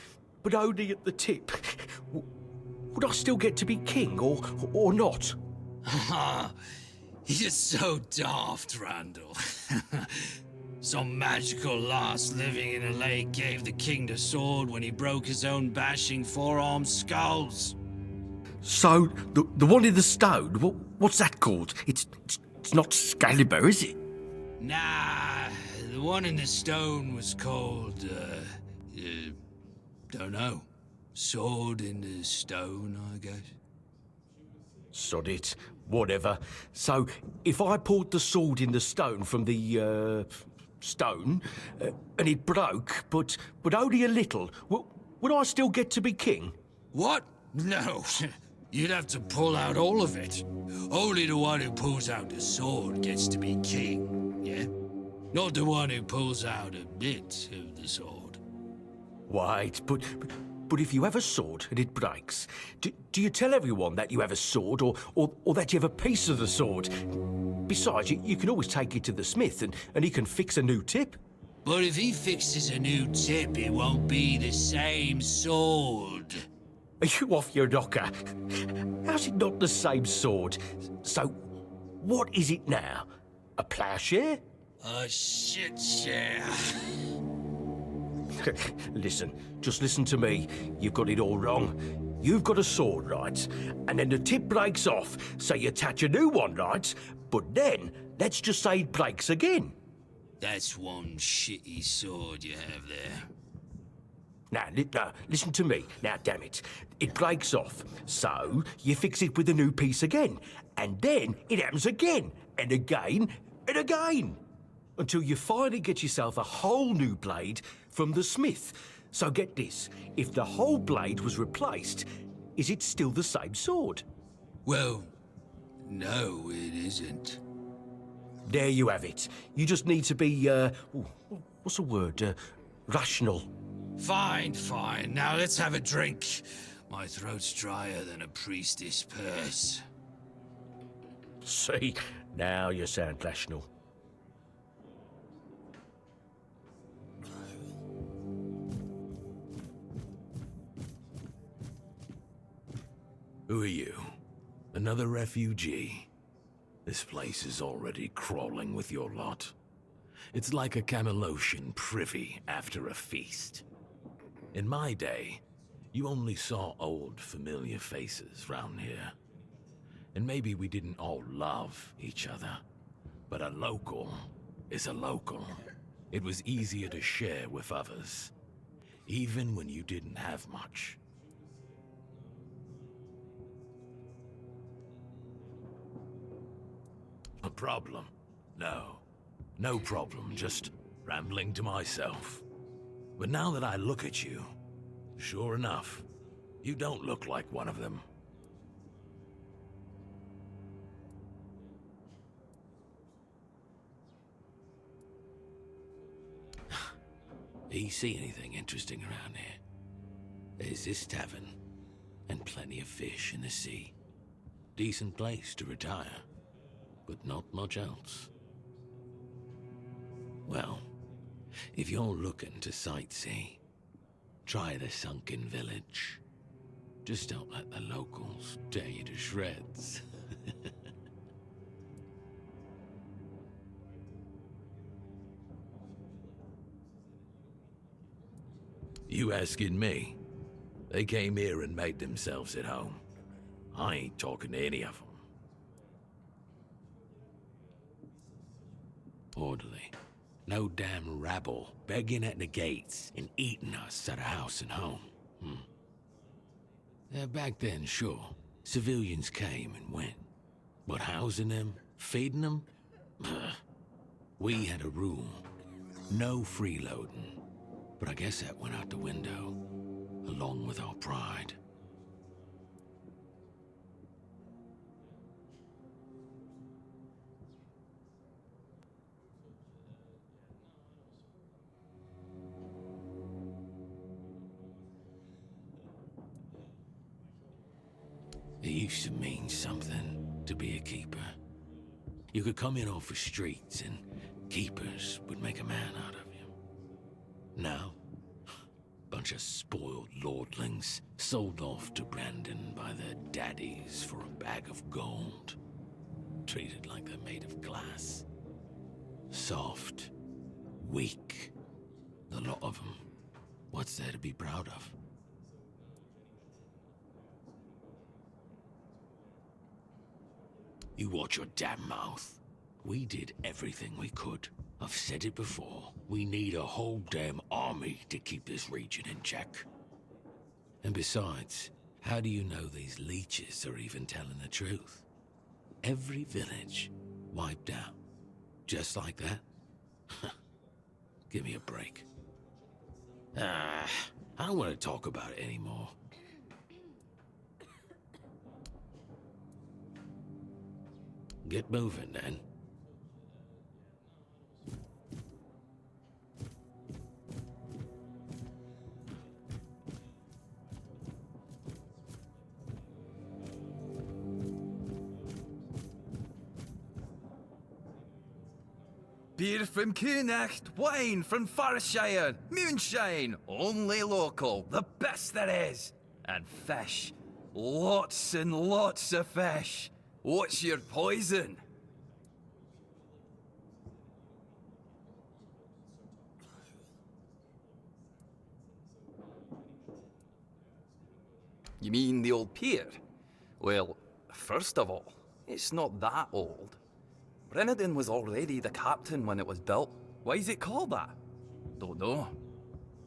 but only at the tip? Would I still get to be king, or not? You're so daft, Randall. Some magical lass living in a lake gave the king the sword when he broke his own bashing four-armed skulls. So, the one in the stone, what's that called? It's not Excalibur, is it? Nah, the one in the stone was called, don't know. Sword in the stone, I guess. Sod it, whatever. So, if I pulled the sword in the stone from the, stone, and it broke, but only a little, would I still get to be king? What? No. You'd have to pull out all of it. Only the one who pulls out the sword gets to be king, yeah? Not the one who pulls out a bit of the sword. Wait, but if you have a sword and it breaks, do you tell everyone that you have a sword or that you have a piece of the sword? Besides, you can always take it to the smith and he can fix a new tip. But if he fixes a new tip, it won't be the same sword. Are you off your knocker? How's it not the same sword? So, what is it now? A ploughshare? A shit share. Listen, just listen to me. You've got it all wrong. You've got a sword, right? And then the tip breaks off, so you attach a new one, right? But then, let's just say it breaks again. That's one shitty sword you have there. Now, listen to me. Now, damn it. It breaks off, so you fix it with a new piece again. And then it happens again, and again, and again. Until you finally get yourself a whole new blade from the smith. So get this, if the whole blade was replaced, is it still the same sword? Well, no, it isn't. There you have it. You just need to be, what's the word? Rational. Fine. Now let's have a drink. My throat's drier than a priestess purse. See, now you sound rational. Who are you? Another refugee? This place is already crawling with your lot. It's like a Camelosian privy after a feast. In my day, you only saw old, familiar faces round here. And maybe we didn't all love each other, but a local is a local. It was easier to share with others, even when you didn't have much. A problem? No problem, just rambling to myself. But now that I look at you, sure enough, you don't look like one of them. Do you see anything interesting around here? There's this tavern, and plenty of fish in the sea. Decent place to retire, but not much else. Well, if you're looking to sightsee, try the sunken village. Just don't let the locals tear you to shreds. You asking me? They came here and made themselves at home. I ain't talking to any of them. Orderly. No damn rabble begging at the gates and eating us at a house and home. Back then, sure, civilians came and went. But housing them, feeding them? We had a rule. No freeloading. But I guess that went out the window, along with our pride. It used to mean something to be a keeper. You could come in off the streets and keepers would make a man out of you. Now, bunch of spoiled lordlings sold off to Brandon by their daddies for a bag of gold. Treated like they're made of glass. Soft. Weak. The lot of them. What's there to be proud of? You watch your damn mouth. We did everything we could. I've said it before. We need a whole damn army to keep this region in check. And besides, how do you know these leeches are even telling the truth? Every village wiped out. Just like that? Give me a break. I don't want to talk about it anymore. Get moving, then. Beer from Kunacht, wine from Farshire, moonshine, only local, the best there is. And fish, lots and lots of fish. What's your poison? You mean the old pier? Well, first of all, it's not that old. Brenadin was already the captain when it was built. Why is it called that? Don't know.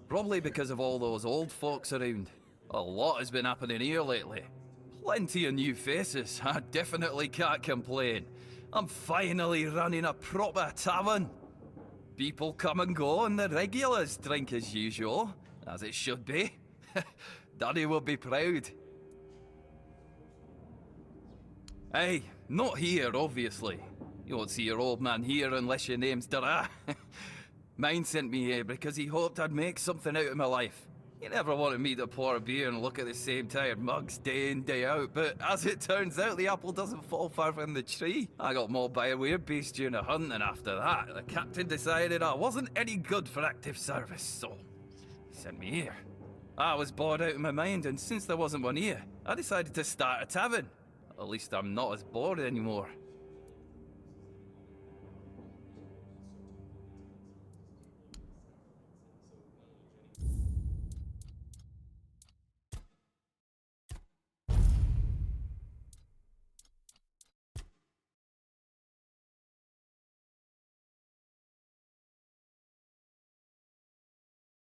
Probably because of all those old folks around. A lot has been happening here lately. Plenty of new faces. I definitely can't complain. I'm finally running a proper tavern. People come and go and the regulars drink as usual, as it should be. Daddy will be proud. Hey, not here, obviously. You won't see your old man here unless your name's Dara. Mine sent me here because he hoped I'd make something out of my life. He never wanted me to pour a beer and look at the same tired mugs day in, day out, but as it turns out, the apple doesn't fall far from the tree. I got mauled by a werebeast during a hunt, and after that, the captain decided I wasn't any good for active service, so he sent me here. I was bored out of my mind, and since there wasn't one here, I decided to start a tavern. At least I'm not as bored anymore.